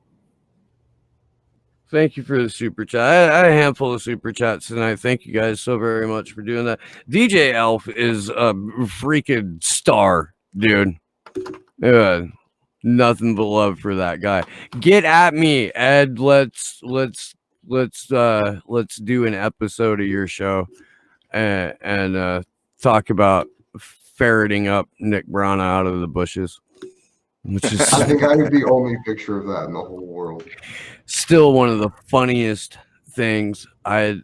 Thank you for the super chat. I had a handful of super chats tonight. Thank you guys so very much for doing that. DJ Elf is a freaking star, dude. Nothing but love for that guy. Get at me, Ed. Let's do an episode of your show and talk about ferreting up Nick Brown out of the bushes, which is I think I have the only picture of that in the whole world. Still one of the funniest things. It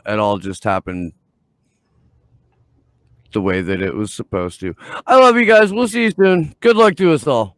all just happened the way that it was supposed to. I love you guys. We'll see you soon. Good luck to us all.